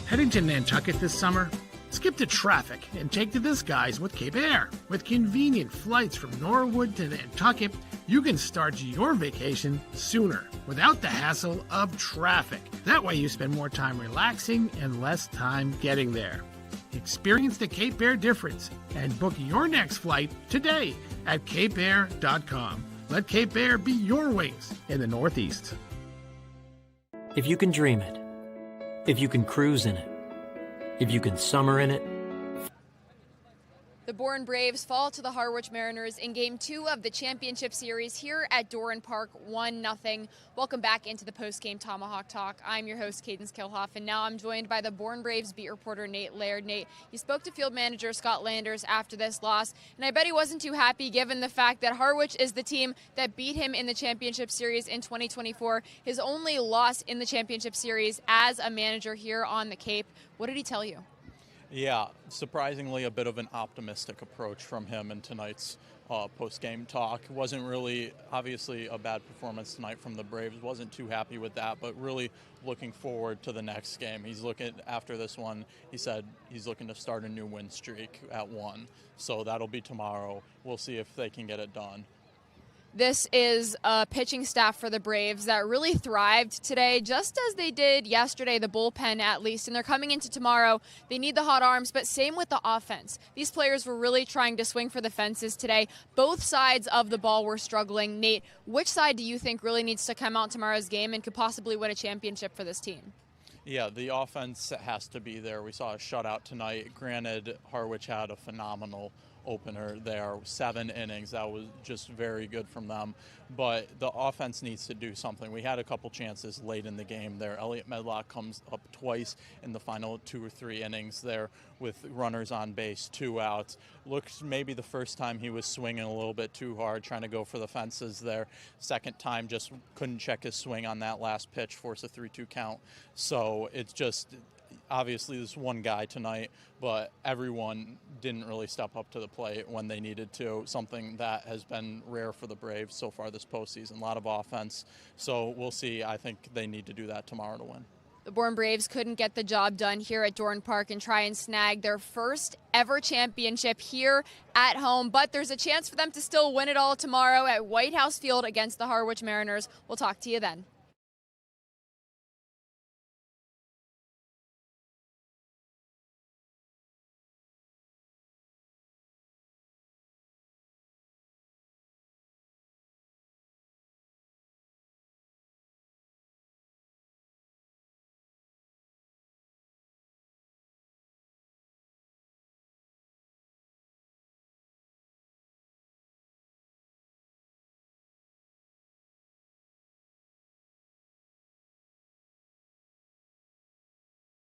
Heading to Nantucket this summer? Skip the traffic and take to the skies with Cape Air. With convenient flights from Norwood to Nantucket, you can start your vacation sooner without the hassle of traffic. That way you spend more time relaxing and less time getting there. Experience the Cape Air difference and book your next flight today at capeair.com. Let Cape Air be your wings in the Northeast. If you can dream it, if you can cruise in it, if you can summer in it. The Bourne Braves fall to the Harwich Mariners in Game 2 of the championship series here at Doran Park, 1-0. Welcome back into the post-game Tomahawk Talk. I'm your host, Kaydence Kilhof, and now I'm joined by the Bourne Braves beat reporter Nate Laird. Nate, you spoke to field manager Scott Landers after this loss, and I bet he wasn't too happy given the fact that Harwich is the team that beat him in the championship series in 2024, his only loss in the championship series as a manager here on the Cape. What did he tell you? Yeah, surprisingly a bit of an optimistic approach from him in tonight's post-game talk. Wasn't really, obviously, a bad performance tonight from the Braves. Wasn't too happy with that, but really looking forward to the next game. He's looking, after this one, he said he's looking to start a new win streak at 1. So that'll be tomorrow. We'll see if they can get it done. This is a pitching staff for the Braves that really thrived today, just as they did yesterday, the bullpen at least, and they're coming into tomorrow. They need the hot arms, but same with the offense. These players were really trying to swing for the fences today. Both sides of the ball were struggling. Nate, which side do you think really needs to come out tomorrow's game and could possibly win a championship for this team? Yeah, the offense has to be there. We saw a shutout tonight. Granted, Harwich had a phenomenal opener there, 7 innings. That was just very good from them. But the offense needs to do something. We had a couple chances late in the game there. Elliot Medlock comes up twice in the final 2 or 3 innings there with runners on base, 2 outs. Looked maybe the first time he was swinging a little bit too hard, trying to go for the fences there. Second time just couldn't check his swing on that last pitch, force a 3-2 count. So it's just, obviously there's one guy tonight, but everyone didn't really step up to the plate when they needed to, something that has been rare for the Braves so far this postseason. A lot of offense, so we'll see. I think they need to do that tomorrow to win. The Bourne Braves couldn't get the job done here at Doran Park and try and snag their first ever championship here at home, but there's a chance for them to still win it all tomorrow at White House Field against the Harwich Mariners. We'll talk to you then.